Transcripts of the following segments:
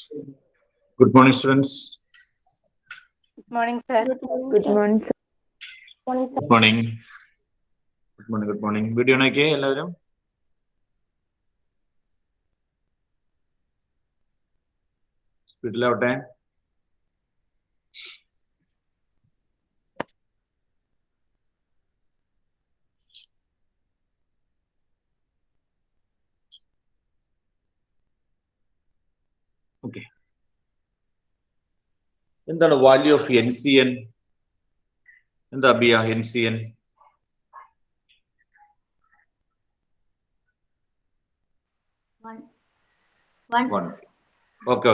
Good morning, students. Good morning, sir. Good morning, sir. Good morning. Good morning. Good morning. Video നോക്കിയേ എല്ലാവരും. സ്പീഡിലാവട്ടെ. Okay. എന്താണ് value of NCN? എന്താ അബിയ NCN? One. Okay.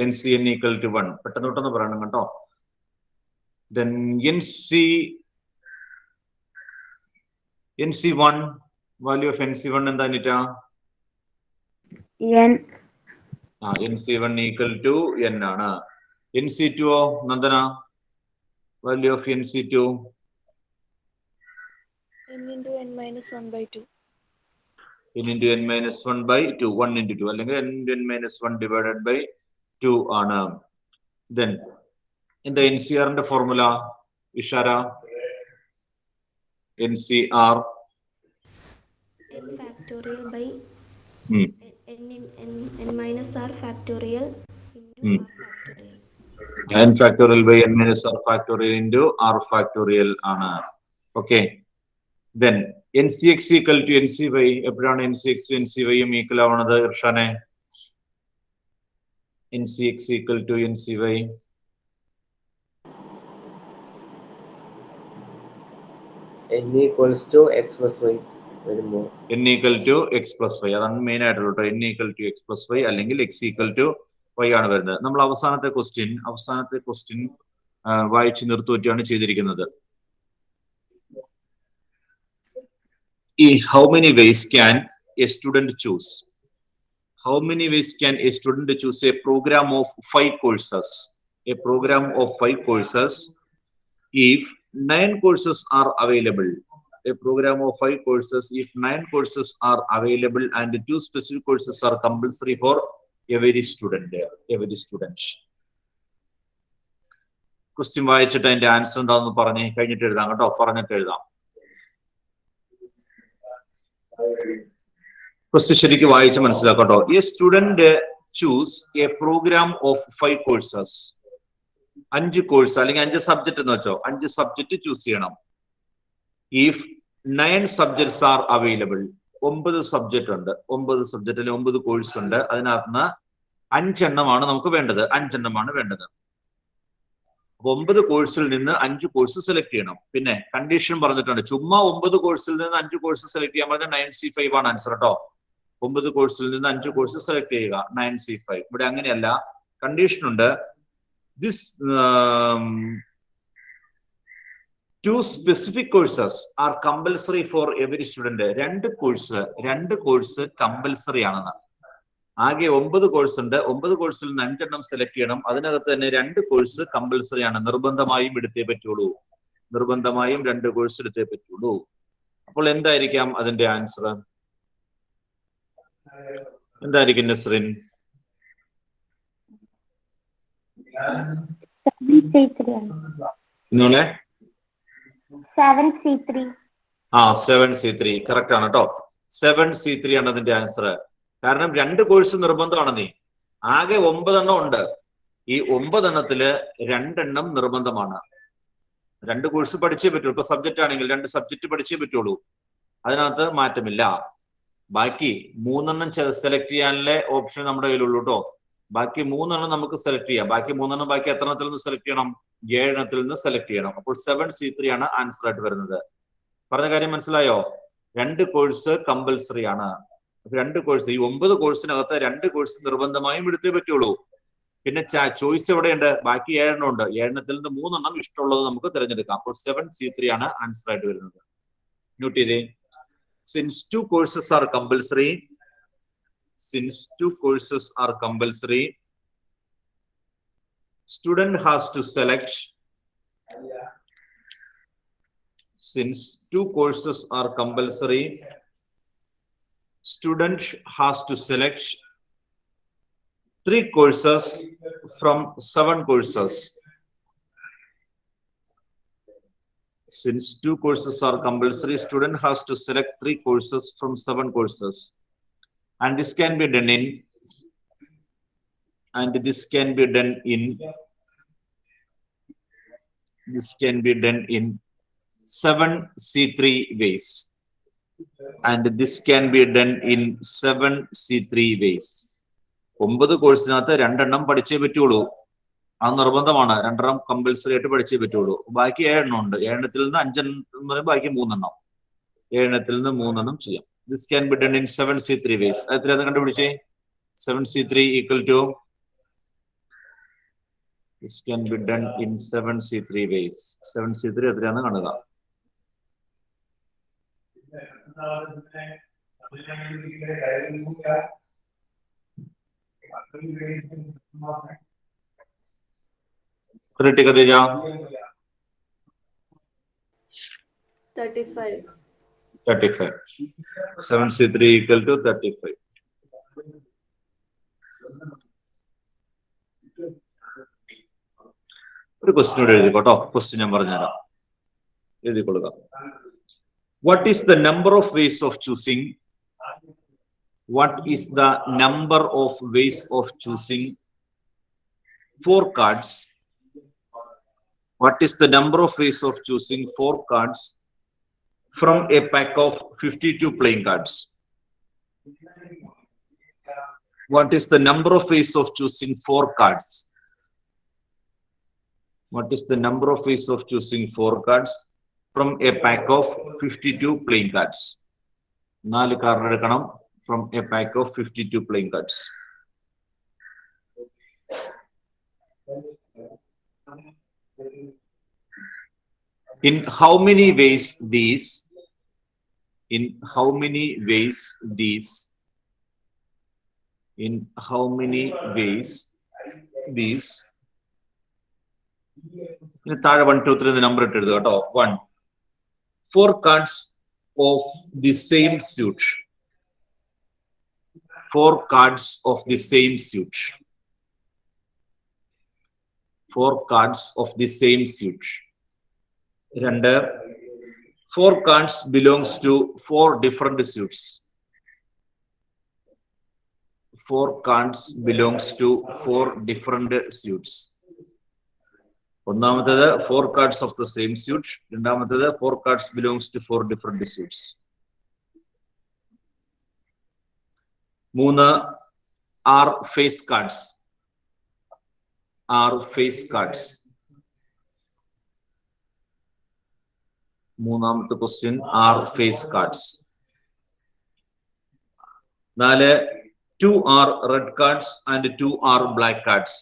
NCN equal to 1. പെട്ടെന്ന് പെട്ടെന്ന് പറയണം കേട്ടോ. Then NC1, value of NC1 എന്താ നിറ്റാ? N. NC1 equal to N ആണ്. NC2 Nandana, value of NC2? N into N minus 1 by 2. N into N minus 1 by 2. 1 into 2. അല്ലെങ്കിൽ N into N minus 1 divided by 2 ആണ്. Then എന്താ NCRന്റെ formula Ishara? NCR n factorial by n minus r factorial into r factorial. n factorial by n minus r factorial into r factorial ആണ്. Okay. Then NCX equal to NCY. എപ്പോഴാണ് NCX NCY equal ആവുന്നത് ഇർഷാനെ? NCX equal to NCY. n equals to x plus y വരുമ്പോൾ n equal to x plus y. അതാണ് main ആയിട്ടുള്ള കേട്ടോ. n equal to x plus y അല്ലെങ്കിൽ x equal to y ആണ് വരുന്നത്. നമ്മൾ അവസാനത്തെ ക്വസ്റ്റ്യൻ വായിച്ചു നിർത്തുകയാണ് ചെയ്തിരിക്കുന്നത്. ഈ how many ways can a student choose? How many ways can a student choose a program of 5 courses? A program of 5 courses if 9 courses are available. A program of 5 courses if 9 courses are available and 2 specific courses are compulsory for every student. Question വായിച്ചിട്ട് അതിന്റെ answer എന്താണെന്ന് പറഞ്ഞ് കഴിഞ്ഞിട്ട് എഴുതാം കേട്ടോ. പറഞ്ഞിട്ട് എഴുതാം. Question ശരിക്കും വായിച്ച് മനസ്സിലാക്കട്ടോ. A student choose a program of 5 courses. 5 course അല്ലെങ്കിൽ 5 സബ്ജക്ട് എന്ന് വെച്ചോ. 5 സബ്ജക്ട് ചൂസ് ചെയ്യണം. If 9 subjects are available. 9 subject ഉണ്ട്. 9 സബ്ജക്ട് അല്ലെങ്കിൽ 9 കോഴ്സ് ഉണ്ട്. അതിനകത്ത് 5 എണ്ണമാണ് നമുക്ക് വേണ്ടത്. 5 എണ്ണമാണ് വേണ്ടത്. 9 കോഴ്സിൽ നിന്ന് 5 കോഴ്സ് സെലക്ട് ചെയ്യണം. പിന്നെ കണ്ടീഷൻ പറഞ്ഞിട്ടുണ്ട്. ചുമ്മാ 9 കോഴ്സിൽ നിന്ന് 5 കോഴ്സ് സെലക്ട് ചെയ്യാൻ പറഞ്ഞാൽ 9C5 ആണ് ആൻസർ കേട്ടോ. 9 കോഴ്സിൽ നിന്ന് 5 കോഴ്സ് സെലക്ട് ചെയ്യുക. 9C5. ഇവിടെ അങ്ങനെയല്ല, കണ്ടീഷൻ ഉണ്ട്. This 2 specific courses are compulsory for every student. 2 course compulsory ആണെന്ന്. ആകെ 9 കോഴ്സ് ഉണ്ട്. 9 കോഴ്സിൽ നിന്ന് 5 എണ്ണം സെലക്ട് ചെയ്യണം. അതിനകത്ത് തന്നെ 2 കോഴ്സ് കമ്പൽസറി ആണ്. നിർബന്ധമായും എടുത്തേ പറ്റുള്ളൂ. 2 കോഴ്സ് എടുത്തേ പറ്റുള്ളൂ. അപ്പോൾ എന്തായിരിക്കാം അതിന്റെ ആൻസർ? എന്തായിരിക്കും നസ്രിൻ? 7C3 കറക്റ്റ് ആണ് കേട്ടോ. 7C3 ആണ് അതിന്റെ ആൻസർ. കാരണം 2 കോഴ്സ് നിർബന്ധമാണ്. നീ ആകെ 9 എണ്ണം ഉണ്ട്. ഈ 9 എണ്ണത്തില് 2 എണ്ണം നിർബന്ധമാണ്. 2 കോഴ്സ് പഠിച്ചേ പറ്റുള്ളൂ. ഇപ്പൊ സബ്ജക്റ്റ് ആണെങ്കിൽ 2 സബ്ജക്ട് പഠിച്ചേ പറ്റുള്ളൂ. അതിനകത്ത് മാറ്റമില്ല. ബാക്കി 3 എണ്ണം സെലക്ട് ചെയ്യാനുള്ള ഓപ്ഷൻ നമ്മുടെ കയ്യിലുള്ളൂ കേട്ടോ. ബാക്കി 3 എണ്ണം നമുക്ക് സെലക്ട് ചെയ്യാം. ബാക്കി 3 എണ്ണം ബാക്കി എത്ര എണ്ണത്തിൽ നിന്ന് സെലക്ട് ചെയ്യണം? 7 എണ്ണത്തിൽ നിന്ന് സെലക്ട് ചെയ്യണം. അപ്പോൾ 7C3 ആണ് ആൻസർ ആയിട്ട് വരുന്നത്. പറഞ്ഞ കാര്യം മനസ്സിലായോ? 2 കോഴ്സ് കമ്പൽസറി ആണ്. 2 കോഴ്സ്, ഈ 9 കോഴ്സിനകത്ത് 2 കോഴ്സ് നിർബന്ധമായും എടുത്തേ പറ്റുള്ളൂ. പിന്നെ ചോയ്സ് എവിടെയുണ്ട്? ബാക്കി 7 എണ്ണം ഉണ്ട്. 7 എണ്ണത്തിൽ നിന്ന് 3 എണ്ണം ഇഷ്ടമുള്ളത് നമുക്ക് തിരഞ്ഞെടുക്കാം. അപ്പോൾ 7C3 ആണ് ആൻസർ ആയിട്ട് വരുന്നത്. നോട്ട് ചെയ്തേ. Since 2 courses are compulsory, student has to select. Since 2 courses are compulsory, student has to select 3 courses from 7 courses. Since 2 courses are compulsory, student has to select 3 courses from 7 courses. And this can be done in 7C3 ways. And this can be done in 7C3 ways. 9 കോഴ്സിനകത്ത് 2 എണ്ണം പഠിച്ചേ പറ്റുള്ളൂ. അത് നിർബന്ധമാണ്. 2 എണ്ണം compulsory ആയിട്ട് പഠിച്ചേ പറ്റുള്ളൂ. ബാക്കി 7 എണ്ണം ഉണ്ട്. 7 എണ്ണത്തിൽ നിന്ന് 5 എണ്ണം, ബാക്കി 3 എണ്ണം. 7 എണ്ണത്തിൽ നിന്ന് 3 എണ്ണം ചെയ്യാം. This can be done in 7C3 ways. എത്രയാണെന്ന് കണ്ടുപിടിച്ചേ? 7C3 equal to, this can be done in 7C3 ways. 7C3 എത്രയാണെന്ന് കാണുക. Critic Adija. 35. 35. 7C3 equal to 35. ഒരു ക്വസ്റ്റ്യൻ കൂടെ എഴുതിക്കോട്ടോ. ക്വസ്റ്റ്യൻ ഞാൻ പറഞ്ഞുതരാം, എഴുതിക്കൊള്ളുക. What is the number of ways of choosing? What is the number of ways of choosing 4 cards? What is the number of ways of choosing 4 cards from a pack of 52 playing cards? What is the number of ways of choosing 4 cards? What is the number of ways of choosing 4 cards from a pack of 52 playing cards? 4 card എടുക്കണം from a pack of 52 playing cards. In how many ways these? In how many ways these? In how many ways these? ഇനി താഴെ 1 2 3 number ഇട്ട് എഴുതുക കേട്ടോ. 1, 4 cards of the same suit. 4 cards of the same suit. 4 cards of the same suit. 2, 4 cards belongs to 4 different suits. 4 cards belongs to 4 different suits. ഒന്നാമത്തേത് 4 cards of the same suit. രണ്ടാമത്തേത് 4 cards belongs to 4 different suits. 3 are face cards. Are face cards. മൂന്നാമത്തെ question are face cards. 4, 2 are red cards and 2 are black cards.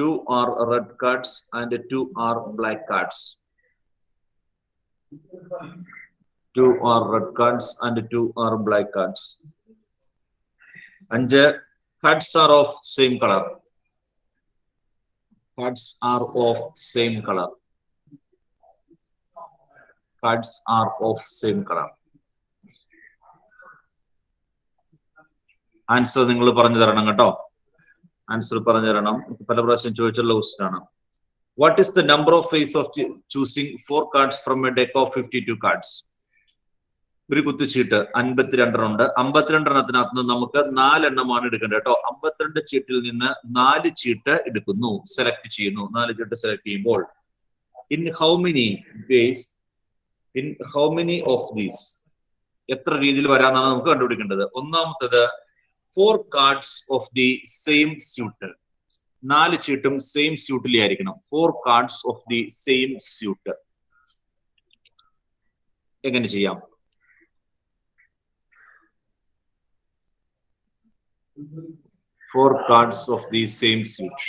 2 are red cards and 2 are black cards. 2 are red cards and 2 are black cards. 5, cards are of same color. Cards are of same color. Cards are of same color. Answer നിങ്ങൾ പറഞ്ഞു തരണം കേട്ടോ. Answer പറഞ്ഞു തരണം. പല പ്രാവശ്യം ചോദിച്ചുള്ള question ആണ്. What is the number of ways of choosing 4 cards from A deck of 52 cards? ഒരു കുത്തിച്ചീട്ട് 52 ഉണ്ട്. 52 എണ്ണത്തിനകത്ത് നിന്ന് നമുക്ക് 4 എണ്ണമാണ് എടുക്കേണ്ടത് കേട്ടോ. 52 ചീട്ടിൽ നിന്ന് 4 ചീട്ട് എടുക്കുന്നു, സെലക്ട് ചെയ്യുന്നു. 4 ചീട്ട് സെലക്ട് ചെയ്യുമ്പോൾ in how many of these, എത്ര രീതിയിൽ വരാന്നാണ് നമുക്ക് കണ്ടുപിടിക്കേണ്ടത്. ഒന്നാമത്തേത് 4 cards of the same suit. 4 ചീട്ടും സെയിം സ്യൂട്ടിലേ ആയിരിക്കണം. 4 cards of the same suit. എങ്ങനെ ചെയ്യാം? Four cards of the same suit.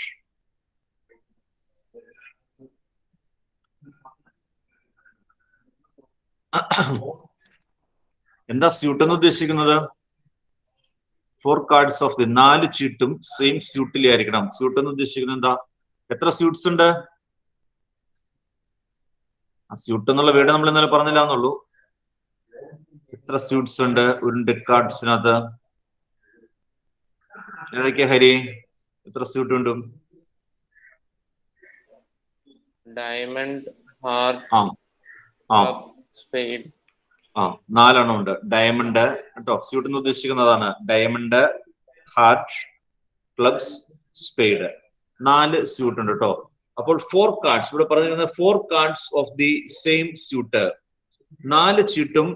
എന്താ സ്യൂട്ട് എന്ന് ഉദ്ദേശിക്കുന്നത്? 4 cards of the 4 ചീട്ടും സെയിം സ്യൂട്ടിലേ ആയിരിക്കണം. സ്യൂട്ട് എന്ന് ഉദ്ദേശിക്കുന്നത് എന്താ? എത്ര സ്യൂട്ട്സ് ഉണ്ട്? ആ സ്യൂട്ട് എന്നുള്ള വേർഡ് നമ്മൾ ഇന്നലെ പറഞ്ഞില്ല എന്നുള്ളൂ. എത്ര സ്യൂട്ട്സ് ഉണ്ട് ഒരു ഡെക്ക് കാർഡ്സിനകത്ത്? ഏതൊക്കെയാ ഹരി? എത്ര സ്യൂട്ട് ഉണ്ട്? ഡയമണ്ട്, ഹാർട്ട്, ആ ആ സ്പേഡ്. 4 ഉണ്ട്. ഡയമണ്ട് കേട്ടോ, സ്യൂട്ട് എന്ന് ഉദ്ദേശിക്കുന്നതാണ്. Diamond, heart, clubs, spade. 4 suit ഉണ്ട് കേട്ടോ. അപ്പോൾ 4 കാർഡ്സ് ഇവിടെ പറഞ്ഞിരുന്നത് 4 cards of the same suit. 4 ചീട്ടും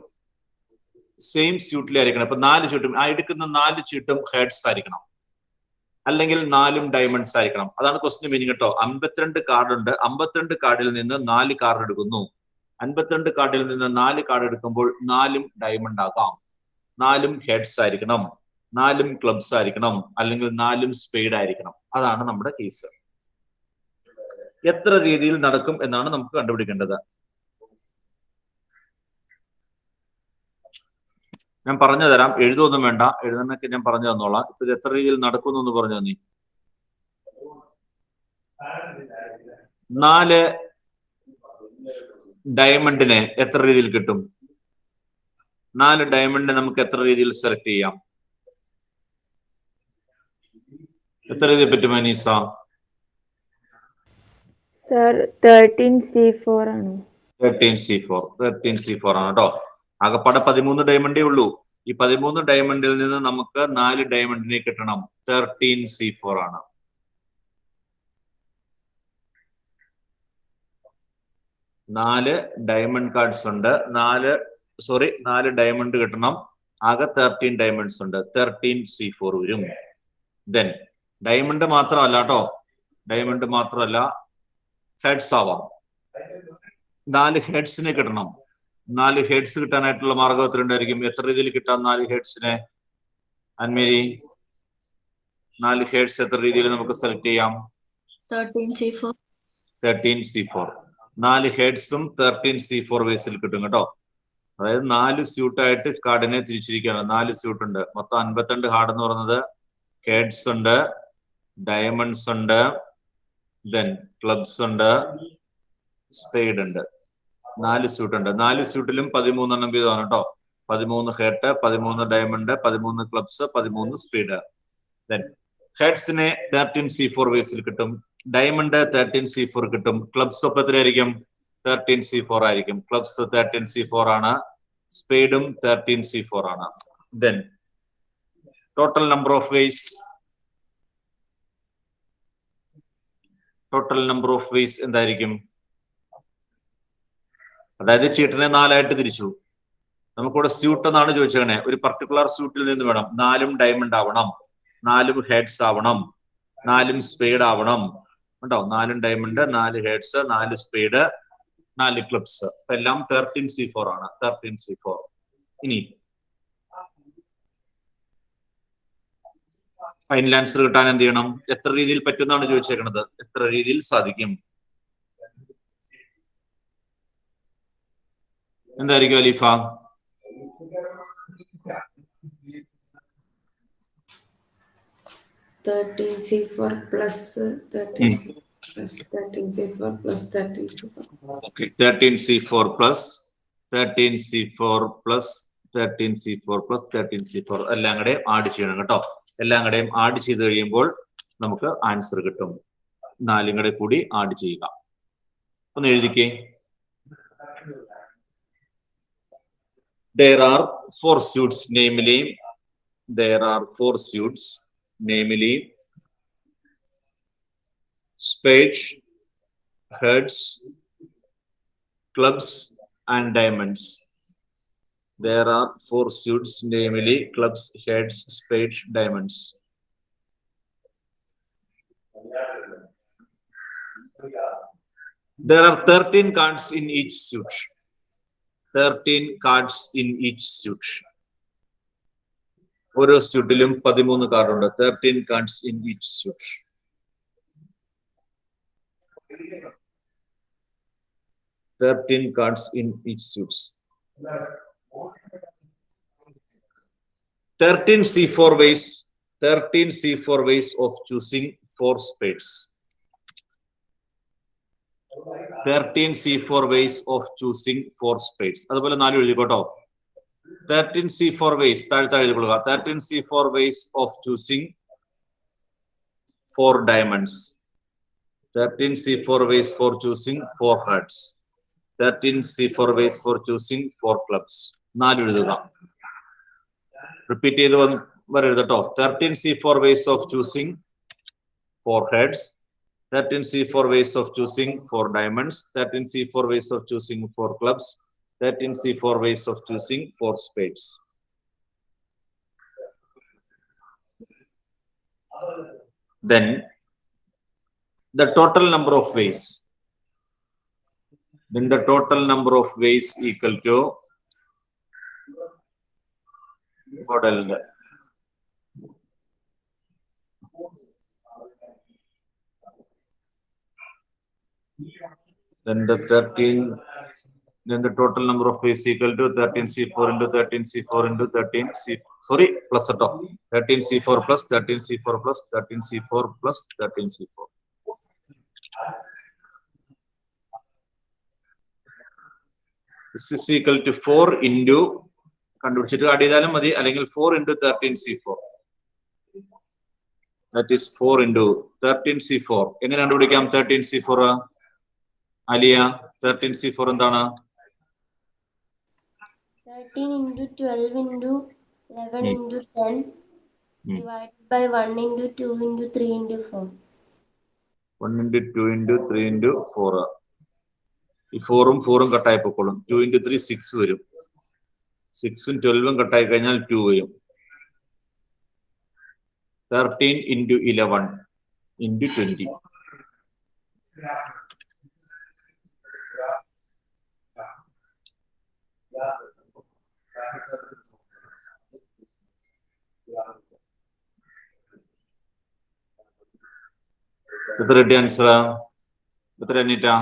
സെയിം സ്യൂട്ടിലായിരിക്കണം. അപ്പൊ 4 ചീട്ടും എടുക്കുന്ന 4 ചീട്ടും ഹെഡ്സ് ആയിരിക്കണം, അല്ലെങ്കിൽ 4ഉം ഡയമണ്ട്സ് ആയിരിക്കണം. അതാണ് ക്വസ്റ്റ്യൻ മീനിങ് കേട്ടോ. 52 കാർഡ് ഉണ്ട്. 52 കാർഡിൽ നിന്ന് 4 കാർഡ് എടുക്കുന്നു. 52 കാർഡിൽ നിന്ന് 4 കാർഡ് എടുക്കുമ്പോൾ 4ഉം ഡയമണ്ട് ആകാം, 4ഉം ഹെഡ്സ് ആയിരിക്കണം, 4ഉം ക്ലബ്സ് ആയിരിക്കണം, അല്ലെങ്കിൽ 4ഉം സ്പേഡ് ആയിരിക്കണം. അതാണ് നമ്മുടെ കേസ്. എത്ര രീതിയിൽ നടക്കും എന്നാണ് നമുക്ക് കണ്ടുപിടിക്കേണ്ടത്. ഞാൻ പറഞ്ഞു തരാം, എഴുതൊന്നും വേണ്ട, എഴുതുന്നൊക്കെ ഞാൻ പറഞ്ഞു തന്നോളാം. ഇപ്പൊ ഇത് എത്ര രീതിയിൽ നടക്കുന്നു എന്ന് പറഞ്ഞു തന്നി. 4 ഡയമണ്ടിനെ എത്ര രീതിയിൽ കിട്ടും? 4 ഡയമണ്ടിനെ നമുക്ക് എത്ര രീതിയിൽ സെലക്ട് ചെയ്യാം? എത്ര രീതിയിൽ പറ്റും അനീസ? സർ 13C4 ആണ്. 13C4 ആണ് കേട്ടോ. ആകെപ്പാടെ 13 ഡയമണ്ടേ ഉള്ളൂ. ഈ 13 ഡയമണ്ടിൽ നിന്ന് നമുക്ക് 4 ഡയമണ്ടിനെ കിട്ടണം. 13C4 ആണ്. നാല് ഡയമണ്ട് കാർഡ്സ് ഉണ്ട്. 4 ഡയമണ്ട് കിട്ടണം. ആകെ 13 ഡയമണ്ട്സ് ഉണ്ട്. 13C4 വരും. ദെൻ ഡയമണ്ട് മാത്രമല്ല കേട്ടോ, ഡയമണ്ട് മാത്രമല്ല, ഹെഡ്സ് ആവാം. 4 ഹെഡ്സിനെ കിട്ടണം. 4 ഹെഡ്സ് കിട്ടാനായിട്ടുള്ള മാർഗം എത്ര ഉണ്ടായിരിക്കും? എത്ര രീതിയിൽ കിട്ടാം 4 ഹെഡ്സിനെ? അൻമേരി, 4 ഹെഡ്സ് എത്ര രീതിയിൽ നമുക്ക് സെലക്ട് ചെയ്യാം? 13C4. 13C4. 4 ഹെഡ്സും 13C4 ബേസിൽ കിട്ടും കേട്ടോ. അതായത് 4 സ്യൂട്ടായിട്ട് കാർഡിനെ തിരിച്ചിരിക്കുകയാണ്. 4 സ്യൂട്ട് ഉണ്ട്. മൊത്തം 52 കാർഡ് എന്ന് പറയുന്നത് ഹെഡ്സ് ഉണ്ട്, ഡയമണ്ട്സ് ഉണ്ട്, ദെൻ ക്ലബ്സ് ഉണ്ട്, സ്പേഡ് ഉണ്ട്. 4 സ്യൂട്ട് ഉണ്ട്. 4 സ്യൂട്ടിലും 13 വീതമാണ് കേട്ടോ. 13 head, 13 diamond, 13 clubs, 13 speed. Then ഹെഡ്സിനെ 13C4 ബേസിൽ കിട്ടും. ഡയമണ്ട് 13C4 കിട്ടും. ക്ലബ്സ് ഒപ്പം എത്രയായിരിക്കും? 13C4 ആയിരിക്കും. ക്ലബ്സ് 13C4 ആണ്. സ്പേഡും 13C4 ആണ്. Then total number of vase, എന്തായിരിക്കും? അതായത് ചീട്ടിനെ 4 ആയിട്ട് തിരിച്ചു. നമുക്കിവിടെ സ്യൂട്ട് എന്നാണ് ചോദിച്ചങ്ങനെ. ഒരു പർട്ടിക്കുലർ സ്യൂട്ടിൽ നിന്ന് വേണം 4ഉം ഡയമണ്ട് ആവണം, 4ഉം ഹെഡ്സ് ആവണം, 4ഉം സ്പേഡ് ആവണം കേട്ടോ. 4ഉം ഡയമണ്ട്, 4 ഹെഡ്സ്, 4 സ്പേഡ്, 4 ക്ലബ്സ്. എല്ലാം 13C4 ആണ്. 13C4. ഇനി ഫൈനൽ ആൻസർ കിട്ടാൻ എന്ത് ചെയ്യണം? എത്ര രീതിയിൽ പറ്റുമെന്നാണ് ചോദിച്ചേക്കുന്നത്. എത്ര രീതിയിൽ സാധിക്കും? എന്തായിരിക്കും അലീഫ? 13C4 plus 13C4 plus 13C4 plus 13C4. Okay, 13C4 plus 13C4 plus 13C4 plus 13C4 എല്ലാം കൂടെ ആഡ് ചെയ്യണം കേട്ടോ. എല്ലാം കൂടെയും ആഡ് ചെയ്ത് കഴിയുമ്പോൾ നമുക്ക് ആൻസർ കിട്ടും. 4ഉം കൂടെ കൂടി ആഡ് ചെയ്യുക. ഒന്ന് എഴുതിക്കേ. There are 4 suits, namely spades, heads, clubs and diamonds. There are 4 suits, namely clubs, heads, spades, diamonds. There are 13 cards in each suit. 13 cards in each suit. ഓരോ സ്യൂട്ടിലും 13 കാർഡ് ഉണ്ട്. 13 cards in each suit. Cards in each suits. 13C4 ways of choosing 4 spades. 13C4 ways of choosing 4 spades. അതുപോലെ 4 എഴുതിക്കോട്ടോ. 13C4 ways താഴെ എഴുതിക്കൊള്ളുക. 13C4 ways of choosing 4 diamonds. 13 C4 ways for choosing 4 hearts. 13 C4 ways for choosing 4 clubs. 4 എഴുതുക. Repeat ചെയ്ത് വരരുത് കേട്ടോ. 13 C4 ways of choosing 4 heads. 13 C4 ways of choosing 4 diamonds. 13 C4 ways of choosing 4 clubs. 13 C4 ways of choosing 4 spades. Then the total number of ways. Then the total number of ways equal to model. Then the 13. Then the total number of ways equal to 13 C4 into 13 C4 into 13 C. Sorry, plus at all. 13 C4 plus 13 C4 plus 13 C4 plus 13 C4. This is equal to 4 into കണ്ടുപിടിച്ചിട്ട് add ചെയ്താലും മതി, അല്ലെങ്കിൽ 4 into 13 C4. That is 4 into 13 C4. എങ്ങനെ കണ്ടുപിടിക്കാം 13 C4? അലിയ 13 C4 എന്താണ്? 13 into 12 into 11 into 10 divided by 1 into 2 into 3 into 4. 1 into 2 into 3 into 4. ഈ 4ഉം 4ഉം കട്ടായി പോയിക്കോളും. 2 into 3 6 വരും. 6ഉം 12ഉം കട്ടായി കഴിഞ്ഞാൽ 2 വരും. 13 into 11 into 20. എത്ര കിട്ടി ആൻസർ? എത്ര എണ്ണീറ്റാ?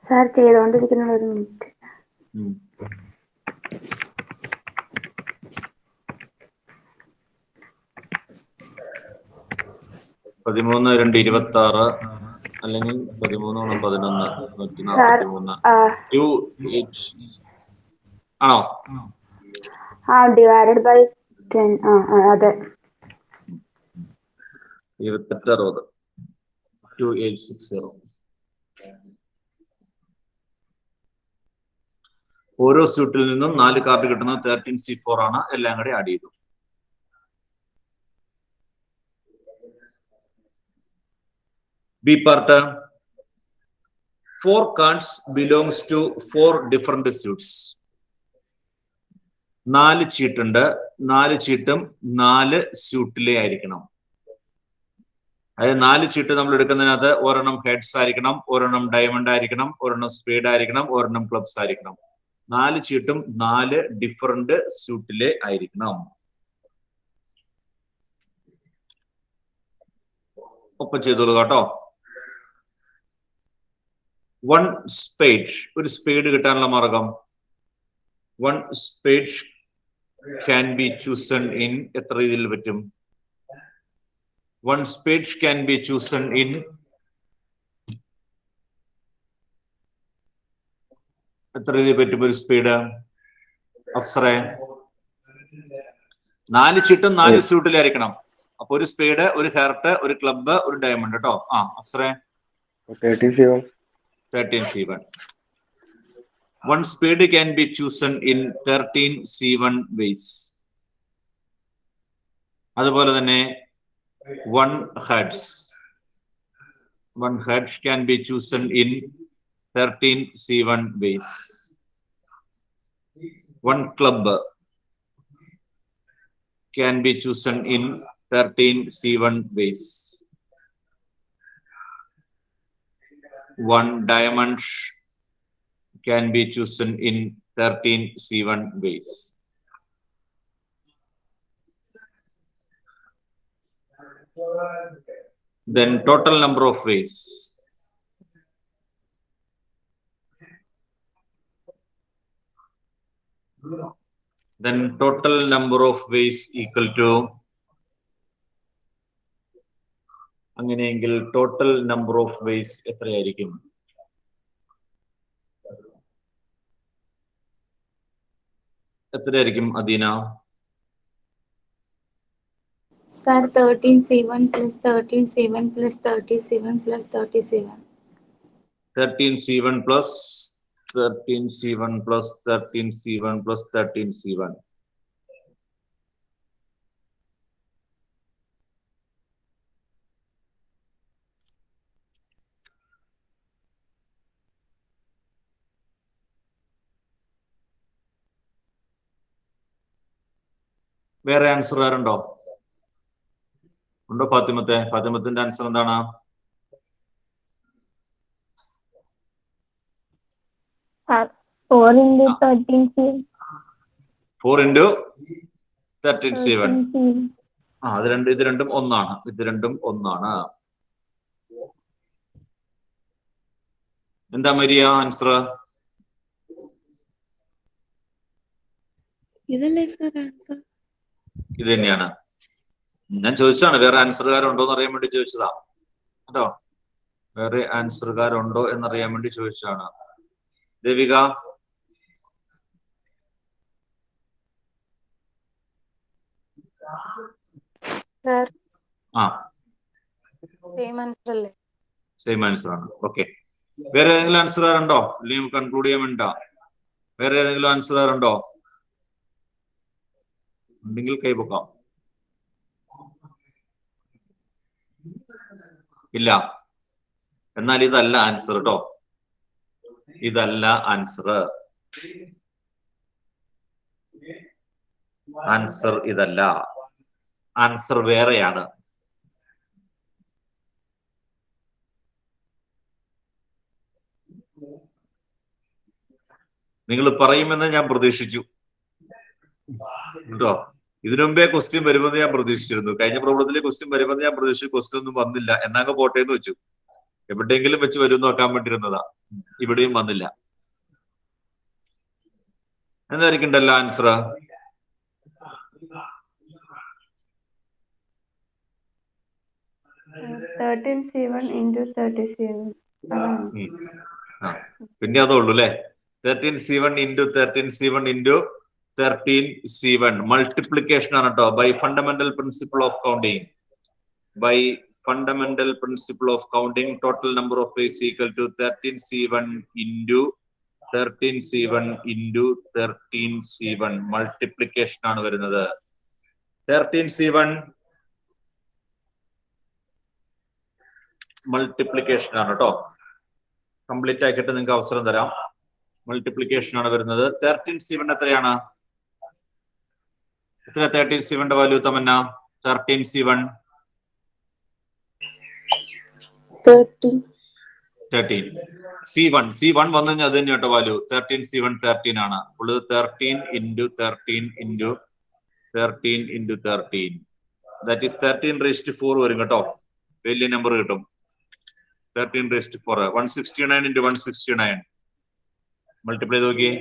സാർ ചെയ്തുകൊണ്ടിരിക്കുന്ന ഒരു മിനിറ്റ്. 13 2 26 അല്ലെങ്കിൽ 13 11 143 ആണോ? Divided by 10. അതെ. 28 60 2860. ഓരോ സ്യൂട്ടിൽ നിന്നും 4 കാർഡ് കിട്ടുന്നത് 13 C4 ആണ്. എല്ലാം കൂടെ ആഡ് ചെയ്തു. B part. 4 cards belongs to 4 different suits. 4 ചീട്ട് ഉണ്ട്. 4 ചീട്ടും 4 സ്യൂട്ടിലെ ആയിരിക്കണം. അതായത് 4 ചീട്ട് നമ്മൾ എടുക്കുന്നതിനകത്ത് ഒരെണ്ണം ഹെഡ്സ് ആയിരിക്കണം, ഒരെണ്ണം ഡയമണ്ട് ആയിരിക്കണം, ഒരെണ്ണം സ്പേഡ് ആയിരിക്കണം, ഒരെണ്ണം ക്ലബ്സ് ആയിരിക്കണം. 4 ചീട്ടും 4 ഡിഫറന്റ് സ്യൂട്ടിലെ ആയിരിക്കണം. ഒപ്പം ചെയ്തോളൂ കേട്ടോ. 1 spade. ഒരു സ്പേഡ് കിട്ടാനുള്ള മാർഗം 1 spade can be chosen in എത്ര രീതിയിൽ പറ്റും? 1 spade can be chosen in എത്ര രീതിയിൽ പറ്റും ഒരു സ്പേഡ്? അപ്സറേ 4 ചീട്ടും 4 സ്യൂട്ടിലായിരിക്കണം. അപ്പൊ ഒരു സ്പേഡ്, ഒരു ഹെർട്ട്, ഒരു ക്ലബ്ബ്, ഒരു ഡയമണ്ട് കേട്ടോ. അപ്സറേ 13 C1. 1 spade can be chosen in 13 C1 ways. അതുപോലെ തന്നെ 1 heads. 1 heads can be chosen in 13 C1 ways. 1 club can be chosen in 13 C1 ways. 1 diamond can be chosen in 13 C1 ways. Then total number of ways. Then total number of ways equal to അങ്ങനെയെങ്കിൽ total number of vase എത്രയായിരിക്കും? എത്രയായിരിക്കും Adeena? Sir, 13C1 plus 13C1 plus 37 plus 37. 13C1 plus 13C1 plus 13C1 plus 13C1. വേറെ answer ആരുണ്ടോ? ഉണ്ടോ ഫാത്തിമത്തെ? ഫാത്തിമത്തിന്റെ answer എന്താണ്? Sir, 4 into 13C1. 4 into 13C1. 13C1. ഇത് രണ്ടും ഒന്നാണ്. ഇത് രണ്ടും ഒന്നാണ്. എന്താ മരിയ ആൻസർ? ഇതല്ലേ സർ ആൻസർ? ഇത് തന്നെയാണ്. ഞാൻ ചോദിച്ചാണ് വേറെ ആൻസറുകാരുണ്ടോ എന്ന് അറിയാൻ വേണ്ടി ചോദിച്ചതാ കേട്ടോ. വേറെ ആൻസറുകാരുണ്ടോ എന്നറിയാൻ വേണ്ടി ചോദിച്ചതാണ്. ദേവിക, സർ ആ സെയിം ആൻസർ അല്ലേ? സെയിം ആൻസർ ആണ്. ഓക്കെ, വേറെ ഏതെങ്കിലും ആൻസറുകാരുണ്ടോ? അല്ലെങ്കിൽ കൺക്ലൂഡ് ചെയ്യാൻ വേണ്ട വേറെ ഏതെങ്കിലും ആൻസറുകാരുണ്ടോ? ഉണ്ടെങ്കിൽ കൈപൊക്കാം. ഇല്ല, എന്നാൽ ഇതല്ല ആൻസർ കേട്ടോ. ഇതല്ല ആൻസർ. ആൻസർ ഇതല്ല. ആൻസർ വേറെയാണ്. നിങ്ങൾ പറയുമെന്ന് ഞാൻ പ്രതീക്ഷിച്ചു കേട്ടോ. ഇതിനു മുമ്പേ ക്വസ്റ്റ്യൻ വരുമെന്ന് ഞാൻ പ്രതീക്ഷിച്ചിരുന്നു. കഴിഞ്ഞ പ്രോബ്ലത്തിലെ ക്വസ്റ്റ്യൻ വരുമെന്ന് ഞാൻ പ്രതീക്ഷിച്ചു. ക്വസ്റ്റ്യൻ ഒന്നും വന്നില്ല. എന്നങ്ങ് പോട്ടെ എന്ന് വെച്ചു. എവിടെയെങ്കിലും വെച്ച് വരും നോക്കാൻ വേണ്ടിയിരുന്നതാ. ഇവിടെയും വന്നില്ല. എന്തായിരിക്കണ്ടല്ലോ ആൻസർ? പിന്നെ അതേ ഉള്ളൂ അല്ലെ. 13C1 into 13C1 into 13C1 multiplication ആണ് കേട്ടോ. By fundamental principle of counting. By fundamental principle of counting total number of ways equal to 13C1 into 13C1 into 13C1 multiplication ആണ് വരുന്നത്. 13C1 മൾട്ടിപ്ലിക്കേഷൻ ആണ് കേട്ടോ. കംപ്ലീറ്റ് ആക്കിയിട്ട് നിങ്ങൾക്ക് അവസരം തരാം. മൾട്ടിപ്ലിക്കേഷൻ ആണ് വരുന്നത്. 13C1 എത്രയാണ്? എത്ര 13C1 value Tamannaah? 13C1 13. C1 വന്നു കഴിഞ്ഞാൽ അത് തന്നെ കേട്ടോ വാല്യൂ. 13C1 13 ആണ്. അപ്പോൾ 13 into 13 into 13 into 13 that is 13⁴ വരും കേട്ടോ. വലിയ നമ്പർ കിട്ടും. 13⁴. 169 into 169 മൾട്ടിപ്ലൈ ചെയ്ത് നോക്കി.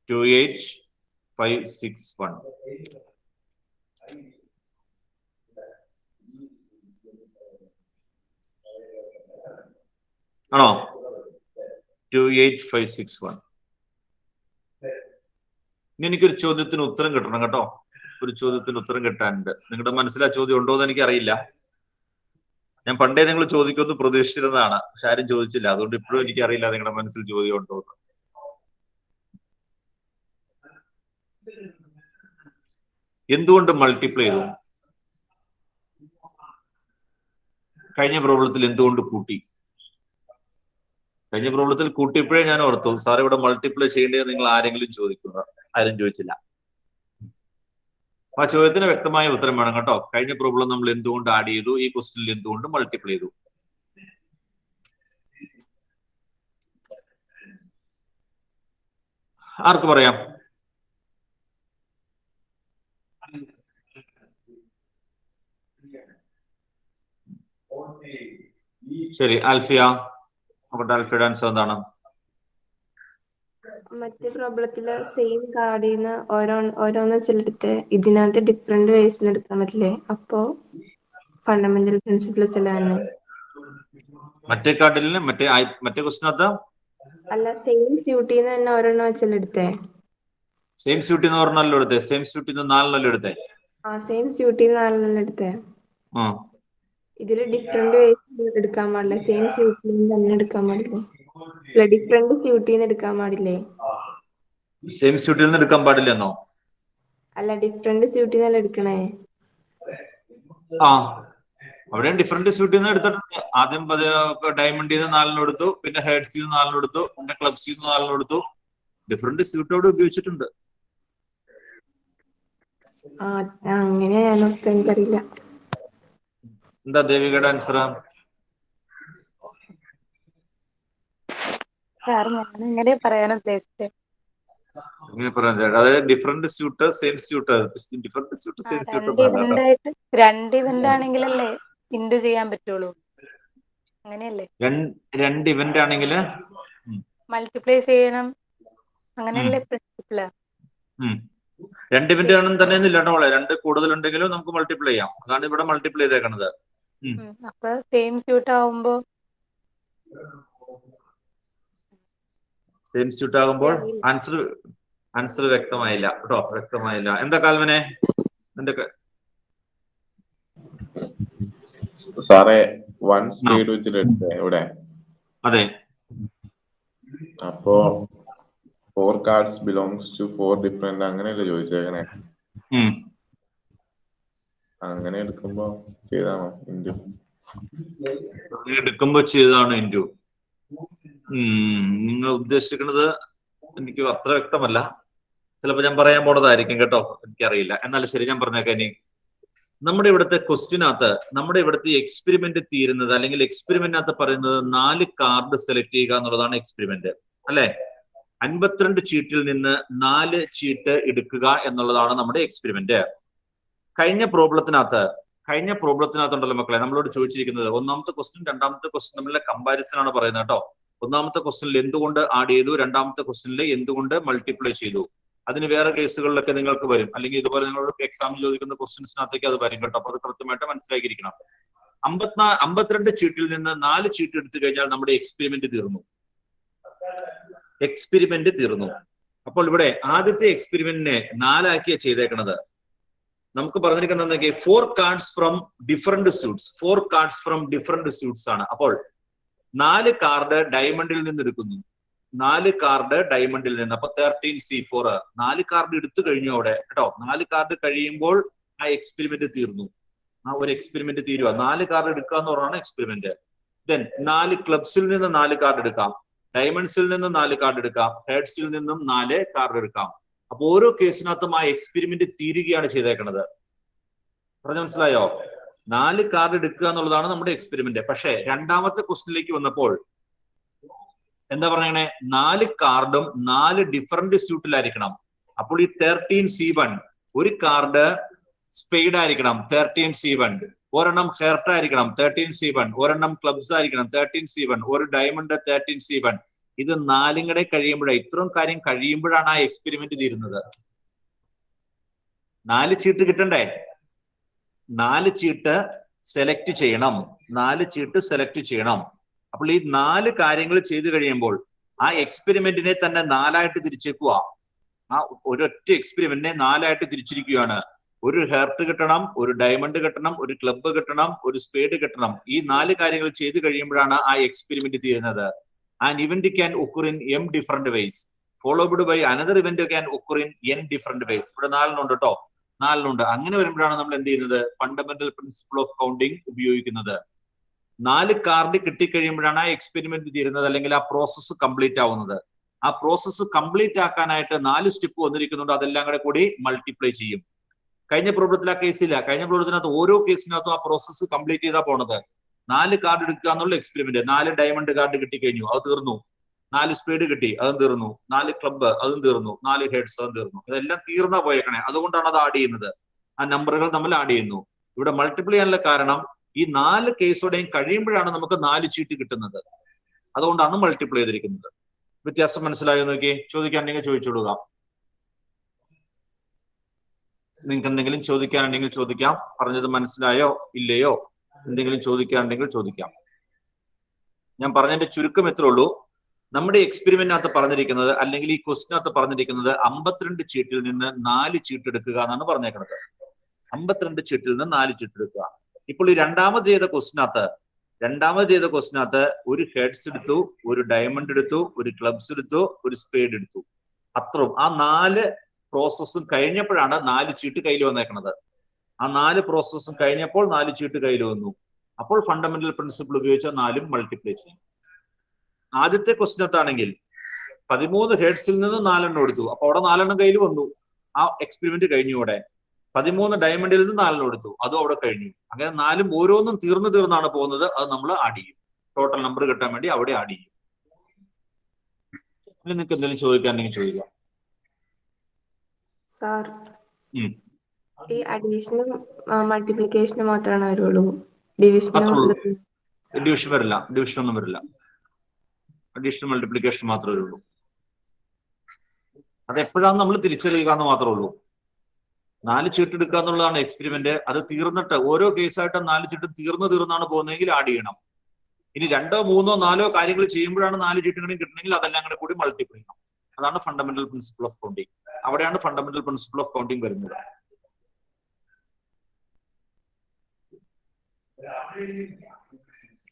28561. ആണോ? 28561. ഇനി എനിക്കൊരു ചോദ്യത്തിന് ഉത്തരം കിട്ടണം കേട്ടോ. ഒരു ചോദ്യത്തിന് ഉത്തരം കിട്ടാനുണ്ട്. നിങ്ങളുടെ മനസ്സിൽ ആ ചോദ്യം ഉണ്ടോ എന്ന് എനിക്ക് അറിയില്ല. ഞാൻ പണ്ടേ നിങ്ങൾ ചോദിക്കുമെന്ന് പ്രതീക്ഷിച്ചിരുന്നതാണ്. പക്ഷെ ആരും ചോദിച്ചില്ല. അതുകൊണ്ട് ഇപ്പോഴും എനിക്ക് അറിയില്ല നിങ്ങളുടെ മനസ്സിൽ ചോദ്യം ഉണ്ടോ എന്ന്. എന്തുകൊണ്ട് മൾട്ടിപ്ലൈ ചെയ്തു? കഴിഞ്ഞ പ്രോബ്ലത്തിൽ എന്തുകൊണ്ട് കൂട്ടി? കഴിഞ്ഞ പ്രോബ്ലത്തിൽ കൂട്ടിയപ്പോഴേ ഞാൻ ഓർത്തു സാർ ഇവിടെ മൾട്ടിപ്ലൈ ചെയ്യേണ്ടത് നിങ്ങൾ ആരെങ്കിലും ചോദിക്കുക. ആരും ചോദിച്ചില്ല. ആ ചോദ്യത്തിന് വ്യക്തമായ ഉത്തരം വേണം കേട്ടോ. കഴിഞ്ഞ പ്രോബ്ലം നമ്മൾ എന്തുകൊണ്ട് ആഡ് ചെയ്തു? ഈ ക്വസ്റ്റ്യനിൽ എന്തുകൊണ്ട് മൾട്ടിപ്ലൈ ചെയ്തു? ആർക്ക് പറയാം? ശരി, ആൽഫിയ. നോക്കട്ടെ, ആൽഫിയുടെ ആൻസർ എന്താണ്? മറ്റേ പ്രോബ്ലത്തില് സെയിം കാർഡിൽ നിന്ന് ഓരോന്ന് വെച്ചെടുത്ത് ഇതിനകത്ത് ഡിഫറെന്റ് വേസ് എടുക്കാൻ പറ്റില്ലേ? അപ്പോ ഫണ്ടമെന്റൽ പ്രിൻസിപ്പിൾ ചെല്ലാൻ മറ്റേ കാർഡിൽ മറ്റേ ക്വസ്റ്റിനകത്ത് അല്ല സെയിം സ്യൂട്ടിന്ന് തന്നെ ഒരെണ്ണം വെച്ചല്ലേ എടുത്തേ? സെയിം സ്യൂട്ടിൽ നിന്ന് ഒരെണ്ണല്ലോ എടുത്തേ? സെയിം സ്യൂട്ടിൽ നിന്ന് 4 എടുത്തേ? ആ സെയിം സ്യൂട്ടിന്ന് 4 എടുത്തേ. ആ ഇതില് ഡിഫറെന്റ് വേസ് എടുക്കാൻ പാടില്ല. സെയിം സ്യൂട്ടിന്ന് തന്നെ എടുക്കാൻ പാടില്ലേ? അല്ല ഡിഫറെന്റ് സ്യൂട്ടിന്ന് എടുക്കാൻ പാടില്ലേ? സെയിം സ്യൂട്ടിൽ നിന്ന് എടുക്കാൻ പാടില്ലെന്നോ? അല്ല ഡിഫറെന്റ് സ്യൂട്ടിന്നല്ല എടുക്കണേ. ആ അവിടെയും ഡിഫറെന്റ് സ്യൂട്ടിൽ നിന്ന് എടുത്തിട്ടുണ്ട്. ആദ്യം ഡയമണ്ടിൽ നിന്ന് 4 എടുത്തു, പിന്നെ ഹെഡ്സിൽ നിന്ന് 4 എടുത്തു, പിന്നെ ക്ലബ്സിൽ നിന്ന് 4 എടുത്തു. ഡിഫറെന്റ് സ്യൂട്ടോട് ഉപയോഗിച്ചിട്ടുണ്ട്. ആ അങ്ങനെയാ ഞാനൊക്കെ എനിക്കറിയില്ല. എന്താ ദേവികയുടെ ആൻസർ? സാർ ഞാൻ ഇങ്ങനെ പറയാൻ ഉദ്ദേശിച്ചത്. ഇങ്ങനെ പറയാൻ അതായത് different suit same suit, different suit same suit രണ്ട് ഇവന്റ് ആണെങ്കിലല്ലേ ഇൻഡു ചെയ്യാൻ പറ്റുള്ളൂ, അങ്ങനെയല്ലേ? രണ്ട് ഇവന്റ് ആണെങ്കിൽ മൾട്ടിപ്ലൈ ചെയ്യണം, അങ്ങനെയല്ലേ പ്രിൻസിപ്പിള്? രണ്ട് ഇവന്റ് ആണെന്ന് തന്നെ ഇല്ലാട്ടോ മോളെ. 2 കൂടുതലുണ്ടെങ്കിലും നമുക്ക് മൾട്ടിപ്ലൈ ചെയ്യാം. അതാണ് ഇവിടെ മൾട്ടിപ്ലൈ ചെയ്തേക്കണത്. അപ്പൊ സെയിം സ്യൂട്ട് ആവുമ്പോ സെയിം സ്യൂട്ട് ആകുമ്പോൾ ആൻസർ വ്യക്തമായില്ല കേട്ടോ, വ്യക്തമായില്ല. എന്താ കാൽവനെ എന്തൊക്കെ? സാറേ 1 സ്പീഡ് വെച്ചിട്ട് ഇവിടെ. അതെ. അപ്പോ 4 cards belongs to 4 different അങ്ങനെയല്ലേ ചോദിച്ചേക്കണേ? അങ്ങനെ എടുക്കുമ്പോ ചെയ്താണോ ഇൻഡു? എടുക്കുമ്പോ ചെയ്തതാണ് ഇൻഡു. നിങ്ങൾ ഉദ്ദേശിക്കുന്നത് എനിക്ക് അത്ര വ്യക്തമല്ല. ചിലപ്പോ ഞാൻ പറയാൻ പോണതായിരിക്കും കേട്ടോ, എനിക്കറിയില്ല. എന്നാലും ശരി, ഞാൻ പറഞ്ഞേക്കാം. ഇനി നമ്മുടെ ഇവിടുത്തെ ക്വസ്റ്റിനകത്ത് നമ്മുടെ ഇവിടുത്തെ എക്സ്പെരിമെന്റ് തീരുന്നത്, അല്ലെങ്കിൽ എക്സ്പെരിമെന്റിനകത്ത് പറയുന്നത് 4 കാർഡ് സെലക്ട് ചെയ്യുക എന്നുള്ളതാണ് എക്സ്പെരിമെന്റ്, അല്ലെ? 52 ചീട്ടിൽ നിന്ന് 4 ചീട്ട് എടുക്കുക എന്നുള്ളതാണ് നമ്മുടെ എക്സ്പെരിമെന്റ്. കഴിഞ്ഞ പ്രോബ്ലത്തിനകത്തുണ്ടല്ലോ മക്കളെ, നമ്മളോട് ചോദിച്ചിരിക്കുന്നത് ഒന്നാമത്തെ ക്വസ്റ്റ്യൻ രണ്ടാമത്തെ ക്വസ്റ്റ്യൻ തമ്മിലുള്ള കമ്പാരിസൺ ആണ് പറയുന്നത് കേട്ടോ. ഒന്നാമത്തെ ക്വസ്റ്റ്യനിൽ എന്തുകൊണ്ട് ആഡ് ചെയ്തു, രണ്ടാമത്തെ ക്വസ്റ്റ്യനിൽ എന്തുകൊണ്ട് മൾട്ടിപ്ലൈ ചെയ്തു. അതിന് വേറെ കേസുകളിലൊക്കെ നിങ്ങൾക്ക് വരും, അല്ലെങ്കിൽ ഇതുപോലെ നിങ്ങളോട് എക്സാമിൽ ചോദിക്കുന്ന ക്വസ്റ്റ്യൻസിനകത്തേക്ക് അത് വരും കേട്ടോ. അപ്പൊ അത് കൃത്യമായിട്ട് മനസ്സിലാക്കിയിരിക്കണം. 52 ചീട്ടിൽ നിന്ന് 4 ചീട്ട് എടുത്തു കഴിഞ്ഞാൽ നമ്മുടെ എക്സ്പെരിമെന്റ് തീർന്നു. അപ്പോൾ ഇവിടെ ആദ്യത്തെ എക്സ്പെരിമെന്റിനെ 4 ആക്കിയാ ചെയ്തേക്കണത്. നമുക്ക് പറഞ്ഞിരിക്കുന്നത് 4 cards from different suits. 4 cards from different suits ആണ്. അപ്പോൾ 4 കാർഡ് ഡയമണ്ടിൽ നിന്ന് എടുക്കുന്നു. 4 കാർഡ് ഡയമണ്ടിൽ നിന്ന്. അപ്പൊ 13C4. 4 കാർഡ് എടുത്തു കഴിഞ്ഞു അവിടെ കേട്ടോ. 4 കാർഡ് കഴിയുമ്പോൾ ആ എക്സ്പെരിമെന്റ് തീർന്നു. ആ ഒരു എക്സ്പെരിമെന്റ് തീരുക. 4 കാർഡ് എടുക്കുക എന്ന് പറഞ്ഞാണ് എക്സ്പെരിമെന്റ്. ദെൻ 4 ക്ലബ്സിൽ നിന്ന് 4 കാർഡ് എടുക്കാം, ഡയമണ്ട്സിൽ നിന്ന് 4 കാർഡ് എടുക്കാം, ഹെഡ്സിൽ നിന്നും 4 കാർഡ് എടുക്കാം. അപ്പൊ ഓരോ കേസിനകത്തും ആ എക്സ്പെരിമെന്റ് തീരുകയാണ് ചെയ്തേക്കുന്നത്. പറഞ്ഞു മനസ്സിലായോ? 4 കാർഡ് എടുക്കുക എന്നുള്ളതാണ് നമ്മുടെ എക്സ്പെരിമെന്റ്. പക്ഷെ രണ്ടാമത്തെ ക്വസ്റ്റ്യനിലേക്ക് വന്നപ്പോൾ എന്താ പറഞ്ഞേ? 4 കാർഡും 4 ഡിഫറെന്റ് സ്യൂട്ടിലായിരിക്കണം. അപ്പോൾ ഈ 13C1 ഒരു കാർഡ് സ്പെയ്ഡ് ആയിരിക്കണം, 13C1. ഒരെണ്ണം ഹെർട്ട് ആയിരിക്കണം, 13C1. ഒരെണ്ണം ക്ലബ്സ് ആയിരിക്കണം, 13C1. ഒരു ഡയമണ്ട്, 13C1. ഇത് 4 കൂടെ കഴിയുമ്പോഴേ, ഇത്രയും കാര്യം കഴിയുമ്പോഴാണ് ആ എക്സ്പെരിമെന്റ് തീരുന്നത്. 4 ചീട്ട് കിട്ടണ്ടേ? 4 ചീട്ട് സെലക്ട് ചെയ്യണം. 4 ചീട്ട് സെലക്ട് ചെയ്യണം. അപ്പോൾ ഈ 4 കാര്യങ്ങൾ ചെയ്തു കഴിയുമ്പോൾ ആ എക്സ്പെരിമെന്റിനെ തന്നെ 4 ആയിട്ട് തിരിച്ചേക്കുക. ആ ഒരൊറ്റ എക്സ്പെരിമെന്റിനെ 4 ആയിട്ട് തിരിച്ചിരിക്കുകയാണ്. ഒരു ഹെർട്ട് കിട്ടണം, ഒരു ഡയമണ്ട് കിട്ടണം, ഒരു ക്ലബ്ബ് കിട്ടണം, ഒരു സ്പേഡ് കിട്ടണം. ഈ 4 കാര്യങ്ങൾ ചെയ്തു കഴിയുമ്പോഴാണ് ആ എക്സ്പെരിമെന്റ് തീരുന്നത്. An event can occur in m different ways, followed by another event can occur in n different ways. ഇവിടെ 4 ഉണ്ട് കേട്ടോ, 4 ഉണ്ട്. അങ്ങനെ വരുമ്പോഴാണ് നമ്മൾ എന്ത് ചെയ്യുന്നത്? ഫണ്ടമെന്റൽ പ്രിൻസിപ്പിൾ ഓഫ് കൗണ്ടിങ് ഉപയോഗിക്കുന്നത്. 4 കാർഡ് കിട്ടിക്കഴിയുമ്പോഴാണ് ആ എക്സ്പെരിമെന്റ് തീരുന്നത്, അല്ലെങ്കിൽ ആ പ്രോസസ്സ് കംപ്ലീറ്റ് ആവുന്നത്. ആ പ്രോസസ്സ് കംപ്ലീറ്റ് ആക്കാനായിട്ട് 4 സ്റ്റെപ്പ് വന്നിരിക്കുന്നുണ്ട്. അതെല്ലാം കൂടി മൾട്ടിപ്ലൈ ചെയ്യും. കഴിഞ്ഞ പ്രോബ്ലത്തിൽ ആ കേസില്ല. കഴിഞ്ഞ പ്രോബ്ലത്തിനകത്ത് ഓരോ കേസിനകത്തും ആ പ്രോസസ്സ് കംപ്ലീറ്റ് ചെയ്താ പോണത്. 4 കാർഡ് എടുക്കുക എന്നുള്ള എക്സ്പെരിമെന്റ്. 4 ഡയമണ്ട് കാർഡ് കിട്ടിക്കഴിഞ്ഞു, അത് തീർന്നു. 4 സ്പേഡ് കിട്ടി, അതും തീർന്നു. 4 ക്ലബ്ബ്, അതും തീർന്നു. 4 ഹെഡ്സ്, അതും തീർന്നു. ഇതെല്ലാം തീർന്നാ പോയേക്കണേ. അതുകൊണ്ടാണ് അത് ആഡ് ചെയ്യുന്നത്. ആ നമ്പറുകൾ നമ്മൾ ആഡ് ചെയ്യുന്നു. ഇവിടെ മൾട്ടിപ്ലൈ ചെയ്യാനുള്ള കാരണം ഈ 4 കേസോടെയും കഴിയുമ്പോഴാണ് നമുക്ക് 4 ചീട്ട് കിട്ടുന്നത്. അതുകൊണ്ടാണ് മൾട്ടിപ്ലൈ ചെയ്തിരിക്കുന്നത്. വ്യത്യാസം മനസ്സിലായോ നോക്കി? ചോദിക്കാനുണ്ടെങ്കിൽ ചോദിച്ചോടുക. നിങ്ങൾക്ക് എന്തെങ്കിലും ചോദിക്കാനുണ്ടെങ്കിൽ ചോദിക്കാം. പറഞ്ഞത് മനസ്സിലായോ ഇല്ലയോ? എന്തെങ്കിലും ചോദിക്കാനുണ്ടെങ്കിൽ ചോദിക്കാം. ഞാൻ പറഞ്ഞതിന്റെ ചുരുക്കം എത്ര ഉള്ളൂ? നമ്മുടെ എക്സ്പെരിമെന്റിനകത്ത് പറഞ്ഞിരിക്കുന്നത്, അല്ലെങ്കിൽ ഈ ക്വസ്റ്റിനകത്ത് പറഞ്ഞിരിക്കുന്നത് 52 ചീട്ടിൽ നിന്ന് 4 ചീട്ട് എടുക്കുക എന്നാണ് പറഞ്ഞേക്കുന്നത്. 52 ചീട്ടിൽ നിന്ന് 4 ചീട്ട് എടുക്കുക. ഇപ്പോൾ ഈ രണ്ടാമത് ചെയ്ത ക്വസ്റ്റിനകത്ത് ഒരു ഹെഡ്സ് എടുത്തു, ഒരു ഡയമണ്ട് എടുത്തു, ഒരു ക്ലബ്സ് എടുത്തു, ഒരു സ്പേഡ് എടുത്തു. അത്രയും ആ 4 പ്രോസസ്സും കഴിഞ്ഞപ്പോഴാണ് 4 ചീട്ട് കയ്യിൽ വന്നേക്കുന്നത്. ആ 4 പ്രോസസ്സും കഴിഞ്ഞപ്പോൾ 4 ചീട്ട് കയ്യിൽ വന്നു. അപ്പോൾ ഫണ്ടമെന്റൽ പ്രിൻസിപ്പിൾ ഉപയോഗിച്ച 4 മൾട്ടിപ്ലൈ ചെയ്യും. ആദ്യത്തെ ക്വസ്റ്റിനകത്താണെങ്കിൽ 13 ഹെഡ്സിൽ നിന്ന് 4 എണ്ണം എടുത്തു, അപ്പൊ അവിടെ 4 എണ്ണം കയ്യിൽ വന്നു. ആ എക്സ്പെരിമെന്റ് കഴിഞ്ഞു. അവിടെ 13 ഡയമണ്ടിൽ നിന്ന് 4 എണ്ണം എടുത്തു, അതും അവിടെ കഴിഞ്ഞു. അങ്ങനെ 4 ഓരോന്നും തീർന്നാണ് പോകുന്നത്. അത് നമ്മൾ ആഡ് ചെയ്യും, ടോട്ടൽ നമ്പർ കിട്ടാൻ വേണ്ടി അവിടെ ആഡ് ചെയ്യും. നിങ്ങൾക്ക് എന്തെങ്കിലും ചോദിക്കാനെങ്കിൽ ചോദിക്കാം. സാർ, ഈ അഡീഷനും മൾട്ടിപ്ലിക്കേഷനും മാത്രമാണ് വരുള്ളൂ, ഡിവിഷനും ഡിവിഷൻ വരില്ല, ഡിവിഷൻ ഒന്നും വരില്ല. അഡീഷണൽ മൾട്ടിപ്ലിക്കേഷൻ മാത്രമേ ഉള്ളൂ. അത് എപ്പോഴാണ് നമ്മൾ തിരിച്ചറിയുക എന്ന് മാത്രമേ ഉള്ളൂ. 4 ചീട്ട് എടുക്കുക എന്നുള്ളതാണ് എക്സ്പെരിമെന്റ്. അത് തീർന്നിട്ട് ഓരോ കേസായിട്ട് 4 ചീട്ട് തീർന്നാണ് പോകുന്നതെങ്കിൽ ആഡ് ചെയ്യണം. ഇനി 2, 3, 4 കാര്യങ്ങൾ ചെയ്യുമ്പോഴാണ് 4 ചീട്ടുകളും കിട്ടണമെങ്കിൽ അതെല്ലാം കൂടെ കൂടി മൾട്ടിപ്ലൈ ചെയ്യണം. അതാണ് ഫണ്ടമെന്റൽ പ്രിൻസിപ്പിൾ ഓഫ് കൗണ്ടിങ്. അവിടെയാണ് ഫണ്ടമെന്റൽ പ്രിൻസിപ്പിൾ ഓഫ് കൗണ്ടിങ് വരുന്നത്.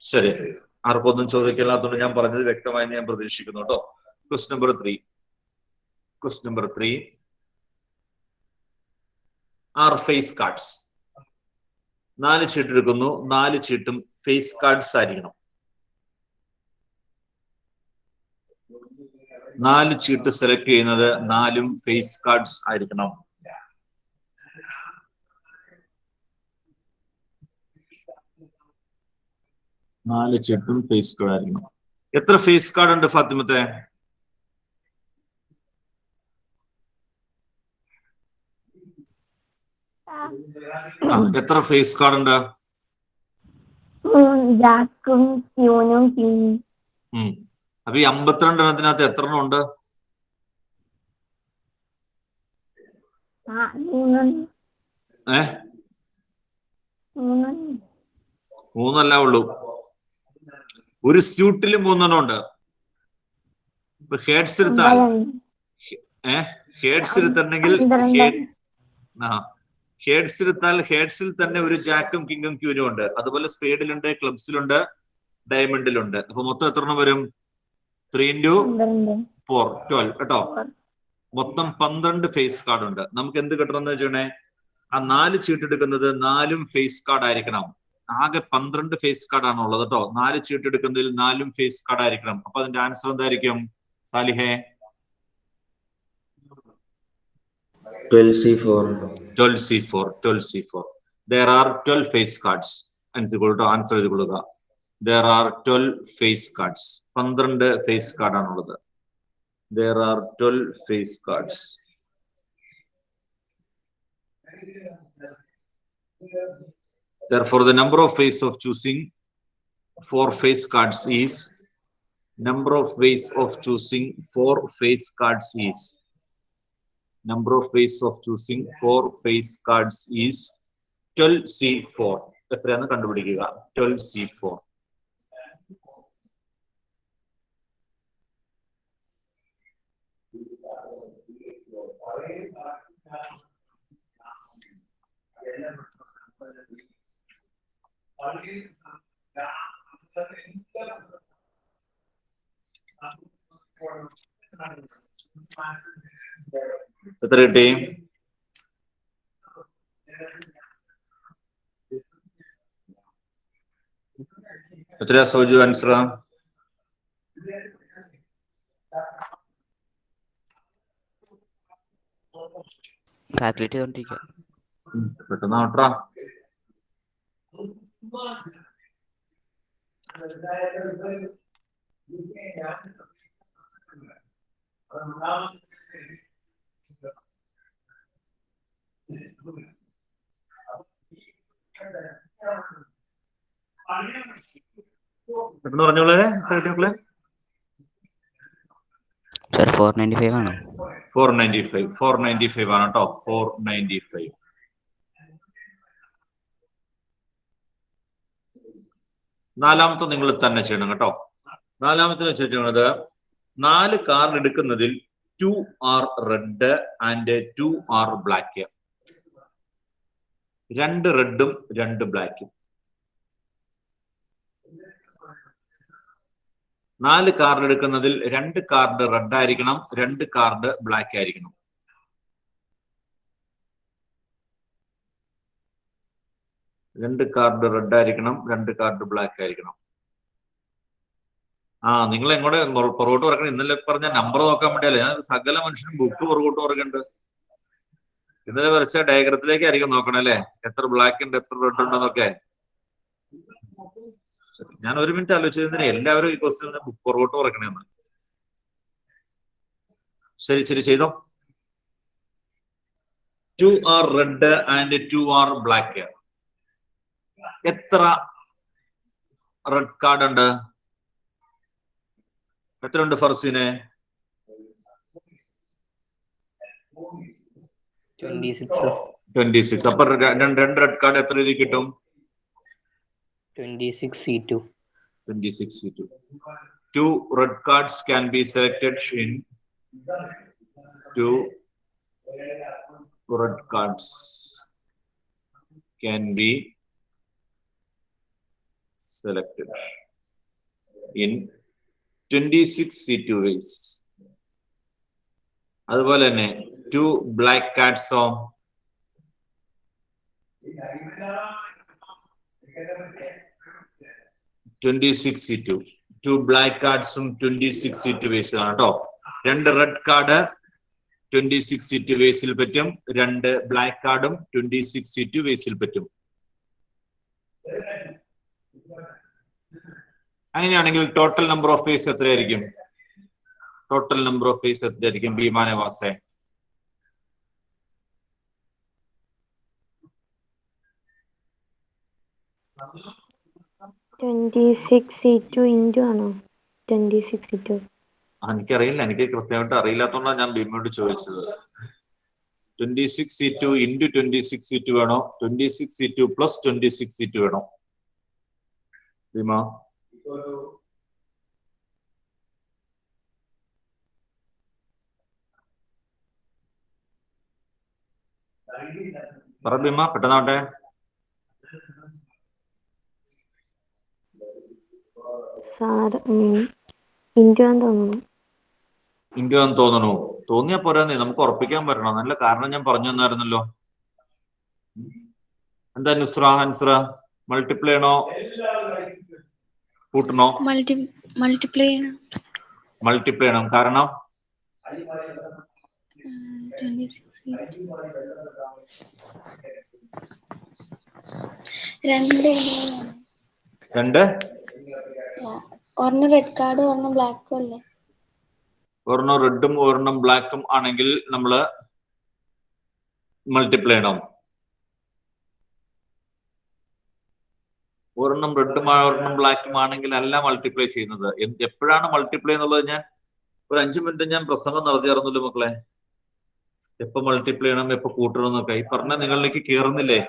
ശരി, ആർക്കൊന്നും ചോദിക്കില്ലാത്തതുകൊണ്ട് ഞാൻ പറഞ്ഞത് വ്യക്തമായി ഞാൻ പ്രതീക്ഷിക്കുന്നു കേട്ടോ. Question number 3 are face cards. 4 ചീട്ട് എടുക്കുന്നു, 4 ചീട്ടും ഫേസ് കാർഡ്സ് ആയിരിക്കണം. 4 ചീട്ട് സെലക്ട് ചെയ്യുന്നത് 4ഉം ഫേസ് കാർഡ്സ് ആയിരിക്കണം. നാല് ചീട്ടും ഫേസ് കാർഡ് ആയിരിക്കണം. എത്ര ഫേസ് കാർഡ് ഉണ്ട് ഫാത്തിമത്തെ? എത്ര ഫേസ് കാർഡ് ഉണ്ട്? അപ്പൊ ഈ 52 എണ്ണത്തിനകത്ത് എത്ര എണ്ണം ഉണ്ട്? 3 ഉള്ളൂ. ഒരു സ്യൂട്ടിൽ 3 എണ്ണം ഉണ്ട്. ഇപ്പൊ ഹെഡ്സ് എടുത്താൽ ഹെഡ്സിൽ തന്നെ ഒരു ജാക്കും കിങ്ങും ക്യൂനും ഉണ്ട്. അതുപോലെ സ്പേഡിലുണ്ട്, ക്ലബ്സിലുണ്ട്, ഡയമണ്ടിലുണ്ട്. അപ്പൊ മൊത്തം എത്ര എണ്ണം വരും? 3 into 4 12 കേട്ടോ. മൊത്തം 12 ഫേസ് കാർഡ് ഉണ്ട്. നമുക്ക് എന്ത് കിട്ടണമെന്ന് വെച്ചാൽ ആ 4 ചീട്ട് എടുക്കുന്നത് 4ഉം ഫേസ് കാർഡ് ആയിരിക്കണം. ആകെ 12 ഫേസ് കാർഡ് ആണ് ഉള്ളത് കേട്ടോ. 4 ചീട്ട് എടുക്കുന്നതിൽ 4ഉം ഫേസ് കാർഡ് ആയിരിക്കണം. അപ്പൊ അതിന്റെ ആൻസർ എന്തായിരിക്കും സാലിഹേ? 12C4. 12C4. There are 12 face cards. Answer ചെയ്തുകൊള്ളുക. There are 12 face cards. 12 face card ആണുള്ളത്. There are 12 face cards. Therefore, the number of ways of choosing 4 face cards is 12C4. എത്രയാണ് കണ്ടുപിടിക്കുക? 12C4. എത്ര കിട്ടി? എത്രയാ സോജു ആൻസർ? കാൽക്കുലേറ്റ് ചെയ്തോണ്ടിരിക്കുക. പെട്ടെന്ന് നോട്ടാ. പെട്ടെന്ന് പറഞ്ഞോളേ. Sir 495 ആണോ? 495 ആണ് കേട്ടോ. 495. നാലാമത്തെ നിങ്ങൾ തന്നെ ചെയ്യണം കേട്ടോ. നാലാമത്തെ വെച്ചിട്ടുള്ളത് 4 കാർഡ് എടുക്കുന്നതിൽ 2 are red and 2 are black. 2 റെഡും 2 ബ്ലാക്കും. 4 കാർഡ് എടുക്കുന്നതിൽ 2 കാർഡ് റെഡ് ആയിരിക്കണം, 2 കാർഡ് ബ്ലാക്ക് ആയിരിക്കണം. രണ്ട് കാർഡ് റെഡ് ആയിരിക്കണം, 2 കാർഡ് ബ്ലാക്ക് ആയിരിക്കണം. നിങ്ങൾ എങ്ങോട്ട് പുറകോട്ട് പറക്കണം? ഇന്നലെ പറഞ്ഞ നമ്പർ നോക്കാൻ വേണ്ടിയല്ലേ. ഞാൻ സകല മനുഷ്യനും ബുക്ക് പുറകോട്ട് പറക്കുന്നുണ്ട്. ഇന്നലെ വരച്ച ഡയഗ്രത്തിലേക്ക് ആയിരിക്കും നോക്കണം അല്ലേ, എത്ര ബ്ലാക്ക് ഉണ്ട് എത്ര റെഡ് ഉണ്ടെന്നൊക്കെ. ഞാൻ 1 മിനിറ്റ് ആലോചിച്ചതിന് എല്ലാവരും ഈ ക്വസ്റ്റ്യൻ പുറകോട്ട് പറക്കണേന്ന്. ശരി ശരി ചെയ്തോ. 2 are red and 2 are black. എത്ര റെഡ് കാർഡ് ഉണ്ട്? എത്ര ഉണ്ട് ഫർസിനെ? 26. അപ്പൊ 2 റെഡ് കാർഡ് എത്ര രീതി കിട്ടും? 26C2. 26C2. 2 red cards can be selected in 2 red cards can be selected in 26C2 ways. അതുപോലെ തന്നെ 2 black cards on 26C2. 2 black cards 26C2 ways ആണ് കേട്ടോ. 2 റെഡ് കാർഡ് 26C2 വേസിൽ പറ്റും, 2 ബ്ലാക്ക് കാർഡും 26C2 വേസിൽ പറ്റും. അങ്ങനെയാണെങ്കിൽ ടോട്ടൽ നമ്പർ ഓഫ് വേസ് എത്രയായിരിക്കും? Total number of vase എത്രയായിരിക്കും ഭീമാനെ വാസേ? എനിക്കറിയില്ല, എനിക്ക് കൃത്യമായിട്ട് അറിയില്ലാത്തോണ്ടാണ് ഞാൻ ഭീമയോട് ചോദിച്ചത്. 26C2 into 26C2 വേണോ, 26C2 plus 26C2 വേണോ ഭീമ? പറ ഭീമ, പെട്ടെന്നാവട്ടെ. ഇന്ത്യ എന്ന് തോന്നണു. തോന്നിയാ പോരാന്നേ, നമുക്ക് ഉറപ്പിക്കാൻ പറ്റണം. നല്ല കാരണം ഞാൻ പറഞ്ഞു തന്നായിരുന്നല്ലോ. എന്താ നുസ്ര, ആൻസർ മൾട്ടിപ്ലൈ ആണോ കൂട്ടണോ? മൾട്ടിപ്ലൈ ചെയ്യണം. കാരണം 2 ഒരെണ്ണം റെഡ് കാർഡ് ഒരെണ്ണം ബ്ലാക്കും അല്ലേ? ഒരെണ്ണം റെഡും ഒരെണ്ണം ബ്ലാക്കും ആണെങ്കിൽ നമ്മള് മൾട്ടിപ്ലൈ ചെയ്യണം. ഒരെണ്ണം റെഡും ഒരെണ്ണം ബ്ലാക്കും ആണെങ്കിൽ അല്ല മൾട്ടിപ്ലൈ ചെയ്യുന്നത്. എപ്പോഴാണ് മൾട്ടിപ്ലൈ എന്നുള്ളത് ഞാൻ ഒരു 5 മിനിറ്റ് ഞാൻ പ്രസംഗം നടത്തിയായിരുന്നല്ലോ മക്കളെ. എപ്പോ മൾട്ടിപ്ലൈ ചെയ്യണം, എപ്പോ കൂട്ടണം എന്നൊക്കെ ഈ പറഞ്ഞ നിങ്ങളിലേക്ക് കയറുന്നില്ലേ?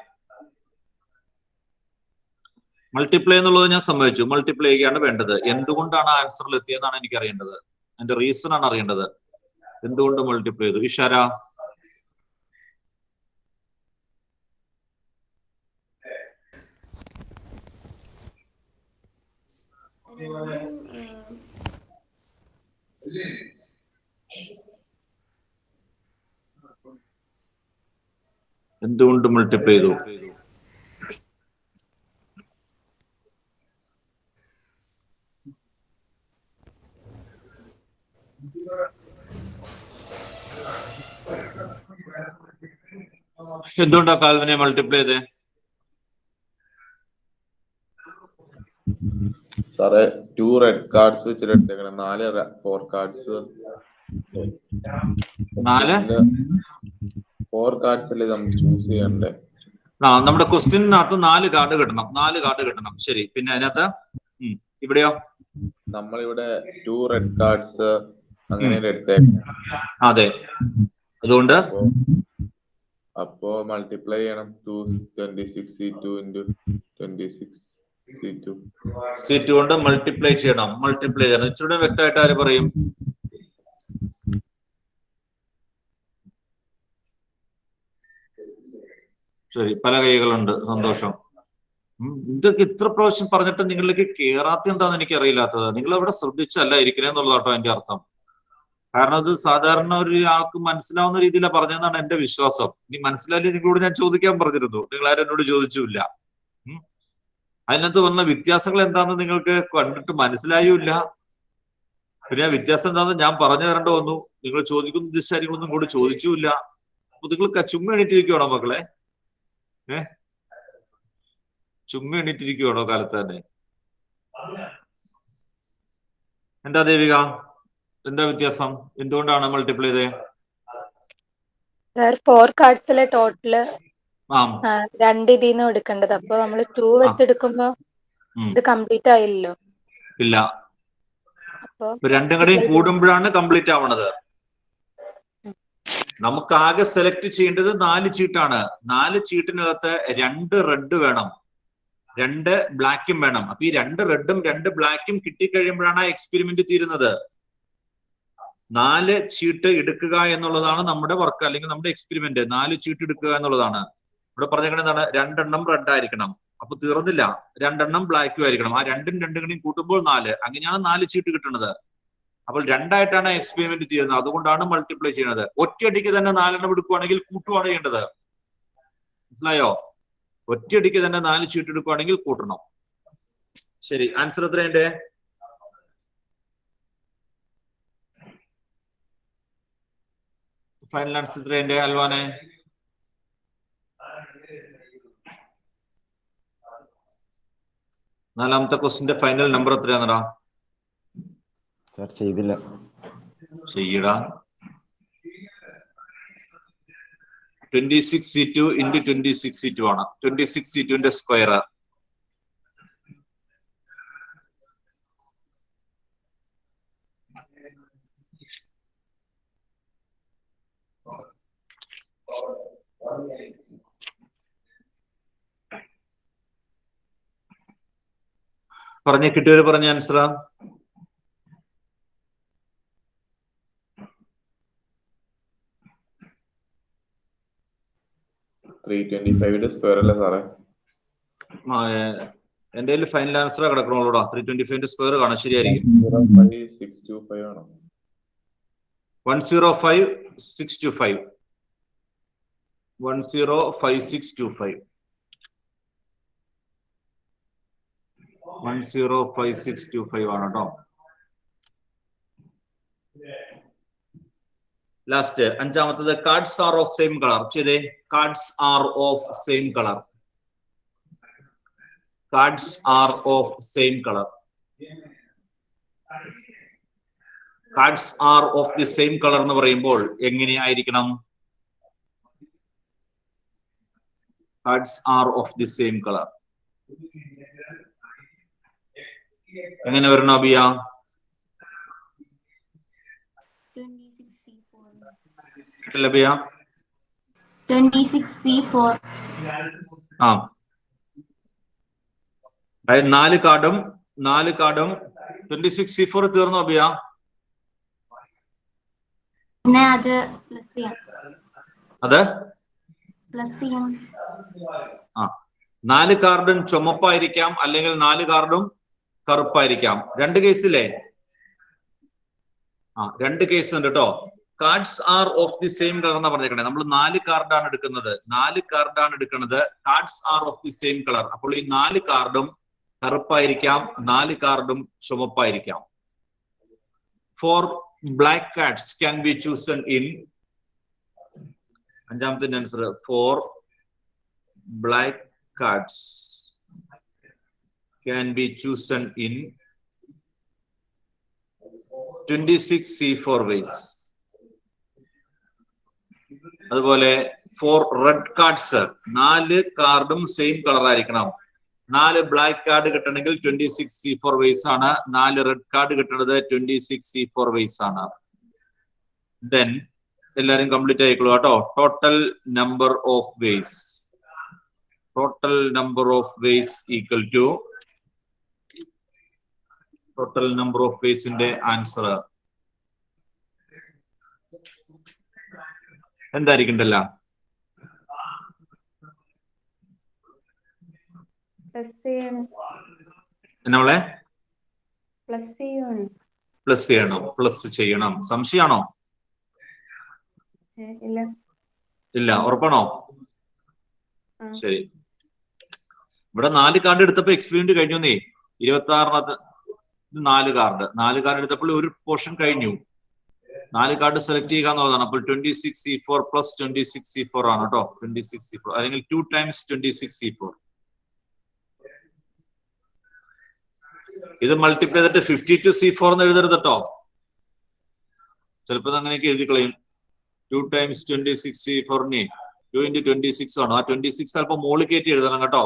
മൾട്ടിപ്ലൈ എന്നുള്ളത് ഞാൻ സമ്മതിച്ചു, മൾട്ടിപ്ലൈ ചെയ്യുകയാണ് വേണ്ടത്. എന്തുകൊണ്ടാണ് ആൻസറിൽ എത്തിയതെന്നാണ് എനിക്ക് അറിയേണ്ടത്. അതിന്റെ റീസൺ ആണ് അറിയേണ്ടത്. എന്തുകൊണ്ട് മൾട്ടിപ്ലൈ ചെയ്തു? ഇഷാര, എന്തുകൊണ്ട് മൾട്ടിപ്ലൈ ചെയ്തു? എന്തുകൊണ്ടാ കാൽവിനെ മൾട്ടിപ്ലൈ ചെയ്തേ? സാറേ 2 റെഡ് കാർഡ്സ് വെച്ചിട്ട് എടുത്തേക്കണം. 4 4 കാർഡ്സ് 4 കാർഡ്സ് അല്ലേ നമുക്ക് ചൂസ് ചെയ്യണ്ടേ? നമ്മുടെ ക്വസ്റ്റ്യനകത്ത് 4 കാർഡ് കിട്ടണം. 4 കാർഡ് കിട്ടണം. ശരി, പിന്നെ അതിനകത്ത് ഇവിടെയോ നമ്മളിവിടെ 2 റെഡ് കാർഡ്സ് അങ്ങനെ എടുത്തേക്കണം. അതെ, അതുകൊണ്ട് അപ്പോ മൾട്ടിപ്ലൈ ചെയ്യണം. 26C2 into 26C2 C2 കൊണ്ട് മൾട്ടിപ്ലൈ ചെയ്യണം. മൾട്ടിപ്ലൈ ചെയ്യണം. ഇച്ചിരി വ്യക്തമായിട്ട് ആര് പറയും? ശരി, പല കൈകളുണ്ട്, സന്തോഷം. ഇതൊക്കെ ഇത്ര പ്രാവശ്യം പറഞ്ഞിട്ട് നിങ്ങളിലേക്ക് കേറാത്ത എന്താന്ന് എനിക്ക് അറിയില്ലാത്തത്. നിങ്ങൾ അവിടെ ശ്രദ്ധിച്ചല്ല ഇരിക്കണേന്നുള്ളതാട്ടോ എന്റെ അർത്ഥം. കാരണം അത് സാധാരണ ഒരു ആൾക്ക് മനസ്സിലാവുന്ന രീതിയിലാണ് പറഞ്ഞതെന്നാണ് എന്റെ വിശ്വാസം. ഇനി മനസ്സിലായില്ലേ നിങ്ങളോട് ഞാൻ ചോദിക്കാൻ പറഞ്ഞിരുന്നു, നിങ്ങൾ ആരും എന്നോട് ചോദിച്ചില്ല. അതിനകത്ത് വന്ന വ്യത്യാസങ്ങൾ എന്താണെന്ന് നിങ്ങൾക്ക് കണ്ടിട്ട് മനസ്സിലായൂല്ല. പിന്നെ ആ വ്യത്യാസം എന്താണെന്ന് ഞാൻ പറഞ്ഞു തരേണ്ട വന്നു. നിങ്ങൾ ചോദിക്കുന്ന ദിശാരികളൊന്നും കൂടി ചോദിച്ചുമില്ല. അപ്പൊ നിങ്ങൾ ചുമ്മാ എണീറ്റിരിക്കുവാണോ മക്കളെ? ചുമ്മാ എണീറ്റിരിക്കുവാണോ കാലത്ത് തന്നെ? എന്താ ദേവിക, എന്താ വ്യത്യാസം? എന്തുകൊണ്ടാണ് മൾട്ടിപ്ലൈ ചെയ്തേ? സർ 4 കാർഡ്സിലെ ടോട്ടല് ആ 2 ഇതിന്ന് എടുക്കേണ്ടത്. അപ്പൊ നമ്മൾ 2 വെച്ചെടുക്കുമ്പോ ഇത് കംപ്ലീറ്റ് ആയില്ലല്ലോ. ഇല്ല, അപ്പൊ രണ്ടും കൂടെയും കൂടുമ്പോഴാണ് കംപ്ലീറ്റ് ആവണത്. നമുക്ക് ആകെ സെലക്ട് ചെയ്യേണ്ടത് 4 ചീട്ടാണ്. 4 ചീട്ടിനകത്ത് 2 റെഡ് വേണം, 2 ബ്ലാക്കും വേണം. അപ്പൊ ഈ 2 റെഡും 2 ബ്ലാക്കും കിട്ടിക്കഴിയുമ്പോഴാണ് ആ എക്സ്പെരിമെന്റ് തീരുന്നത്. 4 ചീട്ട് എടുക്കുക എന്നുള്ളതാണ് നമ്മുടെ വർക്ക്, അല്ലെങ്കിൽ നമ്മുടെ എക്സ്പെരിമെന്റ്. 4 ചീട്ട് എടുക്കുക എന്നുള്ളതാണ്. ഇവിടെ പറഞ്ഞേക്കണത് എന്താണ്? 2 എണ്ണം റെഡ് ആയിരിക്കണം. അപ്പൊ തീർന്നില്ല, 2 എണ്ണം ബ്ലാക്കും ആയിരിക്കണം. ആ 2ഉം 2 കൂടെയും കൂട്ടുമ്പോൾ 4. അങ്ങനെയാണ് 4 ചീട്ട് കിട്ടുന്നത്. അപ്പോൾ 2 ആയിട്ടാണ് എക്സ്പെരിമെന്റ് ചെയ്യുന്നത്. അതുകൊണ്ടാണ് മൾട്ടിപ്ലൈ ചെയ്യുന്നത്. ഒറ്റയടിക്ക് തന്നെ 4 എണ്ണം എടുക്കുകയാണെങ്കിൽ കൂട്ടുകയാണ് ചെയ്യേണ്ടത്. മനസ്സിലായോ? ഒറ്റയടിക്ക് തന്നെ 4 ചീട്ട് എടുക്കുകയാണെങ്കിൽ കൂട്ടണം. ശരി, ആൻസർ എത്രയുണ്ട്? ഫൈനൽ ആൻസർ എത്രയുണ്ട് അൽവാനെ? നാലാമത്തെ ക്വസ്റ്റിന്റെ ഫൈനൽ നമ്പർ എത്രയാണെടാ? സർ ചെയ്തില്ല. ചെയ്യടാ. 26C2 into 26C2 ആണ്. 26C2ന്റെ സ്ക്വയർ. പറഞ്ഞ കിട്ടിയവര് പറഞ്ഞ ആൻസറാ? സ്ക്വയർ അല്ലേ സാറേ? എന്റെ ഫൈനൽ ആൻസർ കിടക്കണോളൂടാ. 325ന്റെ സ്ക്വയർ കാണാൻ ശരിയായിരിക്കും. 105,625 ആണോ? 105,625. 105,625. 105,625 ആണ് കേട്ടോ. ലാസ്റ്റ് അഞ്ചാമത്തത് cards are of same colour. ചെയ്തേ. Cards are of same colour. Cards are of same colour. Cards are of the same colour എന്ന് പറയുമ്പോൾ എങ്ങനെയായിരിക്കണം? Cards are of the same colour എങ്ങനെ വരണം അബിയ? 26C4. ആ, അതായത് 4 കാർഡും 26C4 തീർന്നു അബിയ. പിന്നെ അത് പ്ലസ് ചെയ്യാം. അത് പ്ലസ് ചെയ്യാം. ആ, 4 കാർഡും ചുമപ്പായിരിക്കാം, അല്ലെങ്കിൽ 4 കാർഡും കറുപ്പായിരിക്കാം. 2 കേസില്ലേ? ആ, 2 കേസ് ഉണ്ട് കേട്ടോ. Cards are of the same colour എന്നാ പറഞ്ഞേക്കണേ. നമ്മൾ 4 കാർഡാണ് എടുക്കുന്നത്. 4 കാർഡാണ് എടുക്കുന്നത്. Cards are of the same colour. അപ്പോൾ ഈ 4 കാർഡും കറുപ്പായിരിക്കാം, 4 കാർഡും ചുമപ്പായിരിക്കാം. 4 black cards can be chosen in. അഞ്ചാമത്തെ answer 4 black cards can be chosen in 26C4 ways. അതുപോലെ 4 റെഡ് കാർഡ്സ്, 4 കാർഡും സെയിം കളർ ആയിരിക്കണം. 4 ബ്ലാക്ക് കാർഡ് കിട്ടണമെങ്കിൽ 26C4 ways ആണ്. 4 റെഡ് കാർഡ് കിട്ടുന്നത് 26C4 ways ആണ്. ദെൻ എല്ലാരും കംപ്ലീറ്റ് ആയിക്കോളൂ കേട്ടോ. Total number of ways. Total number of ways equal to total number of വേസിന്റെ ആൻസർ എന്തായിരിക്കണ്ടല്ല? പ്ലസ് ചെയ്യണം. നമ്മളെ പ്ലസ് ചെയ്യണം. പ്ലസ് ചെയ്യണം. പ്ലസ് ചെയ്യണം. സംശയമാണോ? ഇല്ല. ഇല്ല. ഉറപ്പാണോ? ആ. ശരി. ഇവിടെ 4 കാർഡ് എടുത്തപ്പോ എക്സ്പീരിയൻസ് കഴിഞ്ഞു. 26 4 കാർഡ് എടുത്തപ്പോൾ ഒരു പോർഷൻ കഴിഞ്ഞു. 4 കാർഡ് സെലക്ട് ചെയ്യുക എന്നുള്ളതാണ്. അപ്പോൾ 26C4 പ്ലസ് 26C4 ആണ് കേട്ടോ. 26C4 അല്ലെങ്കിൽ 2 ടൈംസ് 26C4. ഇത് മൾട്ടിപ്ലൈ ചെയ്തിട്ട് 52C4 എന്ന് എഴുതരുത് കേട്ടോ. ചിലപ്പോൾ അങ്ങനെയൊക്കെ എഴുതി കളയും. 2 ടൈംസ് 26C4 2 into 26 ആണ്. ആ 26 അല്പം മോളിൽ കയറ്റി എഴുതണം കേട്ടോ.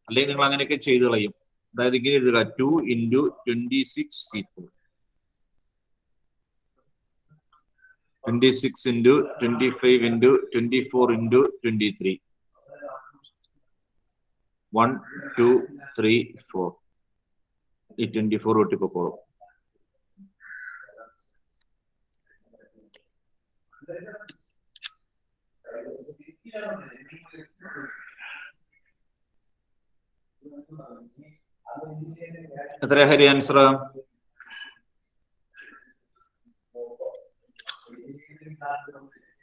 അല്ലെങ്കിൽ നിങ്ങൾ അങ്ങനെയൊക്കെ ചെയ്ത് കളയും. അതായത് ഇങ്ങനെ എഴുതുക 2 into 26C4 26 into 25 into 24 into 23 1 2 3 4 ഈ 24 ഒട്ടിപ്പോക്കോളും. എത്ര ഹരി ആൻസർ?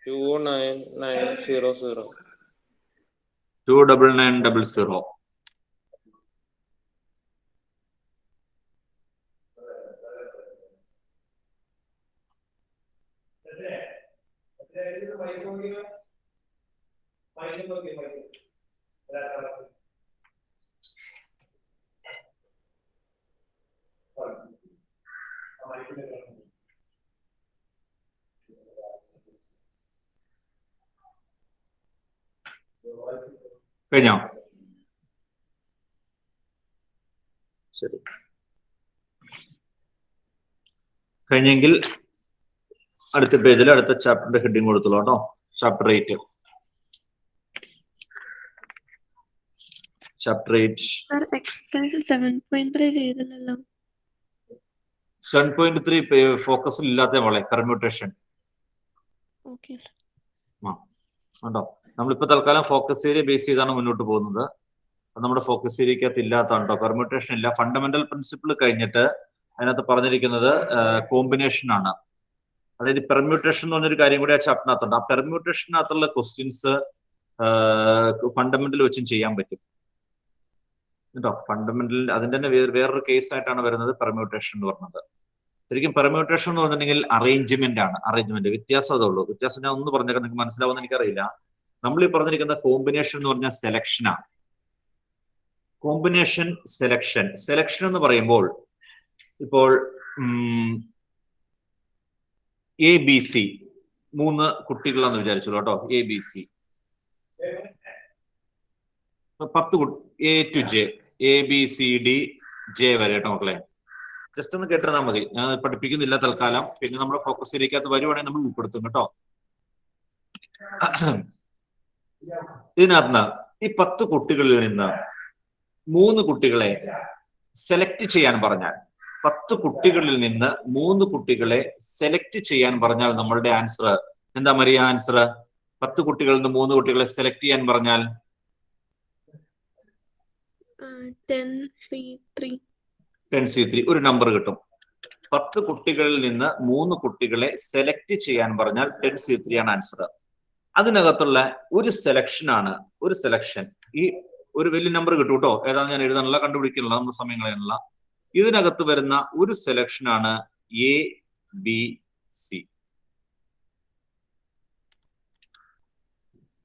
29900. 29900. കഴിഞ്ഞോ? ശരി. കഴിഞ്ഞെങ്കിൽ അടുത്ത പേജിൽ അടുത്ത ചാപ്റ്ററിന്റെ ഹെഡിങ് കൊടുത്തോളൂ കേട്ടോ. ചാപ്റ്റർ 8. ചാപ്റ്റർ 8. സർ എക്സസൈസ് 7.3 ചെയ്തില്ലല്ലോ. 7.3 ഫോക്കസിൽ ഇല്ലാത്ത മോളെ പെർമ്യൂട്ടേഷൻ. ഓക്കെ. ഉണ്ടോ? നമ്മളിപ്പോ തൽക്കാലം ഫോക്കസ് ഏരിയ ബേസ് ചെയ്താണ് മുന്നോട്ട് പോകുന്നത്. നമ്മുടെ ഫോക്കസ് ഏരിയക്കകത്ത് ഇല്ലാത്തതുണ്ടോ? പെർമ്യൂട്ടേഷൻ ഇല്ല. ഫണ്ടമെന്റൽ പ്രിൻസിപ്പിൾ കഴിഞ്ഞിട്ട് അതിനകത്ത് പറഞ്ഞിരിക്കുന്നത് കോമ്പിനേഷൻ ആണ്. അതായത് പെർമ്യൂട്ടേഷൻ എന്ന് പറഞ്ഞൊരു കാര്യം കൂടി ആ ചാപ്റ്ററിനകത്തുണ്ട്. ആ പെർമ്യൂട്ടേഷനകത്തുള്ള ക്വസ്റ്റ്യൻസ് ഫണ്ടമെന്റൽ വെച്ചും ചെയ്യാൻ പറ്റും കേട്ടോ. ഫണ്ടമെന്റൽ അതിന്റെ തന്നെ വേറൊരു കേസ് ആയിട്ടാണ് വരുന്നത് പെർമ്യൂട്ടേഷൻ എന്ന് പറഞ്ഞത്. ശരിക്കും പെർമ്യൂട്ടേഷൻ എന്ന് പറഞ്ഞിട്ടുണ്ടെങ്കിൽ അറേഞ്ച്മെന്റ് ആണ്. അറേഞ്ച്മെന്റ് വ്യത്യാസം അതേ ഉള്ളൂ. വ്യത്യാസം ഞാൻ ഒന്ന് പറഞ്ഞേക്കാം, നിങ്ങൾക്ക് മനസ്സിലാവുമെന്ന് എനിക്കറിയില്ല. നമ്മൾ ഈ പറഞ്ഞിരിക്കുന്ന കോമ്പിനേഷൻ എന്ന് പറഞ്ഞാൽ സെലക്ഷനാണ്. Combination selection. സെലക്ഷൻ എന്ന് പറയുമ്പോൾ ഇപ്പോൾ ABC 3 കുട്ടികളാന്ന് വിചാരിച്ചോളൂ കേട്ടോ. ABC 10 A to J ABCDJ വരെ കേട്ടോ മക്കളെ. ജസ്റ്റ് ഒന്ന് കേട്ടിരുന്നാൽ മതി. ഞാൻ പഠിപ്പിക്കുന്നില്ല തൽക്കാലം. പിന്നെ നമ്മുടെ ഫോക്കസ് ഏരിയക്കകത്ത് വരുവാണെങ്കിൽ നമ്മൾ ഉൾപ്പെടുത്തും കേട്ടോ. ഇതിനകത്ത് ഈ 10 കുട്ടികളിൽ നിന്ന് 3 കുട്ടികളെ സെലക്ട് ചെയ്യാൻ പറഞ്ഞാൽ, 10 കുട്ടികളിൽ നിന്ന് 3 കുട്ടികളെ സെലക്ട് ചെയ്യാൻ പറഞ്ഞാൽ നമ്മളുടെ ആൻസർ എന്താ മരിയ? ആൻസർ 10 കുട്ടികളിൽ നിന്ന് 3 കുട്ടികളെ സെലക്ട് ചെയ്യാൻ പറഞ്ഞാൽ 10C3 ഒരു നമ്പർ കിട്ടും. 10 കുട്ടികളിൽ നിന്ന് 3 കുട്ടികളെ സെലക്ട് ചെയ്യാൻ പറഞ്ഞാൽ 10C3 ആണ് ആൻസർ. അതിനകത്തുള്ള ഒരു സെലക്ഷൻ ആണ്. ഒരു സെലക്ഷൻ ഈ ഒരു വലിയ നമ്പർ കിട്ടും കേട്ടോ. ഏതാണെന്ന് ഞാൻ എഴുതാനുള്ള കണ്ടുപിടിക്കാനുള്ള നമ്മുടെ സമയങ്ങളെയുള്ള ഇതിനകത്ത് വരുന്ന ഒരു സെലക്ഷൻ ആണ് ABC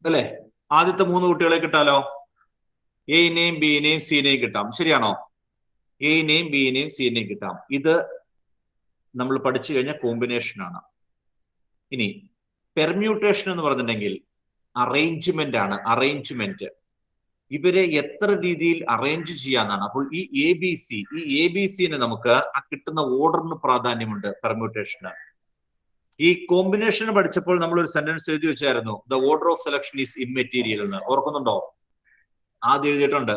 അല്ലെ? ആദ്യത്തെ 3 കുട്ടികളെ കിട്ടാലോ. എനെയും ബിനെയും സിനെയും കിട്ടാം. ശരിയാണോ? എനെയും ബിനെയും സിനെയും കിട്ടാം. ഇത് നമ്മൾ പഠിച്ചു കഴിഞ്ഞ കോമ്പിനേഷൻ ആണ്. ഇനി പെർമ്യൂട്ടേഷൻ എന്ന് പറഞ്ഞിട്ടുണ്ടെങ്കിൽ അറേഞ്ച്മെന്റ് ആണ്. അറേഞ്ച്മെന്റ് ഇവരെ എത്ര രീതിയിൽ അറേഞ്ച് ചെയ്യാന്നാണ്. അപ്പോൾ ഈ എബിസിനെ നമുക്ക് ആ കിട്ടുന്ന ഓർഡറിന് പ്രാധാന്യമുണ്ട് പെർമ്യൂട്ടേഷന്. ഈ കോമ്പിനേഷൻ പഠിച്ചപ്പോൾ നമ്മൾ ഒരു സെന്റൻസ് എഴുതി വെച്ചായിരുന്നു, the order of selection is immaterial എന്ന്. ഓർക്കുന്നുണ്ടോ? ആദ്യം എഴുതിയിട്ടുണ്ട്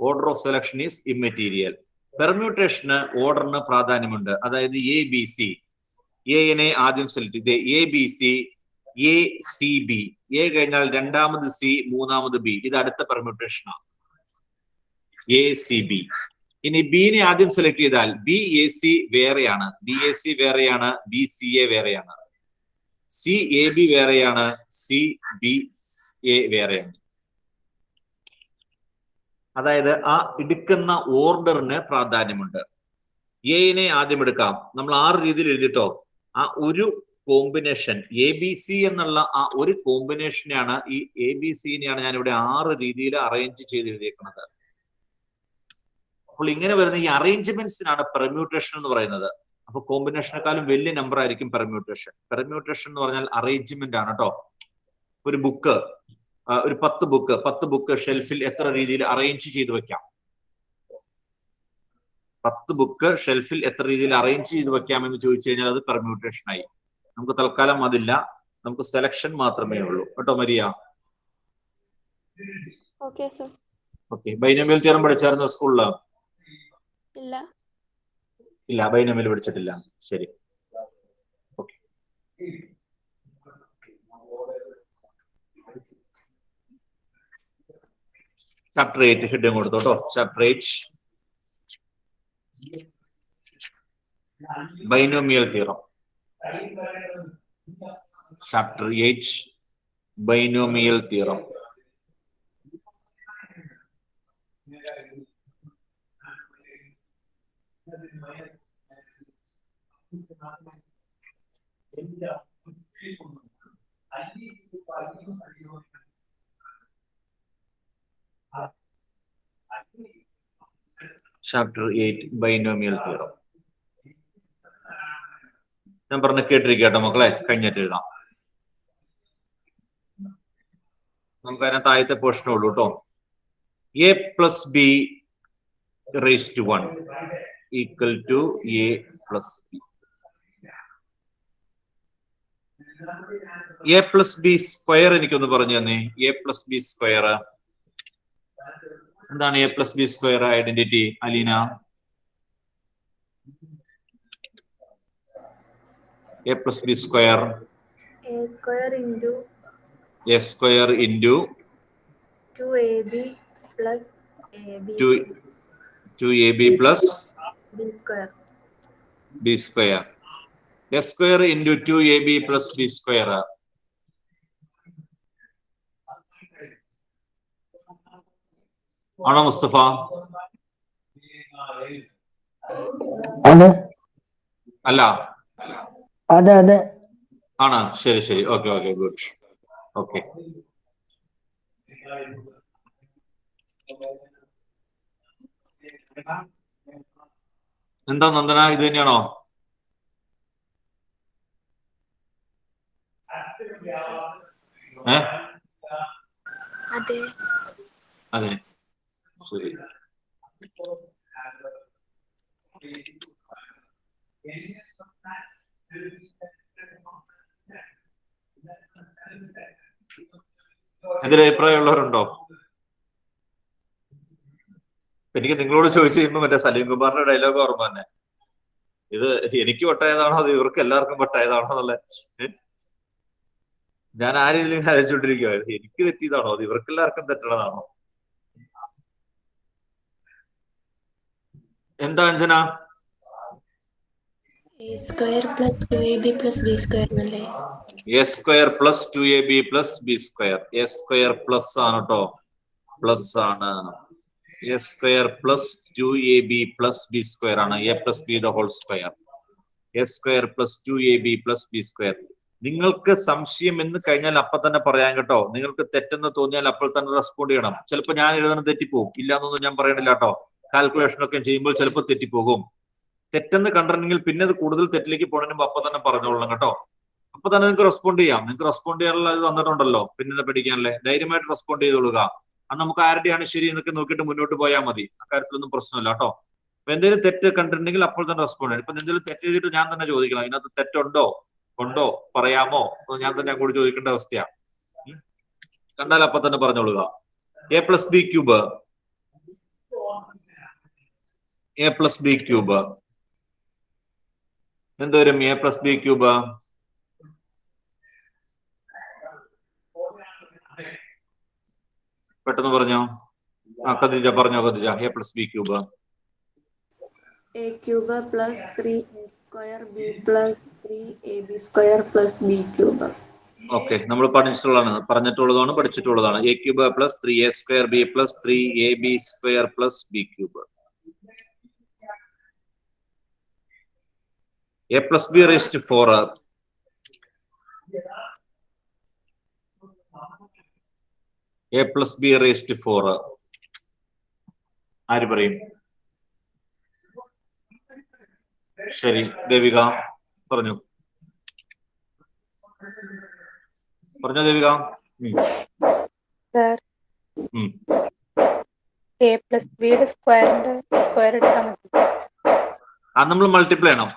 order of selection is immaterial. പെർമ്യൂട്ടേഷന് ഓർഡറിന് പ്രാധാന്യമുണ്ട്. അതായത് ABC എനെ ആദ്യം സെലക്ട് ചെയ്ത് ABC ACB കഴിഞ്ഞാൽ രണ്ടാമത് C മൂന്നാമത് B. ഇത് അടുത്ത പെർമ്യൂട്ടേഷനാണ്. A C B. ഇനി ബിനെ ആദ്യം സെലക്ട് ചെയ്താൽ ബി എ സി വേറെയാണ്, ബി എ സി വേറെയാണ്, ബി സി എ വേറെയാണ്, സി എ ബി വേറെയാണ്, സി ബി എ വേറെയാണ്. അതായത് ആ എടുക്കുന്ന ഓർഡറിന് പ്രാധാന്യമുണ്ട്. എനെ ആദ്യം എടുക്കാം. നമ്മൾ 6 രീതിയിൽ എഴുതിട്ടോ. ആ ഒരു കോമ്പിനേഷൻ എ ബി സി എന്നുള്ള ആ ഒരു കോമ്പിനേഷനെയാണ്, ഈ എ ബി സിനെയാണ് ഞാൻ ഇവിടെ 6 രീതിയിൽ അറേഞ്ച് ചെയ്ത് എഴുതിയേക്കുന്നത്. അപ്പോൾ ഇങ്ങനെ വരുന്ന ഈ അറേഞ്ച്മെന്റ്സിനാണ് പെർമ്യൂട്ടേഷൻ എന്ന് പറയുന്നത്. അപ്പൊ കോമ്പിനേഷനെക്കാളും വലിയ നമ്പർ ആയിരിക്കും പെർമ്യൂട്ടേഷൻ. പെർമ്യൂട്ടേഷൻ എന്ന് പറഞ്ഞാൽ അറേഞ്ച്മെന്റ് ആണ് കേട്ടോ. ഒരു ബുക്ക്, ഒരു 10 ബുക്ക് ഷെൽഫിൽ എത്ര രീതിയിൽ അറേഞ്ച് ചെയ്ത് വെക്കാം? 10 ബുക്ക് ഷെൽഫിൽ എത്ര രീതിയിൽ അറേഞ്ച് ചെയ്ത് വെക്കാം എന്ന് ചോദിച്ചു കഴിഞ്ഞാൽ അത് പെർമ്യൂട്ടേഷൻ ആയി. നമുക്ക് തൽക്കാലം അതില്ല, നമുക്ക് സെലക്ഷൻ മാത്രമേ ഉള്ളൂ കേട്ടോ Maria. Okay sir. Okay. Binomial theorem പഠിച്ചായിരുന്നോ സ്കൂളില്? ഇല്ല. ഇല്ല, ബൈനോമിയൽ പഠിച്ചിട്ടില്ല. ശരി, ഓക്കെ. ചാപ്റ്റർ 8 ഹെഡിങ് കൊടുത്തോട്ടോ. Chapter 8 binomial theorem. Chapter 8 binomial theorem. Chapter 8 binomial theorem. ഞാൻ പറഞ്ഞ കേട്ടിരിക്കട്ടോ മക്കളെ, കഴിഞ്ഞിട്ട് എഴുതാം. നമുക്ക് അതിനകത്ത് ആദ്യത്തെ പോർഷനേ ഉള്ളൂ കേട്ടോ. A plus b raise to 1 equal to a plus b. A plus b square എനിക്കൊന്ന് പറഞ്ഞു തന്നെ. എ പ്ലസ് ബി സ്ക്വയർ എന്താണ്? A plus b square identity Aleena? A plus b square a square into a square into 2ab plus ab 2ab plus b square. B square. A square into 2ab plus b square. ആണോ മുസ്തഫ? അല്ല, അതെ അതെ ആണ്. ശരി ശരി, okay okay, good. Okay. എന്താ നന്ദന, ഇത് തന്നെയാണോ? അതെ. അതെ, ശരി. ഇതിൽ അഭിപ്രായമുള്ളവരുണ്ടോ? എനിക്ക് നിങ്ങളോട് ചോദിച്ചു കഴിയുമ്പോ മറ്റേ സലീം കുമാറിന്റെ ഡയലോഗ് ഓർമ്മ തന്നെ. ഇത് എനിക്ക് വട്ടായതാണോ അത് ഇവർക്ക് എല്ലാവർക്കും വട്ടായതാണോ എന്നുള്ള ഞാൻ ആ രീതിയിൽ ആലോചിച്ചോണ്ടിരിക്കുവായിരുന്നു. എനിക്ക് തെറ്റിയതാണോ അത് ഇവർക്ക് എല്ലാവർക്കും തെറ്റണതാണോ? എന്താ Anjana? A square plus 2ab plus b square എന്നല്ലേ? A square plus 2ab plus b square. A square plus ആണ് കേട്ടോ, പ്ലസ് ആണ്. A square plus 2ab plus b square ആണ്. A plus b the whole square. A square plus 2ab plus b square. നിങ്ങൾക്ക് സംശയം എന്ന് കഴിഞ്ഞാൽ അപ്പൊ തന്നെ പറയാൻ കേട്ടോ. നിങ്ങൾക്ക് തെറ്റെന്ന് തോന്നിയാൽ അപ്പോൾ തന്നെ റെസ്പോണ്ട് ചെയ്യണം. ചിലപ്പോൾ ഞാൻ എഴുതുന്നത് തെറ്റിപ്പോകും, ഇല്ലാന്നൊന്നും ഞാൻ പറയണില്ല കേട്ടോ. കാൽക്കുലേഷൻ ഒക്കെ ചെയ്യുമ്പോൾ ചിലപ്പോൾ തെറ്റിപ്പോകും. തെറ്റെന്ന് കണ്ടിട്ടുണ്ടെങ്കിൽ പിന്നെ അത് കൂടുതൽ തെറ്റിലേക്ക് പോകണമെങ്കിൽ അപ്പൊ തന്നെ പറഞ്ഞോളണം കേട്ടോ. അപ്പൊ തന്നെ നിങ്ങൾക്ക് റെസ്പോണ്ട് ചെയ്യാം. നിങ്ങൾക്ക് റെസ്പോണ്ട് ചെയ്യാനുള്ള ഇത് തന്നിട്ടുണ്ടല്ലോ, പിന്നെ പഠിക്കാനല്ലേ. ധൈര്യമായിട്ട് റെസ്പോണ്ട് ചെയ്തോളുക. അത് നമുക്ക് ആരുടെയാണ് ശരി എന്നൊക്കെ നോക്കിയിട്ട് മുന്നോട്ട് പോയാൽ മതി. അക്കാര്യത്തിലൊന്നും പ്രശ്നമില്ല കേട്ടോ. അപ്പൊ എന്തെങ്കിലും തെറ്റ് കണ്ടിട്ടുണ്ടെങ്കിൽ അപ്പോൾ തന്നെ റെസ്പോണ്ട് ചെയ്യണം. ഇപ്പൊ എന്തെങ്കിലും തെറ്റ് ചെയ്തിട്ട് ഞാൻ തന്നെ ചോദിക്കണം, ഇതിനകത്ത് തെറ്റുണ്ടോ ഉണ്ടോ പറയാമോ? ഞാൻ തന്നെ അങ്ങോട്ട് ചോദിക്കേണ്ട അവസ്ഥയാണ്. കണ്ടാൽ അപ്പൊ തന്നെ പറഞ്ഞോളുക. A plus b cube, a plus b cube എന്തോരും? എ പ്ലസ് ബി ക്യൂബ് പെട്ടെന്ന് പറഞ്ഞോ. ഖദീജ പറഞ്ഞോ Khadeeja. A plus b cube. A cube plus 3a square b plus 3ab square plus b cube. ഓക്കെ, നമ്മൾ പറഞ്ഞിട്ടുള്ളതാണ് പഠിച്ചിട്ടുള്ളതാണ്. A cube plus 3a square b plus 3ab square plus b cube. A plus b raised 4. A plus b raised 4 ആര് പറയും? ശരി, ദേവിക പറഞ്ഞു Devika. Sir A plus ബിയുടെ square എടുക്കാൻ പറ്റും. അത് നമ്മൾ മൾട്ടിപ്ലൈ ചെയ്യണം.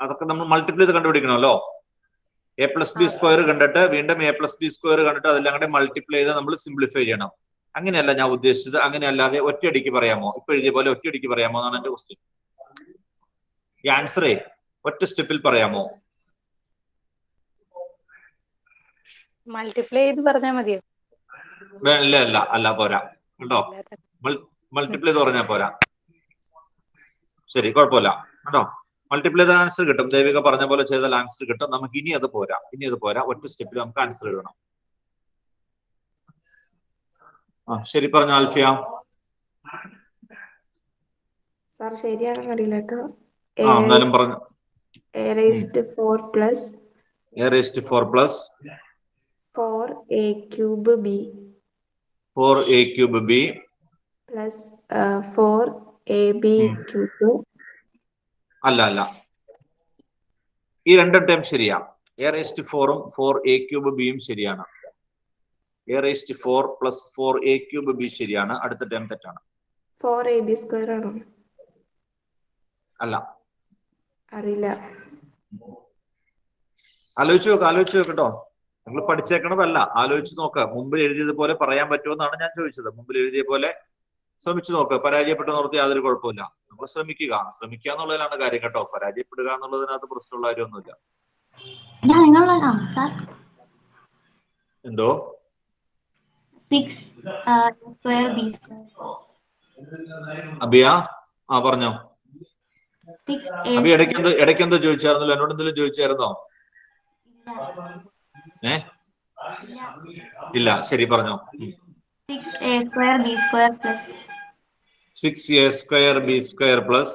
അതൊക്കെ നമ്മൾ മൾട്ടിപ്ലൈ ചെയ്ത് കണ്ടുപിടിക്കണമല്ലോ. എ പ്ലസ് ബി സ്ക്വയർ കണ്ടിട്ട് വീണ്ടും എ പ്ലസ് ബി സ്ക്വയർ കണ്ടിട്ട് അതെല്ലാം കൂടെ മൾട്ടിപ്ലൈ ചെയ്ത് നമ്മൾ സിംപ്ലിഫൈ ചെയ്യണം. അങ്ങനെയല്ല ഞാൻ ഉദ്ദേശിച്ചത്. അങ്ങനെയല്ലാതെ ഒറ്റയടിക്ക് പറയാമോ? ഇപ്പൊ എഴുതിയ പോലെ ഒറ്റയടിക്ക് പറയാമോ എന്നാണ് എന്റെ ക്വസ്റ്റ്യൻ. ഈ ആൻസറേ ഒറ്റ സ്റ്റെപ്പിൽ പറയാമോ? മൾട്ടിപ്ലൈ ചെയ്ത് പറഞ്ഞാൽ മതിയോ? അല്ല പോരാ കേട്ടോ. മൾട്ടിപ്ലൈ ചെയ്ത് പറഞ്ഞാൽ പോരാ. ശരി, കുഴപ്പമില്ല കേട്ടോ. മൾട്ടിപ്ലൈ ചെയ്ത ആൻസർ കിട്ടും. ദേവിക പറഞ്ഞ പോലെ ചെയ്താൽ ആൻസർ കിട്ടും. നമുക്ക് ഇനി അത് പോരാ. ഒറ്റ സ്റ്റെപ്പിൽ നമുക്ക് ആൻസർ എഴുതണം. ശരി, പറഞ്ഞു ആൽഫിയ. സാർ ശരിയാണെന്ന് അറിയില്ല കേട്ടോ. എന്നാലും പറഞ്ഞു. A raised 4 plus 4a cube b 4a cube b plus 4ab cube. അല്ല, ഈ രണ്ട് ടേം ശരിയാ. എ റേസ്റ്റ് 4ഉം 4a ക്യൂബ് ബിയും ശരിയാണ്. A raised 4 plus 4a cube B ശരിയാണ്. അടുത്ത ടേം തെറ്റാണ്. 4ab സ്ക്വയർ ആണോ? അല്ല, അറിയില്ല. ആലോചിച്ച് നോക്കട്ടോ. നിങ്ങൾ പഠിച്ചേക്കണതല്ല, ആലോചിച്ച് നോക്ക. മുമ്പ് എഴുതിയത് പോലെ പറയാൻ പറ്റുമെന്നാണ് ഞാൻ ചോദിച്ചത്. മുമ്പിൽ എഴുതിയ പോലെ ശ്രമിച്ചു നോക്ക്. പരാജയപ്പെട്ടു നോർത്തി യാതൊരു കുഴപ്പമില്ല. നമ്മൾ ശ്രമിക്കുക എന്നുള്ളതിലാണ് കാര്യം കേട്ടോ. പരാജയപ്പെടുക എന്നുള്ളതിനകത്ത് പ്രശ്നമുള്ള കാര്യമൊന്നുമില്ല. എന്തോ അബിയ പറഞ്ഞോ. അബി ഇടയ്ക്കെന്തോ ചോദിച്ചായിരുന്നല്ലോ. എന്നോട് എന്തെങ്കിലും ചോദിച്ചായിരുന്നോ? ഇല്ല, ശരി പറഞ്ഞോ. 6a square b square plus 6a square b square plus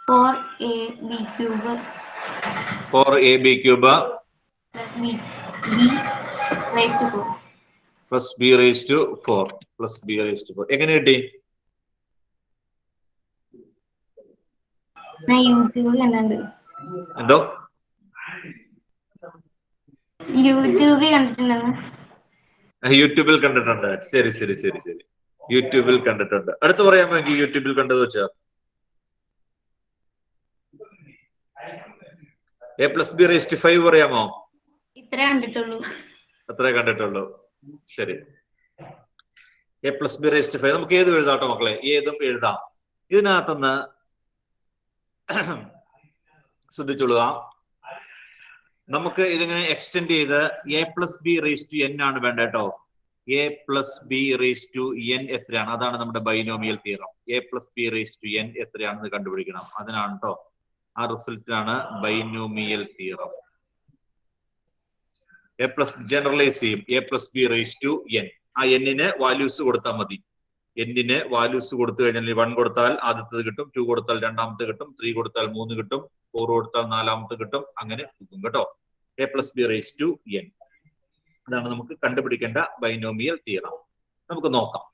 4ab cube 4ab cube plus b raised to 4 plus b raised to 4 എങ്ങനെ കിട്ടി? യൂട്യൂബിൽ കണ്ടിട്ടുണ്ട്. എന്തോ യൂട്യൂബിൽ കണ്ടിട്ടുണ്ട്. ശരി, യൂട്യൂബിൽ കണ്ടിട്ടുണ്ട്. അടുത്ത് പറയാമോ എനിക്ക് യൂട്യൂബിൽ കണ്ടത് വെച്ചാ? എ പ്ലസ് ബി റേസ്റ്റ് 5 പറയാമോ? അത്രേ കണ്ടിട്ടുള്ളൂ. ശരി, എ പ്ലസ് ബി റേസ്റ്റ് 5 നമുക്ക് ഏതും എഴുതാട്ടോ മക്കളെ, ഏതും എഴുതാം. ഇതിനകത്തുനിന്ന് ശ്രദ്ധിച്ചോളുക. നമുക്ക് ഇതിങ്ങനെ എക്സ്റ്റെൻഡ് ചെയ്ത് a plus b raise to n ആണ് വേണ്ട കേട്ടോ. A plus b raise to n എത്രയാണ്? അതാണ് നമ്മുടെ binomial theorem. A plus b raise to n എത്രയാണെന്ന് കണ്ടുപിടിക്കണം. അതിനാണ് കേട്ടോ, ആ റിസൾട്ടാണ് binomial theorem. A plus generalise ചെയ്യും. A plus b raise to n. ആ എന്നിന് വാല്യൂസ് കൊടുത്താൽ മതി. എന്നിന് വാല്യൂസ് കൊടുത്തു കഴിഞ്ഞാൽ 1 കൊടുത്താൽ ആദ്യത്തേത് കിട്ടും, 2 കൊടുത്താൽ രണ്ടാമത്തെ കിട്ടും, 3 കൊടുത്താൽ 3 കിട്ടും, 4 കൊടുത്താൽ നാലാമത്തെ കിട്ടും. അങ്ങനെ കിട്ടും കേട്ടോ. A plus b raise to n. അതാണ് നമുക്ക് കണ്ടുപിടിക്കേണ്ട ബൈനോമിയൽ തിയറം. നമുക്ക് നോക്കാം.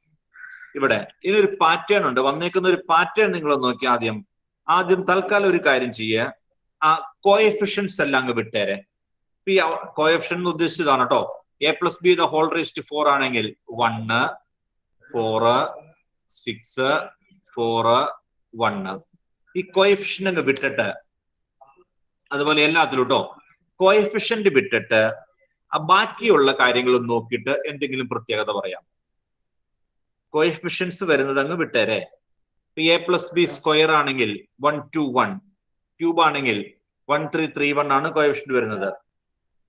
ഇവിടെ ഇതിനൊരു പാറ്റേൺ ഉണ്ട്. വന്നേക്കുന്ന ഒരു പാറ്റേൺ നിങ്ങൾ നോക്കി. ആദ്യം തൽക്കാലം ഒരു കാര്യം ചെയ്യുക. ആ കോഎഫിഷ്യൻസ് എല്ലാം അങ്ങ് വിട്ടേരെ. ഈ കോഎഫിഷ്യൻ ഉദ്ദേശിച്ചതാണ് കേട്ടോ. A plus b the whole raise to 4 ആണെങ്കിൽ 1, 4, 6, 4, 1. ഈ കോഎഫിഷ്യന്റ് അങ്ങ് വിട്ടിട്ട്, അതുപോലെ എല്ലാത്തിലും കേട്ടോ, കോഎഫിഷ്യന്റ് വിട്ടിട്ട് ബാക്കിയുള്ള കാര്യങ്ങളും നോക്കിയിട്ട് എന്തെങ്കിലും പ്രത്യേകത പറയാം. കോഎഫിഷ്യൻസ് വരുന്നത് അങ്ങ് വിട്ടേരെ. എ പ്ലസ് ബി സ്ക്വയർ ആണെങ്കിൽ 1, 2, 1. ക്യൂബ് ആണെങ്കിൽ 1, 3, 3, 1 ആണ് കോഎഫിഷ്യന്റ് വരുന്നത്.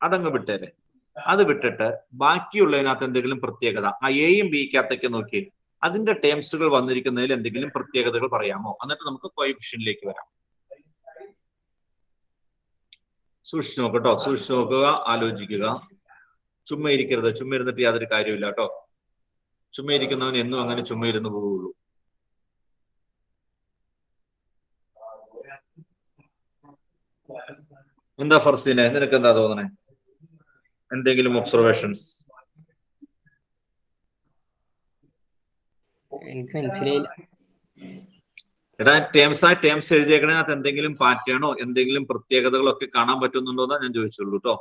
അതങ്ങ് വിട്ടേരെ. അത് വിട്ടിട്ട് ബാക്കിയുള്ളതിനകത്ത് എന്തെങ്കിലും പ്രത്യേകത ആ എയും ബിക്കകത്തേക്ക് നോക്കി അതിന്റെ ടേംസുകൾ വന്നിരിക്കുന്നതിൽ എന്തെങ്കിലും പ്രത്യേകതകൾ പറയാമോ? എന്നിട്ട് നമുക്ക് കോയിഫിഷ്യന്റിലേക്ക് വരാം. സൂക്ഷിച്ചു നോക്കട്ടോ, സൂക്ഷിച്ചു നോക്കുക, ആലോചിക്കുക. ചുമ്മാ ഇരിക്കരുത്. ചുമ്മാ ഇരുന്നിട്ട് യാതൊരു കാര്യമില്ല കേട്ടോ. ചുമ്മാ ഇരിക്കുന്നവൻ എന്നും അങ്ങനെ ചുമ്മാ ഇരുന്ന് പോവുള്ളൂ. എന്താ ഫർസീനെ, നിനക്ക് എന്താ തോന്നണേ? എന്തെങ്കിലും ഒബ്സർവേഷൻസ്? എനിക്ക് മനസ്സിലായില്ല. എടാ, ടേംസ് എഴുതിയേക്കണതിനകത്ത് എന്തെങ്കിലും പാറ്റേണോ എന്തെങ്കിലും പ്രത്യേകതകളോ ഒക്കെ കാണാൻ പറ്റുന്നുണ്ടോ എന്നാ ഞാൻ ചോദിച്ചുള്ളൂ കേട്ടോ.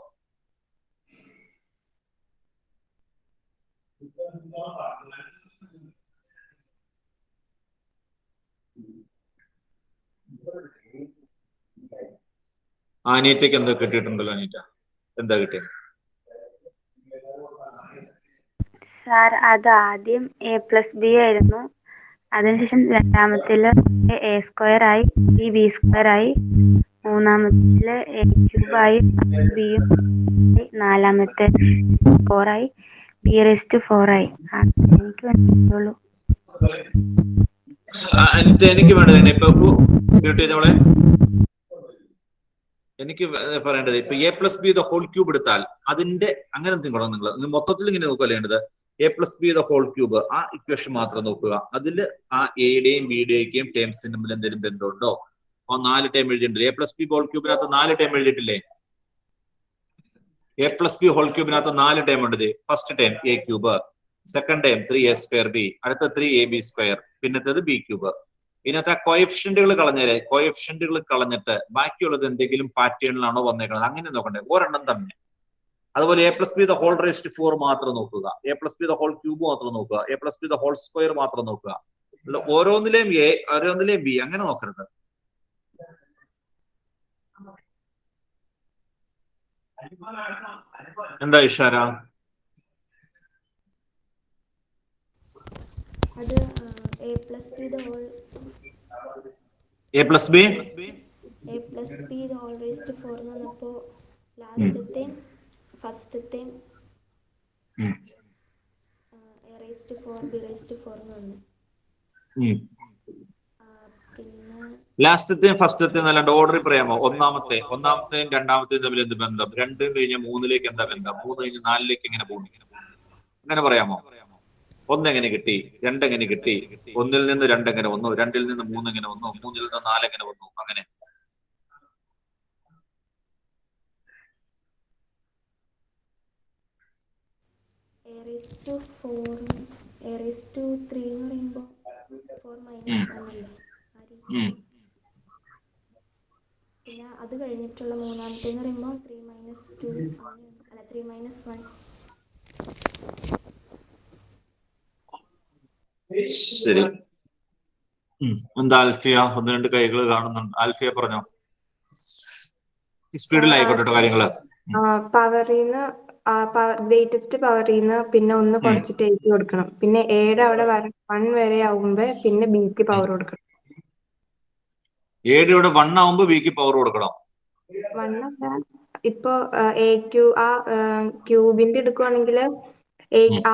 അനീറ്റയ്ക്ക് എന്താ കിട്ടിയിട്ടുണ്ടല്ലോ? അനീറ്റ എന്താ കിട്ടിയത്? സാർ അത് ആദ്യം A+B ആയിരുന്നു. അതിനുശേഷം രണ്ടാമത്തില് A² ആയി, B² ആയി, മൂന്നാമത്തില് A³ ആയി, ബിയും നാലാമത്തെ 4 ആയി, B⁴ ആയി. എനിക്ക് മനസ്സിലുള്ളൂ. എനിക്ക് വേണ്ടത് ഇപ്പൊ മ്യൂട്ട് ചെയ്തോളെ. എനിക്ക് പറയേണ്ടത് ഇപ്പൊ A+B⁴ എടുത്താൽ അതിന്റെ അങ്ങനെ എന്തെങ്കിലും നിങ്ങൾ മൊത്തത്തിൽ ഇങ്ങനെ നോക്കുക വേണ്ടത്. A+B⁴ ആ ഇക്വേഷൻ മാത്രം നോക്കുക. അതിൽ ആ എയുടെയും ബിയുടെയും ടേംസിന് തമ്മിൽ എന്തെങ്കിലും ബന്ധമുണ്ടോ? ആ 4 ടേം എഴുതിയിട്ടുണ്ട്. A+B⁴ 4 ടേം എഴുതിയിട്ടില്ലേ? A+B⁴ 4 ടേം ഉണ്ട്. First term A³, second term 3A²B, അടുത്ത 3AB², പിന്നത്തേത് B³. ഇതിനകത്ത് ആ കോയിഫിഷ്യന്റുകൾ കളഞ്ഞിട്ട് ബാക്കിയുള്ളത് എന്തെങ്കിലും പാറ്റേണിലാണോ വന്നേക്കുന്നത് അങ്ങനെ നോക്കണ്ടേ, ഒരെണ്ണം തന്നെ. അതുപോലെ A+B⁴ മാത്രം നോക്കുക, A+B⁴ മാത്രം നോക്കുക, A+B⁴ മാത്രം നോക്കുക. ഓരോന്നിലെയും A, ഓരോന്നിലെയും B അങ്ങനെ നോക്കരുത്. എന്താ ഇഷാര? അത് A+B⁴ വന്നപ്പോ ലാസ്റ്റത്തെയും ഫസ്റ്റത്തെയും A⁴ B⁴ വന്നു. പിന്നെ ലാസ്റ്റത്തെയും ഫസ്റ്റത്തെയും അല്ലാണ്ട് ഓർഡറിൽ പറയാമോ? ഒന്നാമത്തെയും രണ്ടാമത്തെയും തമ്മിൽ എന്ത് ബന്ധം? 2 കഴിഞ്ഞ 3ലേക്ക് എന്താ ബന്ധം? 3 കഴിഞ്ഞ് 4ലേക്ക് എങ്ങനെ പോകും? അങ്ങനെ പറയാമോ? 1 എങ്ങനെ കിട്ടി? 2 എങ്ങനെ കിട്ടി? 1-ൽ നിന്ന് 2 എങ്ങനെ വന്നു? 2-ൽ നിന്ന് 3 എങ്ങനെ വന്നു? 3-ൽ നിന്ന് 4 എങ്ങനെ വന്നു? അങ്ങനെ A⁴ എന്ന് പറയുമ്പോ 4 - 1 അല്ലേ? പിന്നെ അത് കഴിഞ്ഞിട്ടുള്ള മൂന്നാമത്തെ എന്ന് പറയുമ്പോ 3 - 2 അല്ല 3 - 1. ശരി. എന്താ ആൽഫിയ? 1-2 കൈകൾ കാണുന്നുണ്ട്. ആൽഫിയ പറഞ്ഞോ. സ്പീഡിലായിക്കോട്ടെ കാര്യങ്ങള്. പവറിന്ന് ഗ്രേറ്റസ്റ്റ് പവറിന്ന് പിന്നെ 1 കുറച്ചിട്ട് എഴുതി കൊടുക്കണം. പിന്നെ എയുടെ അവിടെ 1 വരെ ആവുമ്പോ പിന്നെ ബിക്ക് പവർ കൊടുക്കണം. എയുടെ ഇവിടെ 1 ആവുമ്പോ ബിക്ക് പവർ കൊടുക്കണം. 1 അല്ല, ഇപ്പൊ ക്യൂബിന്റെ എടുക്കുവാണെങ്കിൽ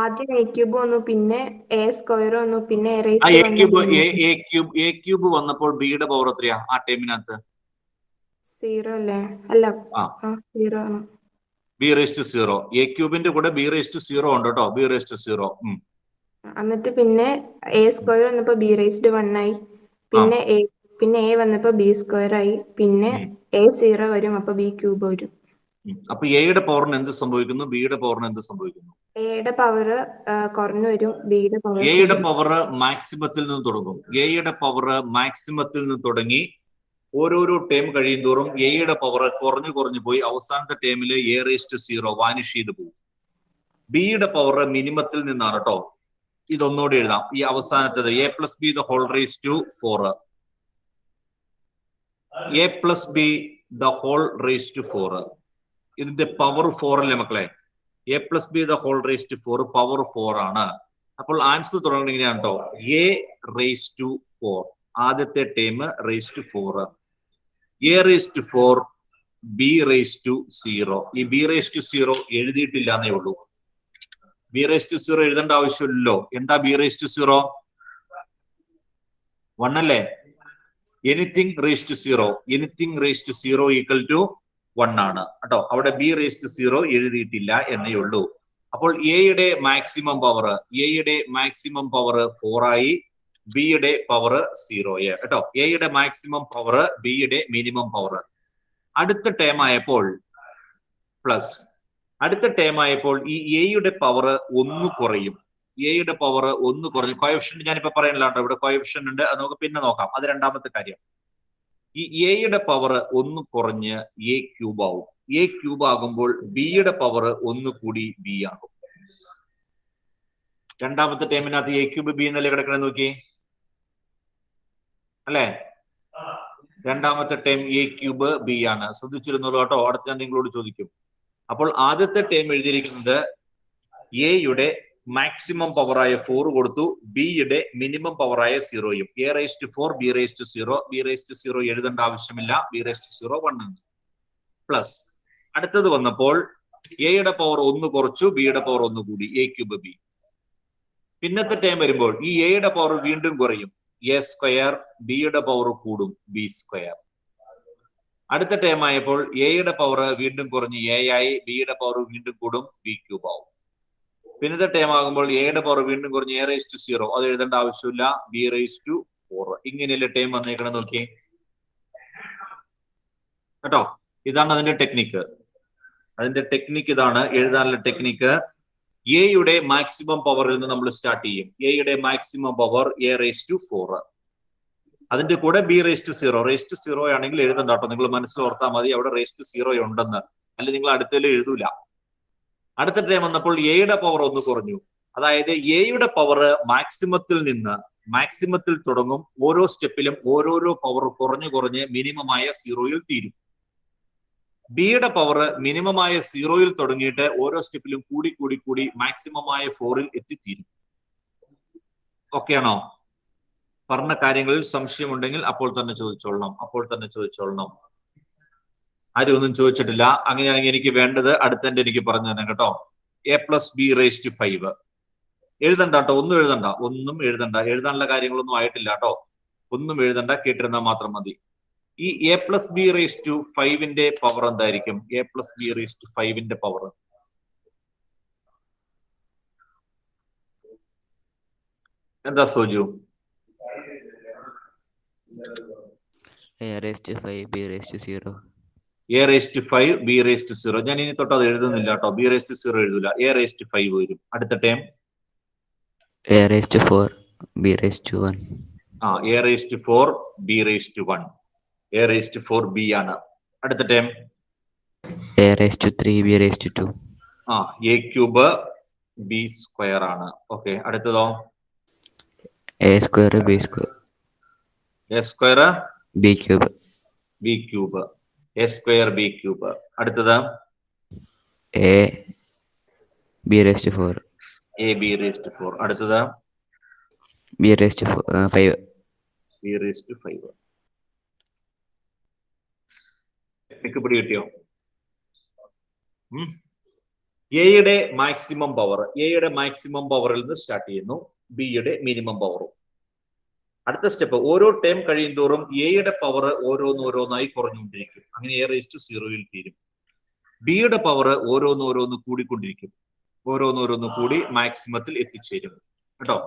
ആദ്യം A³ വന്നു, പിന്നെ A² വന്നു, പിന്നെ A³ വന്നപ്പോൾ ബിയുടെ പവർ എത്രയാ ആ ടൈമിനകത്ത്? 0 അല്ലേ? അല്ല, 0 ആണ്. B⁴. A³ കൂടെ B⁴ ഉണ്ട് കേട്ടോ. B⁴. എന്നിട്ട് പിന്നെ A² വന്നപ്പോ B⁴ ആയി, പിന്നെ A വന്നപ്പോ B² ആയി, പിന്നെ A0 വരും, അപ്പൊ B³ വരും. അപ്പൊ എയുടെ പവറിന് എന്ത് സംഭവിക്കുന്നു? ബിയുടെ പവറിന് എന്ത് സംഭവിക്കുന്നു? എയുടെ പവർ കുറഞ്ഞു വരും, ബിയുടെ പവർ എയുടെ പവർ മാക്സിമത്തിൽ നിന്ന് തുടങ്ങും. എയുടെ പവർ മാക്സിമത്തിൽ നിന്ന് തുടങ്ങി ഓരോരോ ടേം കഴിയുന്തോറും എയുടെ പവർ കുറഞ്ഞു പോയി അവസാനത്തെ ടേമിൽ A⁴ വാനിഷ് ചെയ്ത് പോകും. ബിയുടെ പവർ മിനിമത്തിൽ നിന്നാണ് കേട്ടോ. ഇതൊന്നുകൂടി എഴുതാം. ഈ അവസാനത്തേത് A+B⁴. A+B⁴. ഇതിന്റെ പവർ 4 അല്ലേ മക്കളെ? A+B⁴ പവർ 4 ആണ്. അപ്പോൾ ആൻസർ തുടങ്ങുന്നത് ഇങ്ങനെയാണ് കേട്ടോ. A⁴. ആദ്യത്തെ term ⁴. A⁴. B raise to 0. ഈ ബി റേസ് ടു 0 എഴുതിയിട്ടില്ല എന്നേ ഉള്ളൂ. ബി റേസ് ടു 0 എഴുതേണ്ട ആവശ്യമില്ലല്ലോ. എന്താ ബി റേസ് ടു 0? 1 അല്ലേ? Anything raise to 0, anything raise to 0 equal to 1 ആണ് കേട്ടോ. അവിടെ ബി റേസ് ടു 0 എഴുതിയിട്ടില്ല എന്നേ ഉള്ളൂ. അപ്പോൾ എയുടെ മാക്സിമം പവർ 4 ആയി, ബിയുടെ പവർ 0 കേട്ടോ. എയുടെ മാക്സിമം പവർ, ബിയുടെ മിനിമം പവർ. അടുത്ത ടേം ആയപ്പോൾ പ്ലസ്, അടുത്ത ടേം ആയപ്പോൾ ഈ എയുടെ പവർ 1 കുറയും. എയുടെ പവർ 1 കുറഞ്ഞു. കോഎഫിഷ്യന്റ് ഞാനിപ്പോ പറയണില്ല കേട്ടോ, ഇവിടെ കോഎഫിഷ്യന്റ് ഉണ്ട്, അത് നമുക്ക് പിന്നെ നോക്കാം. അത് രണ്ടാമത്തെ കാര്യം. ഈ എയുടെ പവർ 1 കുറഞ്ഞ് എ ക്യൂബ് ആവും. എ ക്യൂബ് ആകുമ്പോൾ ബിയുടെ പവർ 1 കൂടി ബി ആകും. രണ്ടാമത്തെ ടേമിനകത്ത് എ ക്യൂബ് ബി എന്നല്ലേ കിടക്കണേ, നോക്കി അല്ലേ? രണ്ടാമത്തെ ടേം എ ക്യൂബ് ബി ആണ്. ശ്രദ്ധിച്ചിരുന്നല്ലോ കേട്ടോ, അടുത്ത ഞാൻ നിങ്ങളോട് ചോദിക്കും. അപ്പോൾ ആദ്യത്തെ ടേം എഴുതിയിരിക്കുന്നത് എയുടെ മാക്സിമം പവറായ 4 കൊടുത്തു, ബിയുടെ മിനിമം പവറായ 0യും. A raise to 4, b raise to 0. B raise to 0 എഴുതേണ്ട ആവശ്യമില്ല, ബി റേസ് ടു 0 1 ആണ്. പ്ലസ് അടുത്തത് വന്നപ്പോൾ എയുടെ പവർ 1 കുറച്ചു, ബിയുടെ പവർ 1 കൂടി, എ ക്യൂബ് ബി. പിന്നത്തെ ടൈം വരുമ്പോൾ ഈ എയുടെ പവർ വീണ്ടും കുറയും, എ സ്ക്വയർ. ബിയുടെ പവർ കൂടും, ബി സ്ക്വയർ. അടുത്ത ടൈം ആയപ്പോൾ എയുടെ പവർ വീണ്ടും കുറഞ്ഞ് എ ആയി, ബിയുടെ പവർ വീണ്ടും കൂടും, ബി ക്യൂബ് ആവും. പിന്നത്തെ ടൈം ആകുമ്പോൾ എയുടെ പവർ വീണ്ടും കുറഞ്ഞ് എ റേസ് ടു 0, അത് എഴുതേണ്ട ആവശ്യമില്ല, ബി റേസ് ടു 4. ഇങ്ങനെയല്ലേ ടൈം വന്നേക്കണം, നോക്കി കേട്ടോ. ഇതാണ് അതിന്റെ ടെക്നിക്ക്. അതിന്റെ ടെക്നിക്ക് ഇതാണ്, എഴുതാനുള്ള ടെക്നിക്ക്. എയുടെ മാക്സിമം പവറിൽ നിന്ന് നമ്മൾ സ്റ്റാർട്ട് ചെയ്യും. എയുടെ maximum power a raise to 4, അതിന്റെ കൂടെ b raise to 0. Raise to 0 ആണെങ്കിൽ എഴുതണ്ട കേട്ടോ, നിങ്ങൾ മനസ്സിൽ ഓർത്താൽ മതി അവിടെ റേസ് ടു 0 ഉണ്ടെന്ന്, അല്ലെങ്കിൽ നിങ്ങൾ അടുത്തതിൽ എഴുതൂല. അടുത്ത ടൈം വന്നപ്പോൾ എയുടെ പവർ 1 കുറഞ്ഞു. അതായത് എയുടെ പവർ മാക്സിമത്തിൽ തുടങ്ങും, ഓരോ സ്റ്റെപ്പിലും ഓരോരോ പവർ കുറഞ്ഞു കുറഞ്ഞ് മിനിമമായ 0യിൽ തീരും. ബിയുടെ പവർ മിനിമമായ 0യിൽ തുടങ്ങിയിട്ട് ഓരോ സ്റ്റെപ്പിലും കൂടി കൂടി കൂടി മാക്സിമമായ 4ൽ എത്തിത്തീരും. ഓക്കെ ആണോ? പറഞ്ഞ കാര്യങ്ങളിൽ സംശയമുണ്ടെങ്കിൽ അപ്പോൾ തന്നെ ചോദിച്ചോളണം. ആരും ഒന്നും ചോദിച്ചിട്ടില്ല. അങ്ങനെയാണെങ്കിൽ എനിക്ക് വേണ്ടത് അടുത്തന്റെ എനിക്ക് പറഞ്ഞു തന്നെ കേട്ടോ. A plus b raise to 5 എഴുതണ്ട കേട്ടോ, ഒന്നും എഴുതണ്ട. എഴുതാനുള്ള കാര്യങ്ങളൊന്നും ആയിട്ടില്ല കേട്ടോ, ഒന്നും എഴുതണ്ട, കേട്ടിരുന്നാൽ മാത്രം മതി. ഈ a plus b raise to 5ന്റെ പവർ എന്തായിരിക്കും? A plus b raise to 5ന്റെ പവർ എന്താ Soju? A raised to 5, B raised to 0. A raise to 5, b raise to 0. ഞാൻ ഇനി തൊട്ട് അത് എഴുതുന്നില്ല കേട്ടോ, ബി റേസ് ടു 0 എഴുതൂല, എ റേസ് ടു 5 വരും. അടുത്ത time A raised to 4, B raised to 1. A raise to 4, b raise to 1. A raise to 4 b ആണ്. അടുത്ത time A raised to 3, B raised to 2. A cube b square ആണ്. Okay, അടുത്തതോ? A square, B square. A square B cube. B cube, a square b cube. അടുത്തത് A B raised to 4. A b raise to 4. അടുത്തത് B raised to 5. B raise to 5. എനിക്ക് പിടി കിട്ടിയോ? എയുടെ maximum പവറിൽ നിന്ന് സ്റ്റാർട്ട് ചെയ്യുന്നു, ബിയുടെ മിനിമം പവറും. അടുത്ത സ്റ്റെപ്പ്, ഓരോ ടേം കഴിയും തോറും എയുടെ പവർ ഓരോന്നോരോന്നായി കുറഞ്ഞുകൊണ്ടിരിക്കും. അങ്ങനെ എ റേസ് ടു 0യിൽ തീരും. ബിയുടെ പവർ ഓരോന്നോരോന്ന് കൂടിക്കൊണ്ടിരിക്കും, ഓരോന്നോരോന്ന് കൂടി മാക്സിമത്തിൽ എത്തിച്ചേരും കേട്ടോ.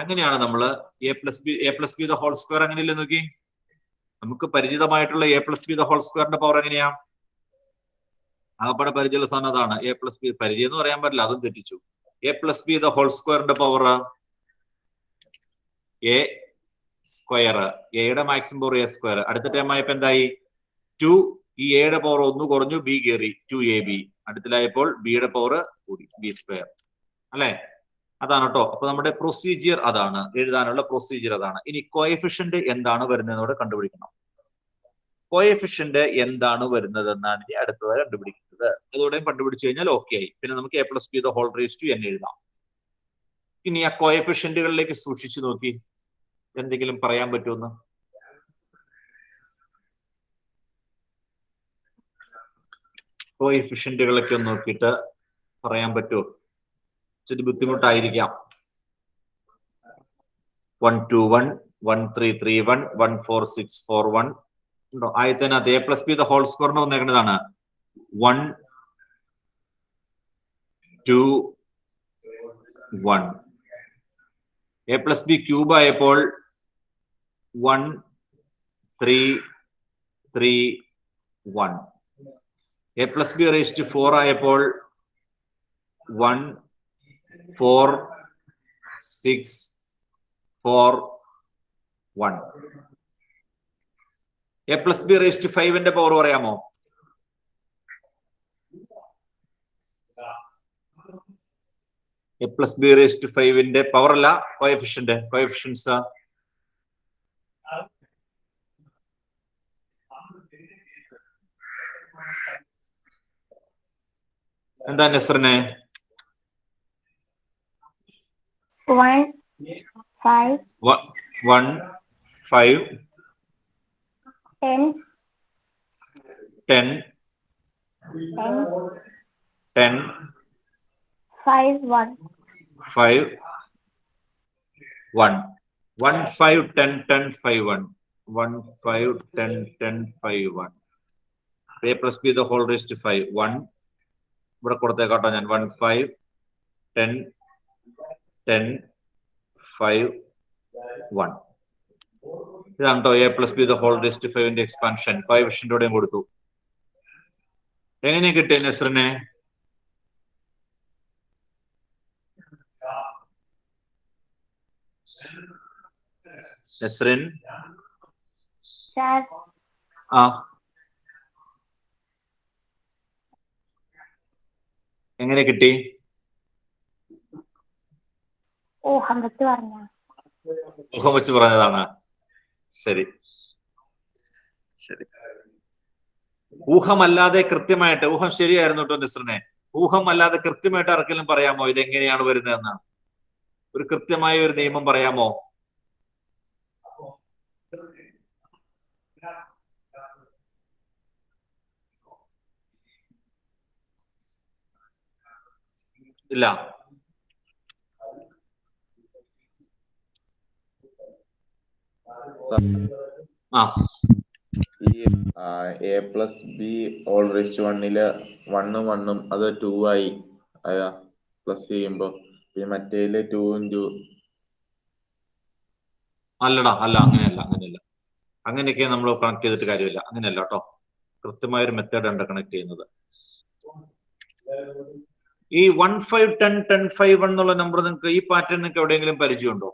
അങ്ങനെയാണ് നമ്മൾ a plus b the whole square അങ്ങനെയല്ലേ നോക്കി. നമുക്ക് പരിചിതമായിട്ടുള്ള a plus b the whole സ്ക്വയറിന്റെ പവർ എങ്ങനെയാ? ആകപ്പാടെ പരിചയമുള്ള സാധനം അതാണ്. എ പ്ലസ് ബി പരിചയം എന്ന് പറയാൻ പറ്റില്ല, അതും തെറ്റിച്ചു. A plus b the whole സ്ക്വയറിന്റെ പവർ എ സ്ക്വയർ, എയുടെ മാക്സിമം പവർ എ സ്ക്വയർ. അടുത്ത ടൈം ആയപ്പോ എന്തായി? 2. ഈ എയുടെ പവർ 1 കുറഞ്ഞു, ബി കയറി, 2ab. അടുത്തിലായപ്പോൾ ബിയുടെ പവർ കൂടി, ബി സ്ക്വയർ അല്ലെ? അതാണ് കേട്ടോ. അപ്പൊ നമ്മുടെ പ്രൊസീജിയർ അതാണ്, എഴുതാനുള്ള പ്രൊസീജിയർ അതാണ്. ഇനി കോഎഫിഷ്യന്റ് എന്താണ് വരുന്നതെന്നോട് കണ്ടുപിടിക്കണം. കോഎഫിഷ്യന്റ് എന്താണ് വരുന്നതെന്നാണ് ഇനി അടുത്തത് കണ്ടുപിടിക്കുന്നത്. അതോടെയും കണ്ടുപിടിച്ചു കഴിഞ്ഞാൽ ഓക്കെ ആയി. പിന്നെ നമുക്ക് a plus b the whole raise to n എഴുതാം. ഇനി ആ കോഎഫിഷ്യന്റുകളിലേക്ക് സൂക്ഷിച്ചു നോക്കി, എന്തെങ്കിലും പറയാൻ പറ്റുമെന്ന്? കോഎഫിഷ്യന്റുകളൊക്കെ ഒന്ന് നോക്കിയിട്ട് പറയാൻ പറ്റുമോ? ഇച്ചിരി ബുദ്ധിമുട്ടായിരിക്കാം. 121, 1331, 14641 ഉണ്ടോ? ആയതിനകത്ത് a plus b the whole സ്ക്വയറിന് വന്നേക്കുന്നതാണ് 1 2 1. എ പ്ലസ് ബി ക്യൂബ് ആയപ്പോൾ 1 3 3 1. A plus b raise to 4 ആയപ്പോൾ 1 4 6 4 1. A plus b raise to 5ന്റെ പവർ പറയാമോ? A plus b raise to 5ന്റെ പവർ അല്ല, കോഎഫിഷ്യൻസ് എന്താ നെസ്റിനെ? 1 5 1 5 10 10 10 5 1. 5 1. 1 5 10 10 5 1. 1 5 10 10 5 1. A plus b the whole raised to 5 1. ഇവിടെ കൊടുത്തേക്കാട്ടോ ഞാൻ 1 5 10 10 5 1. ഇതാണ് കേട്ടോ a plus b the whole raise to 5ന്റെ എക്സ്പാൻഷൻ. കോഎഫിഷ്യന്റോടെയും കൊടുത്തു. എങ്ങനെ കിട്ടിയ നെസ്റിനെ? നെസ്റിൻ സാർ ആ എങ്ങനെ കിട്ടി? ഊഹം വെച്ച് പറഞ്ഞ. ഊഹം വെച്ച് പറഞ്ഞതാണ്. ശരി ശരി. ഊഹമല്ലാതെ കൃത്യമായിട്ട്, ഊഹം ശരിയായിരുന്നു കേട്ടോ നെസ്റിനെ. ഊഹം അല്ലാതെ കൃത്യമായിട്ട് ആർക്കെങ്കിലും പറയാമോ ഇതെങ്ങനെയാണ് വരുന്നതെന്ന്? ഒരു കൃത്യമായ ഒരു നിയമം പറയാമോ? ഇല്ല. ആ ഈ എ പ്ലസ് ബി ഓൾ റേസ്റ്റ് 1-ല് 1ഉം 1ഉം അത് 2 ആയി പ്ലസ് ചെയ്യുമ്പോ പിന്നെ മറ്റേല് 2 ഇൻറ്റു അല്ലടാ, അല്ല, അങ്ങനെയല്ല. അങ്ങനെയൊക്കെ നമ്മൾ കണക്ട് ചെയ്തിട്ട് കാര്യമില്ല. അങ്ങനെയല്ല കേട്ടോ. കൃത്യമായ ഒരു മെത്തേഡ് ഉണ്ട് കണക്ട് ചെയ്യുന്നത്. ഈ 1 5 10 10 5 1 എന്നുള്ള നമ്പർ നിങ്ങൾക്ക് ഈ പാറ്റേൺ നിങ്ങൾക്ക് എവിടെയെങ്കിലും പരിചയമുണ്ടോ?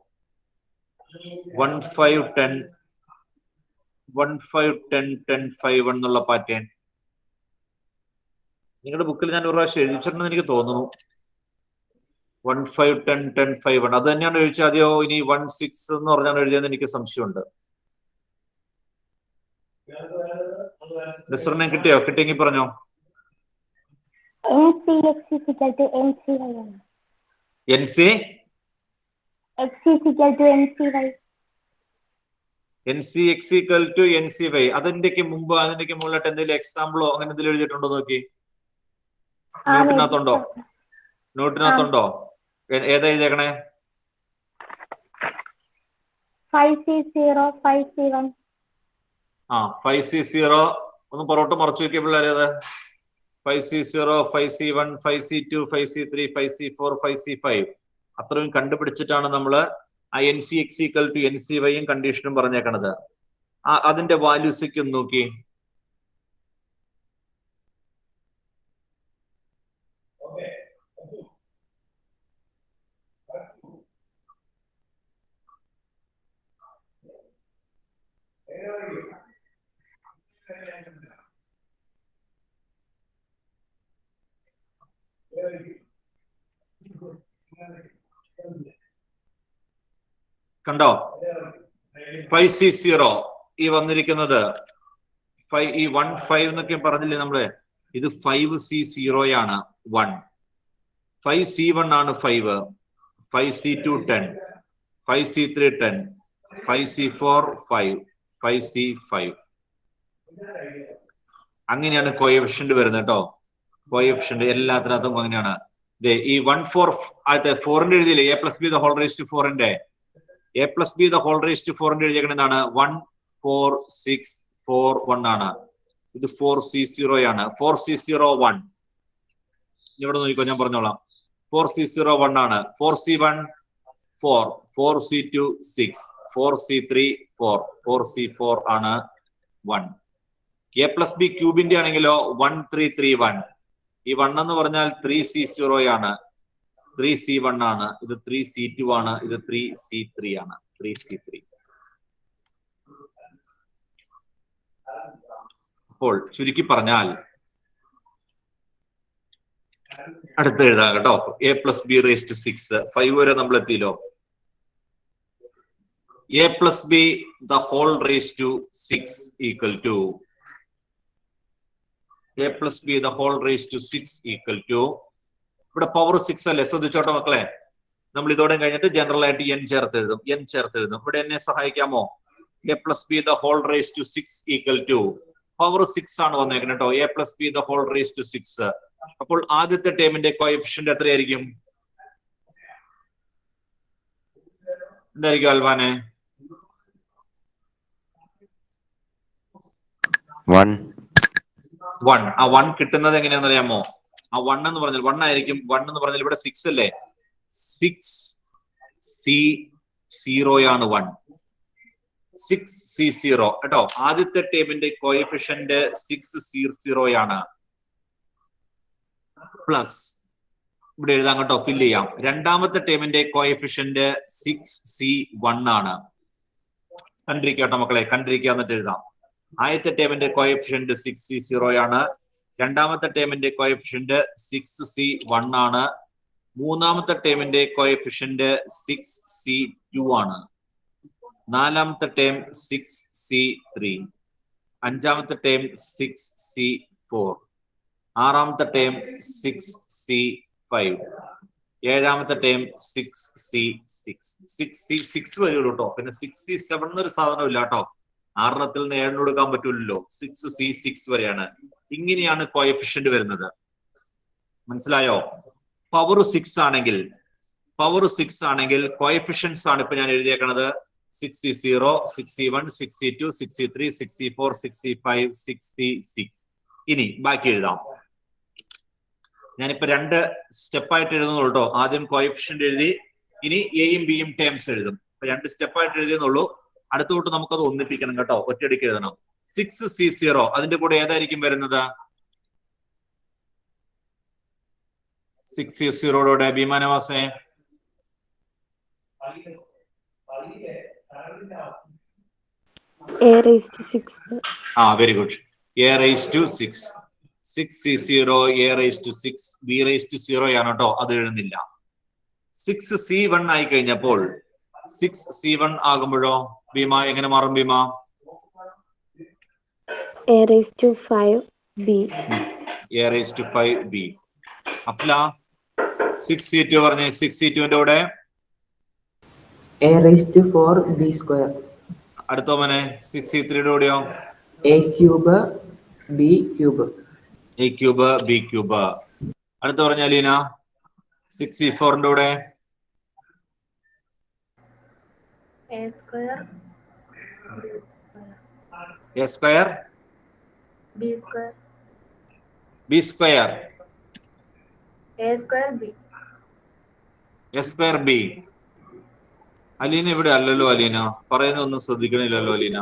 1 5 10 1 5 10 10 5 1 എന്നുള്ള പാറ്റേൺ നിങ്ങളുടെ ബുക്കിൽ ഞാൻ ഒരു പ്രാവശ്യം എഴുതിച്ചിട്ടുണ്ടെന്ന് എനിക്ക് തോന്നുന്നു. 1 5 10 10 5 1 അത് തന്നെയാണ് എഴുതിച്ചത്. അതെയോ ഇനി 1 6 എന്ന് പറഞ്ഞാണ് എഴുതിയെന്ന് എനിക്ക് സംശയമുണ്ട്. നെസ്റിനെ കിട്ടിയോ? കിട്ടിയെങ്കിൽ പറഞ്ഞോ. NC x equal to NCY. അതിന്റെക്ക് മുമ്പ് അതിന്റെക്ക് മുകളിലായിട്ട് എന്തെങ്കിലും എക്സാമ്പിളോ അങ്ങനെ എന്തെങ്കിലും എഴുതിയിട്ടുണ്ടോ നോക്കി. നോട്ടിനകത്തുണ്ടോ? ഏതാ എഴുതിയേക്കണേ? 5C0 5C1. 5C0 ഒന്ന് പുറകോട്ട് മറച്ചു നോക്കിയ പിള്ളേരേത്? 5C0 5C1 5C2 5C3 5C4 5C5 അത്രയും കണ്ടുപിടിച്ചിട്ടാണ് നമ്മള് ആ NC x equal to NCYയും കണ്ടീഷനും പറഞ്ഞേക്കണത്. അതിന്റെ വാല്യൂസൊക്കെ ഒന്ന് നോക്കി. കണ്ടോ? 5C0 ഈ വന്നിരിക്കുന്നത് ഈ 1 5 എന്നൊക്കെ പറഞ്ഞില്ലേ നമ്മള്. ഇത് 5C0 ആണ് 1. 5C1 ആണ് 5. 5C2 10. 5C3 10. 5C4 5. 5C5 അങ്ങനെയാണ് കോഎഫിഷ്യന്റ് വരുന്നത് കേട്ടോ. കോഎഫിഷ്യന്റ് എല്ലാത്തിനകത്തും അങ്ങനെയാണ്. ഈ 1 4 ആദ്യത്തെ 4ന്റെ എഴുതിയില്ലേ a plus b the whole raise to 4ന്റെ a plus b the whole raise to 4ന്റെ എഴുതിയേക്കുന്നത് എന്താണ്? 1 4 6 4 1 ആണ്. ഇത് 4C0 ആണ്. 4C0 1 ഇവിടെ നോക്കിക്കോ, ഞാൻ പറഞ്ഞോളാം. 4C0 1 ആണ്. 4C1 4 4C2 6 4C3 4 4C4 ആണ് 1. a പ്ലസ് ബി ക്യൂബിന്റെ ആണെങ്കിലോ 1 3 3 1. ഈ 1 എന്ന് പറഞ്ഞാൽ 3C0 ആണ്. 3C1 ആണ്. ഇത് 3C2 ആണ്. ഇത് 3C3 ആണ്. 3C3. അപ്പോൾ ചുരുക്കി പറഞ്ഞാൽ അടുത്ത് എഴുതാം കേട്ടോ. a plus b raise to 6 5 വരെ നമ്മൾ എത്തിയല്ലോ. a plus b the whole raise to 6 equal to a plus b the whole raise to 6 equal to ഇവിടെ പവർ 6 അല്ലേ? ശ്രദ്ധിച്ചോട്ടെ മക്കളെ. നമ്മൾ ഇതോടെ കഴിഞ്ഞിട്ട് ജനറൽ ആയിട്ട് n ചേർത്ത് എഴുതും. ഇവിടെ എന്നെ സഹായിക്കാമോ? a plus b the whole raise to 6 equal to power 6 ആണ് വന്നേക്കുന്നത് കേട്ടോ. a plus b the whole raise to 6. അപ്പോൾ ആദ്യത്തെ ടേമിന്റെ കോഎഫിഷ്യന്റ് എത്രയായിരിക്കും? എന്തായിരിക്കും അൽവാനെ? 1. ആ 1 കിട്ടുന്നത് എങ്ങനെയാണെന്ന് അറിയാമോ? ആ 1 എന്ന് പറഞ്ഞാൽ 1 ആയിരിക്കും. 1 എന്ന് പറഞ്ഞാൽ ഇവിടെ 6 അല്ലേ? 6C0 ആണ് 1. 6C0 കേട്ടോ. ആദ്യത്തെ ടേമിന്റെ കോഎഫിഷ്യന്റ് 6C0 ആണ്. പ്ലസ് ഇവിടെ എഴുതാം കേട്ടോ, ഫില്ല് ചെയ്യാം. രണ്ടാമത്തെ ടേമിന്റെ കോഎഫിഷ്യന്റ് 6C1 ആണ്. കണ്ടിരിക്കട്ടോ മക്കളെ, കണ്ടിരിക്കുക എന്നിട്ട് എഴുതാം. ആദ്യത്തെ ടേമിന്റെ കോഎഫിഷ്യന്റ് 6C0 ആണ്. രണ്ടാമത്തെ ടേമിന്റെ കോഎഫിഷ്യന്റ് 6C1 ആണ്. മൂന്നാമത്തെ ടേമിന്റെ കോഎഫിഷ്യന്റ് 6C2 ആണ്. നാലാമത്തെ ടേം 6C3. അഞ്ചാമത്തെ ടേം 6C4. ആറാമത്തെ ടേം 6C5. ഏഴാമത്തെ ടേം 6C6 വരുള്ളൂ കേട്ടോ. പിന്നെ 6C7 എന്നൊരു സാധനം ഇല്ല കേട്ടോ. 6 നിന്ന് 7 കൊടുക്കാൻ പറ്റൂലല്ലോ. 6C6 വരെയാണ്. ഇങ്ങനെയാണ് കോഎഫിഷ്യന്റ് വരുന്നത്. മനസ്സിലായോ? പവർ 6 ആണെങ്കിൽ കോഎഫിഷ്യൻസ് ആണ് ഇപ്പൊ ഞാൻ എഴുതിയേക്കണത്. 6C0 6C1 6C2 6C3 6C4 6C5 6C6. ഇനി ബാക്കി എഴുതാം. ഞാനിപ്പോ 2 സ്റ്റെപ്പായിട്ട് എഴുതുന്നുള്ളൂ കേട്ടോ. ആദ്യം കോഎഫിഷ്യന്റ് എഴുതി, ഇനി എയും ബിയും ടേംസ് എഴുതും. 2 സ്റ്റെപ്പായിട്ട് എഴുതിയെന്നുള്ളൂ. അടുത്തോട്ട് നമുക്കത് ഒന്നിപ്പിക്കണം കേട്ടോ. ഒറ്റയടിക്ക് എഴുതണം. 6C0 അതിന്റെ കൂടെ ഏതായിരിക്കും വരുന്നത്? 6C0 ഭീമാനവാസേ a raised to 6. Very good. a raised to 6. 6C0 a raised to 6 b raised to 0 ആണ് കേട്ടോ. അത് എഴുതുന്നില്ല. 6C1 ആയി കഴിഞ്ഞപ്പോൾ 6C1 ആകുമ്പോഴോ ഭീമ എങ്ങനെ മാറും? Bhima a raised to 5b. a raised to 5b. Afla 6C2 പറഞ്ഞേ. 6C2ന്റെ കൂടെ a raised to 4b square. അടുത്തോ മോനെ 6C3യുടെ കൂടെയോ? a cube b cube. a cube b cube. അടുത്ത പറഞ്ഞ അലീന 6C4ന്റെ കൂടെ a square a square b square b square a square b. a square b. Aleena ഇവിടെ അല്ലല്ലോ. അലീന പറയുന്ന ഒന്നും ശ്രദ്ധിക്കണില്ലല്ലോ. Aleena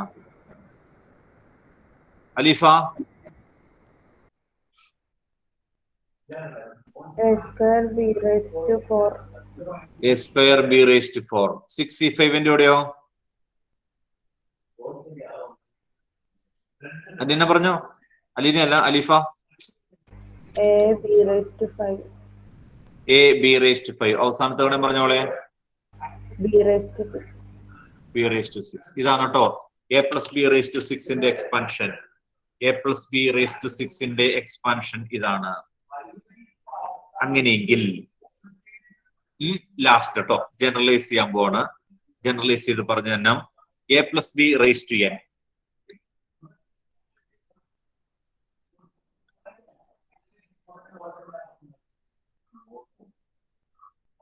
അലീഫ a square b raised to 4. a square b raised to 4. 6C5ന്റെ കൂടെയോ? അലീന പറഞ്ഞോ. അലീന അല്ല, അലീഫ. a b raised to 5. a b raised to 5. അവസാനത്തെ കൂടെ പറഞ്ഞോളെ. b raised to 6. b raised to 6. ഇതാണ് കേട്ടോ a plus b raise to 6ന്റെ expansion. a plus b raise to 6ന്റെ expansion ഇതാണ്. അങ്ങനെയെങ്കിൽ ലാസ്റ്റ് കേട്ടോ ജനറലൈസ് ചെയ്യാൻ പോവാണ്. ജനറലൈസ് ചെയ്ത് പറഞ്ഞു തന്നെ a plus b raise to n.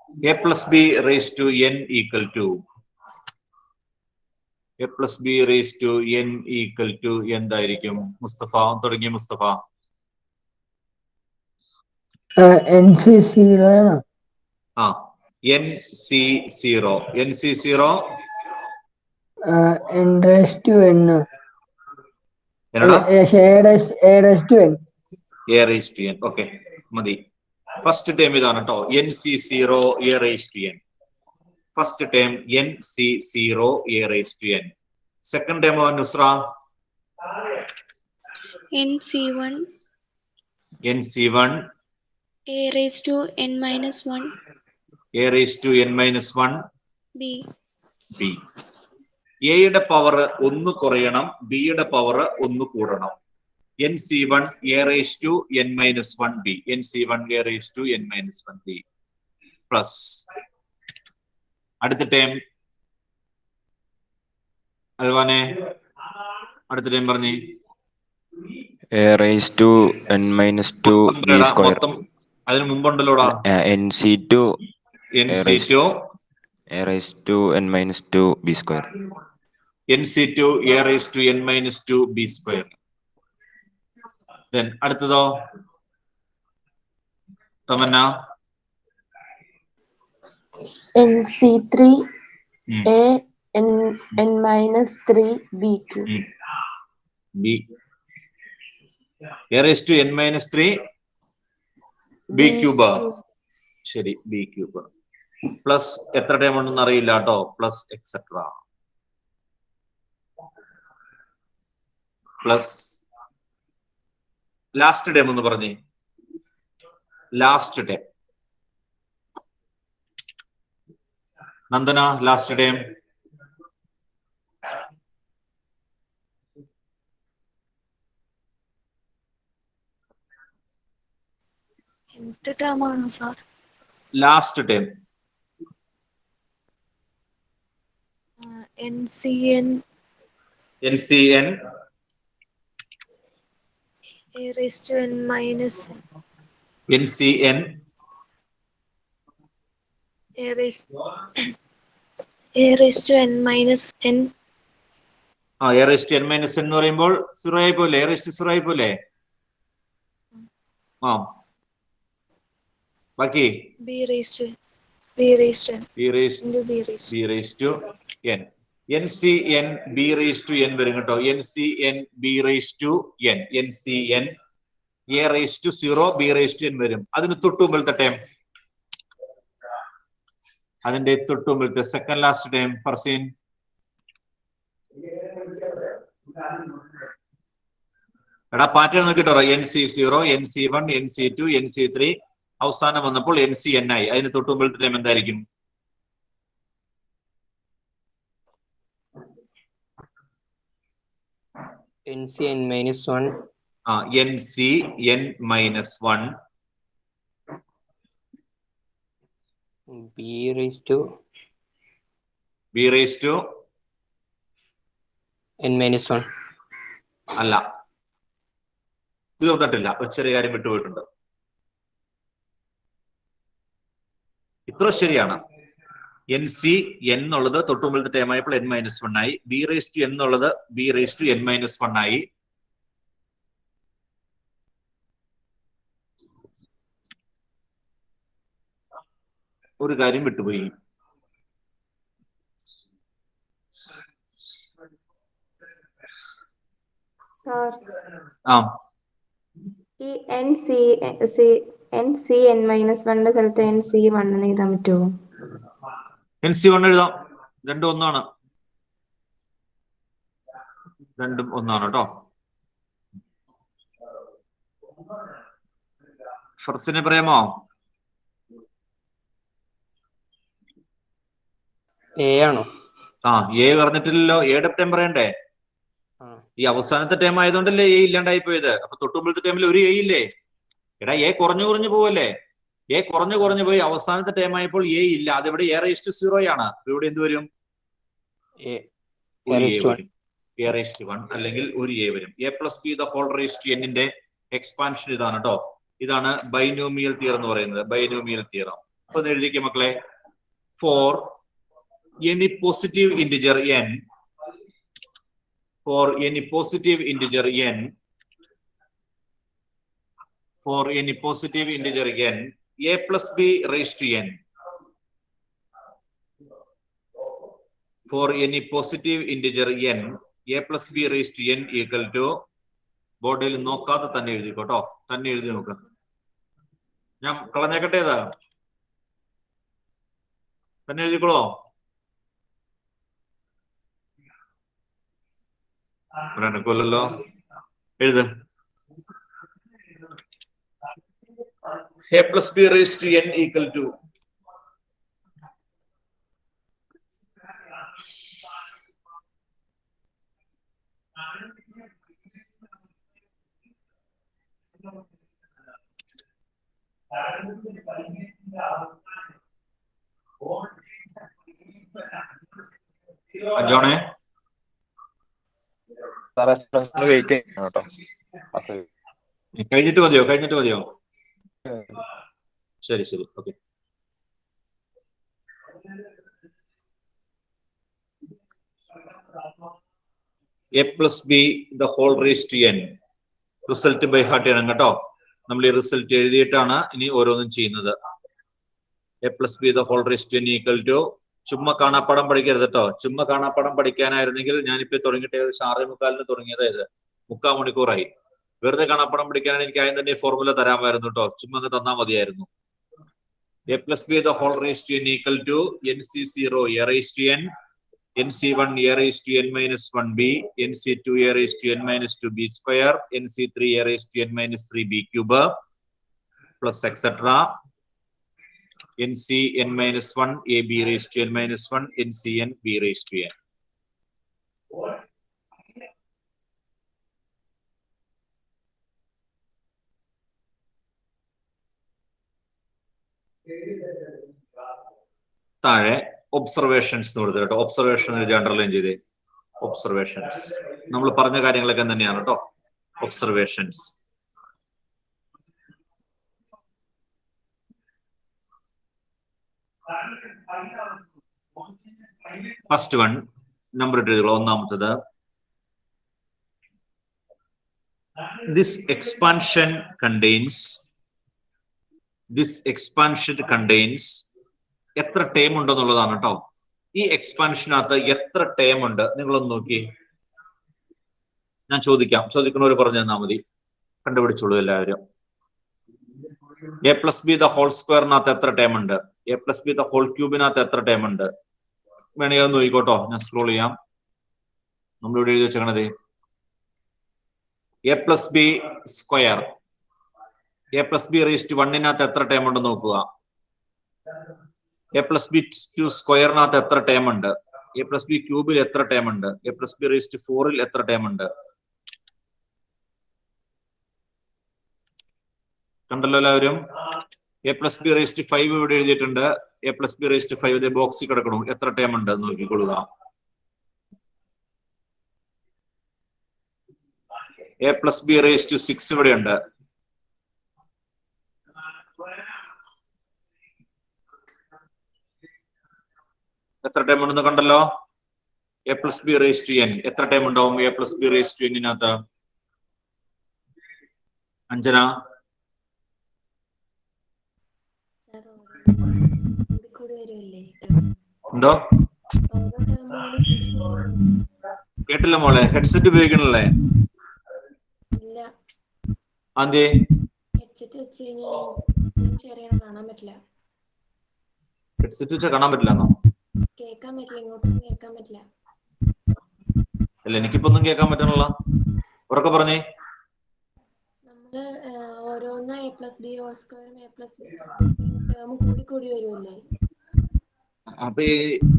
A plus B raised to n equal to A plus B raised to n equal to എന്തായിരിക്കും? മുസ്തഫ തുടങ്ങിയ മുസ്തഫ. NC0 ആണോ? NC0. NC0 n raised to n. എന്നടാ? A raised to n. A raised to n. Okay, മതി. First term ഇതാണ് കേട്ടോ. NC0 A raised to n. First term NC0 A raised to n. Second term Nusra? NC1 NC1 A raised to n minus 1 A raised to n minus 1 B. എയുടെ power 1 കുറയണം, ബിയുടെ power 1 കൂടണം. NC1 A raised to n minus 1 B. NC1 A raised to n minus 1 B plus അടുത്ത term അൽവാനെ, അടുത്ത term പറഞ്ഞേ. A raised to n minus 2 B square. അതിന് മുമ്പുണ്ടല്ലോടാ. NC2 NC2 A raised to n minus 2 B square. NC2 A raised to n minus 2 B square. Then അടുത്തതോ Tamanna? NC3 A n minus 3 BQ. B A raised to n minus 3 B cube. ശരി, B cube plus എത്ര time ഉണ്ടെന്ന് അറിയില്ല കേട്ടോ. Plus etcetera plus last time എന്ന് പറഞ്ഞേ. Last time Nandana, last time എന്ത് term ആണോ sir? Last time NCN A raised to n minus NCN A raised to n minus n. A raised to n minus n എന്ന് പറയുമ്പോൾ 0 ആയി പോലെ. A raised to 0 ആയി പോലെ. ബാക്കി B raised to n into B raised to n. NCN B raised to n വരും കേട്ടോ. NCN B raised to n. NCN A raised to 0 B raised to n വരും. അതിന് തൊട്ടുമുമ്പത്തെ ടൈം, അതിന്റെ തൊട്ടുമുമ്പത്തെ second last time Farseen. എടാ pattern നോക്കിട്ടോ. NC0 NC1 NC2 NC3 അവസാനം വന്നപ്പോൾ NCN ആയി. അതിന് തൊട്ടുമുമ്പത്തെ ടൈം എന്തായിരിക്കും? NCN minus 1. NCN minus 1 B raised to n minus 1. അല്ല, തീർന്നിട്ടില്ല. ഒരു ചെറിയ കാര്യം വിട്ടുപോയിട്ടുണ്ട്. ഇത്ര ശരിയാണ്. NC n എന്നുള്ളത് തൊട്ടുമുമ്പത്തെ ടൈം ആയപ്പോൾ n minus 1 ആയി. B raised to n എന്നുള്ളത് B raised to n minus 1 ആയി. ഒരു കാര്യം വിട്ടുപോയി. സാർ, ഈ NCN minus 1 സ്ഥലത്ത് NC1 എഴുതാൻ പറ്റുമോ? NC1 എഴുതാം. രണ്ടും ഒന്നാണ്. രണ്ടും ഒന്നാണ് കേട്ടോ. ഫർസിനെ പറയാമോ? A ആണോ? A പറഞ്ഞിട്ടില്ലല്ലോ. എയുടെ ടൈം പറയണ്ടേ? ഈ അവസാനത്തെ ടൈം ആയതുകൊണ്ടല്ലേ A ഇല്ലാണ്ടായി പോയത്. അപ്പൊ തൊട്ടുമുമ്പത്തെ ടൈമിൽ ഒരു A ഇല്ലേ? എടാ A കുറഞ്ഞു പോവല്ലേ? A കുറഞ്ഞു പോയി അവസാനത്തെ ടൈം ആയപ്പോൾ A ഇല്ല. അതെവിടെ? A raised to 0 ആണ്. ഇവിടെ എന്ത് വരും? A raised to 1 അല്ലെങ്കിൽ ഒരു A വരും. A plus B the whole raised to n ന്റെ എക്സ്പാൻഷൻ ഇതാണ് കേട്ടോ. ഇതാണ് ബൈനോമിയൽ തിയറം എന്ന് പറയുന്നത്. ബൈനോമിയൽ തിയറം അപ്പൊ ഒന്ന് എഴുതിക്കും മക്കളെ. For any positive integer n, for any positive integer n, for any positive integer n, a plus b raised to n, for any positive integer n, a plus b raised to n equal to, ബോർഡിൽ നോക്കാതെ തന്നെ എഴുതിക്കോട്ടോ, തന്നെ എഴുതി നോക്കാം. ഞാൻ കളഞ്ഞേക്കട്ടെ, ഏതാ തന്നെ എഴുതിക്കോളോ. കൊല്ലല്ലോ, എഴുത്. a plus b raised to n equal to, ജോണേ വെയിറ്റ് കേട്ടോ. കഴിഞ്ഞിട്ട് മതിയോ? കഴിഞ്ഞിട്ട് മതിയോ? ശരി ശരി, okay. a plus b the whole raised to n, result by heart ചെയ്യണം കേട്ടോ. നമ്മൾ ഈ റിസൾട്ട് എഴുതിയിട്ടാണ് ഇനി ഓരോന്നും ചെയ്യുന്നത്. a plus b the whole raised to n equal to, ചുമ്മാ കാണാപ്പാടം പഠിക്കരുത് കേട്ടോ. ചുമ്മാ കാണാപ്പാടം പഠിക്കാനായിരുന്നെങ്കിൽ ഞാനിപ്പോ തുടങ്ങിയിട്ട് 6:45 തുടങ്ങിയത് 3/4 മണിക്കൂറായി. വെറുതെ കാണാപ്പാടം പഠിക്കാനാണ് എനിക്ക് ആദ്യം തന്നെ ഫോർമുല തരാമായിരുന്നു കേട്ടോ. ചുമ്മാ അങ്ങ് തന്നാ മതിയായിരുന്നു. a plus b the whole raised to n equal to nc0 a raised to n, nc1 a raised to n minus 1b, nc2 a raised to n minus 2b square, nc3 a raised to n minus 3b cube plus etc. nc n minus 1 a b raised to n minus 1, ncn b raised to n. താഴെ observations കൊടുത്തു കേട്ടോ. Observation എഴുതി underline ചെയ്തേ. Observations നമ്മൾ പറഞ്ഞ കാര്യങ്ങളൊക്കെ തന്നെയാണ് കേട്ടോ. ഒബ്സർവേഷൻസ് ഫസ്റ്റ് വൺ നമ്പർ ഇട്ട് എഴുതുക. ഒന്നാമത്തത്, this expansion contains എത്ര ടേം ഉണ്ടെന്നുള്ളതാണ് കേട്ടോ. ഈ എക്സ്പാൻഷനകത്ത് എത്ര ടേം ഉണ്ട് നിങ്ങളൊന്ന് നോക്കി. ഞാൻ ചോദിക്കണവർ പറഞ്ഞു തന്നാൽ മതി. കണ്ടുപിടിച്ചോളൂ എല്ലാവരും. a plus b the whole സ്ക്വയറിനകത്ത് എത്ര ടേം ഉണ്ട്? a plus b the whole ക്യൂബിനകത്ത് എത്ര ടേം ഉണ്ട്? വേണമെങ്കിൽ ഒന്ന് നോക്കിക്കോട്ടോ. ഞാൻ സ്ക്രോൾ ചെയ്യാം. നമ്മളിവിടെ എഴുതി വെച്ചേക്കണത് a plus b square, a plus b raised to 1-നകത്ത് എത്ര ടേം ഉണ്ടെന്ന് നോക്കുക. a plus b സ്ക്വയറിനകത്ത് എത്ര ടേം ഉണ്ട്? a plus b ക്യൂബിൽ എത്ര ടേം ഉണ്ട്? a plus b raised to 4-ൽ എത്ര ടേം ഉണ്ട്? കണ്ടല്ലോ എല്ലാവരും. a plus b raised to 5 ഇവിടെ എഴുതിയിട്ടുണ്ട്. a plus b raised to 5 ഇതേ ബോക്സിൽ കിടക്കണം. എത്ര ടേം ഉണ്ട് എന്ന് നോക്കിക്കൊള്ളുക. a plus b raised to 6 ഇവിടെ ഉണ്ട്. എത്ര ടൈം ഉണ്ടെന്ന് കണ്ടല്ലോ. a plus b raised to n എത്ര ടൈം ഉണ്ടാവും? a plus b raised to n-നകത്ത് അഞ്ജന എന്തോ കേട്ടില്ല മോളെ. ഹെഡ്സെറ്റ് ഉപയോഗിക്കണല്ലേ? അതെ, ഹെഡ്സെറ്റ് വെച്ചാൽ കാണാൻ പറ്റില്ലെന്നോ? അല്ല, എനിക്കിപ്പോ ഒന്നും കേൾക്കാൻ പറ്റണല്ല. ഉറക്കെ പറഞ്ഞേ. അപ്പൊ ഈ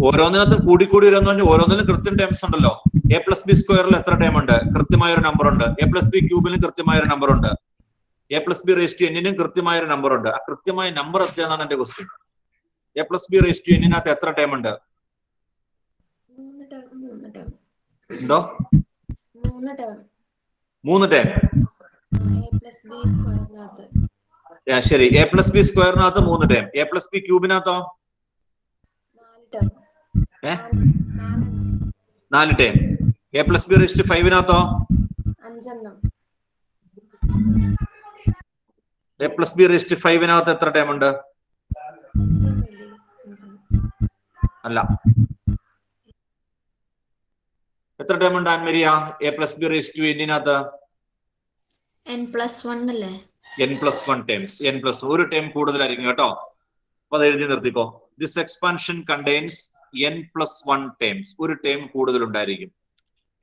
ഓരോന്നിനകത്തും കൂടിക്കൂടി വരുന്ന പറഞ്ഞാൽ ഓരോന്നിനും കൃത്യം ടേംസ് ഉണ്ടല്ലോ. a plus b സ്ക്വയറിൽ എത്ര ടൈം ഉണ്ട്? കൃത്യമായ ഒരു നമ്പർ ഉണ്ട്. a plus b ക്യൂബിലും കൃത്യമായ ഒരു നമ്പർ ഉണ്ട്. a plus b raised to n-നും കൃത്യമായ ഒരു നമ്പർ ഉണ്ട്. ആ കൃത്യമായ നമ്പർ എത്രയാണെന്നാണ് എന്റെ question. a plus b raised to n-നകത്ത് എത്ര ടൈം ഉണ്ട്? എന്തോ 3 ടൈം. ശരി. എ പ്ലസ് ബി സ്ക്വയറിനകത്ത് 3 ടേം. എ പ്ലസ് ബി ക്യൂബിനകത്തോ 4 term. A plus b raised 5നകത്തോ 5 എ പ്ലസ് ബി റേസ്റ്റ് 5നകത്ത് എത്ര ടേം ഉണ്ട്? അല്ല, എത്ര ടേം ഉണ്ട് ആൻമരിയ? എ പ്ലസ് ബി റേസ്റ്റ് എന്നിനകത്ത് n+1 അല്ലേ? n+1 terms. ഒരു ടേം കൂടുതലായിരിക്കും കേട്ടോ. അപ്പൊ അത് എഴുതി നിർത്തിക്കോ. This expansion contains n+1 terms. ഒരു ടേം കൂടുതൽ ഉണ്ടായിരിക്കും.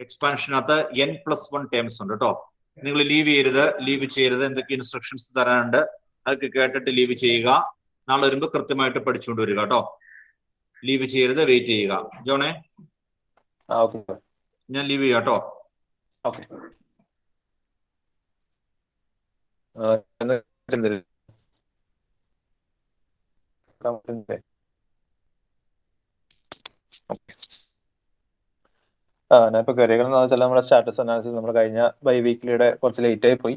എക്സ്പാൻഷനകത്ത് n+1 ടേംസ് ഉണ്ട് കേട്ടോ. നിങ്ങൾ ലീവ് ചെയ്യരുത്. എന്തൊക്കെ ഇൻസ്ട്രക്ഷൻസ് തരാനുണ്ട് അതൊക്കെ കേട്ടിട്ട് ലീവ് ചെയ്യുക. നാളെ വരുമ്പോ കൃത്യമായിട്ട് പഠിച്ചുകൊണ്ട് വരിക കേട്ടോ. ലീവ് ചെയ്യരുത്, വെയിറ്റ് ചെയ്യുക. ജോണേ, ഞാൻ ലീവ് ചെയ്യാം കേട്ടോ. ഓക്കെ. ഞാനിപ്പോ കയറിയെന്ന് വെച്ചാൽ നമ്മുടെ സ്റ്റാറ്റസ് അനാലിസിസ് നമ്മുടെ കഴിഞ്ഞ ബൈ വീക്കിലിയുടെ കുറച്ച് ലേറ്റ് ആയി പോയി.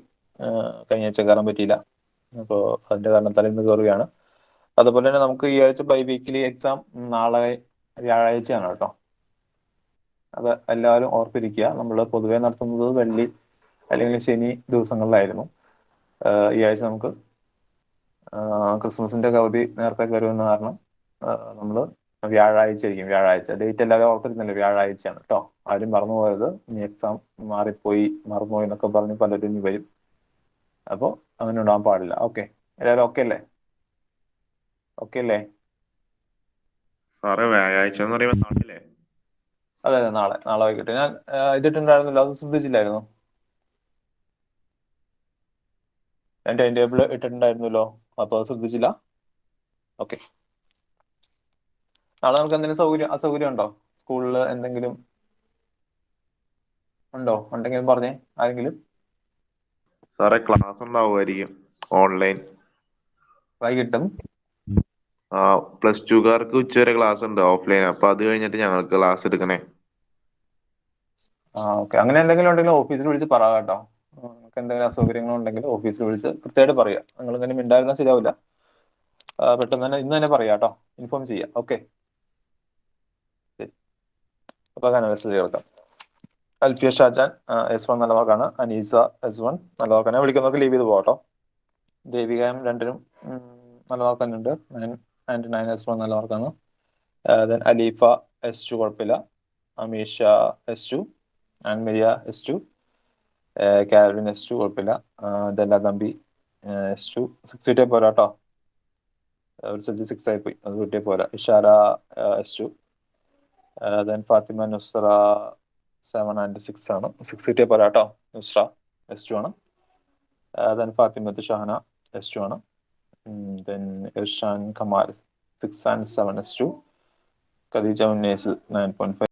കഴിഞ്ഞ ആഴ്ച കയറാൻ പറ്റിയില്ല. അപ്പോൾ അതിന്റെ കാരണത്താൽ ഇന്ന് കയറുകയാണ്. അതുപോലെ തന്നെ നമുക്ക് ഈ ആഴ്ച ബൈ വീക്കിലി എക്സാം നാളെ വ്യാഴാഴ്ചയാണ് കേട്ടോ. അത് എല്ലാവരും ഓർത്തിരിക്കുക. നമ്മൾ പൊതുവെ നടത്തുന്നത് വെള്ളി അല്ലെങ്കിൽ ശനി ദിവസങ്ങളിലായിരുന്നു. ഈ ആഴ്ച നമുക്ക് ക്രിസ്മസിന്റെ അവധി നേരത്തെ കയറുമെന്ന കാരണം നമ്മൾ വ്യാഴാഴ്ച ആയിരിക്കും. വ്യാഴാഴ്ച ഡേറ്റ് എല്ലാവരും ഓർത്തിരുന്നില്ല, വ്യാഴാഴ്ചയാണ് കേട്ടോ. ആരും മറന്നുപോയത്. ഇനി എക്സാം മറന്നുപോയി എന്നൊക്കെ പറഞ്ഞ് പലരും ഇനി വരും. അപ്പോൾ അങ്ങനെ ഉണ്ടാകാൻ പാടില്ല. ഓക്കെ, എല്ലാവരും ഓക്കെ അല്ലേ? സാറേ വ്യാഴാഴ്ച എന്ന് പറയുമ്പോൾ നാളെ? അതെ, നാളെ വൈകിട്ട്. ഞാൻ ഇതിട്ടുണ്ടായിരുന്നല്ലോ, അത് ശ്രദ്ധിച്ചില്ലായിരുന്നു. ഞാൻ ടൈം ടേബിൾ ഇട്ടിട്ടുണ്ടായിരുന്നല്ലോ, അപ്പോൾ ശ്രദ്ധിച്ചില്ല. ഓക്കെ. നാളെ നമുക്ക് എന്തെങ്കിലും അസൗകര്യം ഉണ്ടോ? സ്കൂളിൽ എന്തെങ്കിലും ഉണ്ടോ? ഉണ്ടെങ്കിൽ പറഞ്ഞേ ആരെങ്കിലും. സാറേ ക്ലാസ് ഉണ്ടാവുമായിരിക്കും ഓൺലൈൻ വൈകിട്ടും. +2കാർക്ക് ഉച്ചവരെ ക്ലാസ് ഉണ്ട് ഓഫ്ലൈൻ. അപ്പൊ അത് കഴിഞ്ഞിട്ട് ഞങ്ങൾക്ക് ക്ലാസ് എടുക്കണേ. ഓക്കെ. അങ്ങനെ എന്തെങ്കിലും ഉണ്ടെങ്കിൽ ഓഫീസിൽ വിളിച്ച് പറ കേട്ടോ. നിങ്ങൾക്ക് എന്തെങ്കിലും അസൗകര്യങ്ങൾ ഉണ്ടെങ്കിൽ ഓഫീസിൽ വിളിച്ച് കൃത്യമായിട്ട് പറയാം. നിങ്ങൾ ഇങ്ങനെ മിണ്ടായിരുന്നാൽ ശരിയാവില്ല. പെട്ടെന്ന് തന്നെ ഇന്ന് തന്നെ പറയാം കേട്ടോ. ഇൻഫോം ചെയ്യാം. ഓക്കെ. ശരി. അപ്പൊ അങ്ങനെ മെസ്സേജ് കേൾക്കാം. അൽഫിയ ഷാജാൻ S1 നല്ല മാർക്കാണ്. അനീസ S1 നല്ല മാർക്കാണ്. വിളിക്കുന്നവർക്ക് ലീവ് ചെയ്ത് പോകാട്ടോ. ദേവികായം 2നും നല്ല മാർക്ക് തന്നെ ഉണ്ട്. 9 and 9 S1 നല്ല മാർക്കാണ്. ദെൻ അലീഫ S2 കുഴപ്പമില്ല. Ameesha S2, Ann Maria S2, Calvin S2 കുഴപ്പമില്ല. ദെല്ലാ തമ്പി S2. 6 കിട്ടിയ പോരാ കേട്ടോ. ഒരു സബ്ജക്ട് 6 ആയി പോയി, അത് കിട്ടിയ പോരാ. Ishara S2. Then Fathima Nusra 7 and 6 ആണ്. 6 കിട്ടിയ പോരാ കേട്ടോ. നുസ്ര S2 ആണ്. ദെൻ ഫാത്തിമത്ത് ഷഹന S2 ആണ്. Then Irshan Kamal 6 and 7 S2. Khadeeja Unnes 9.5.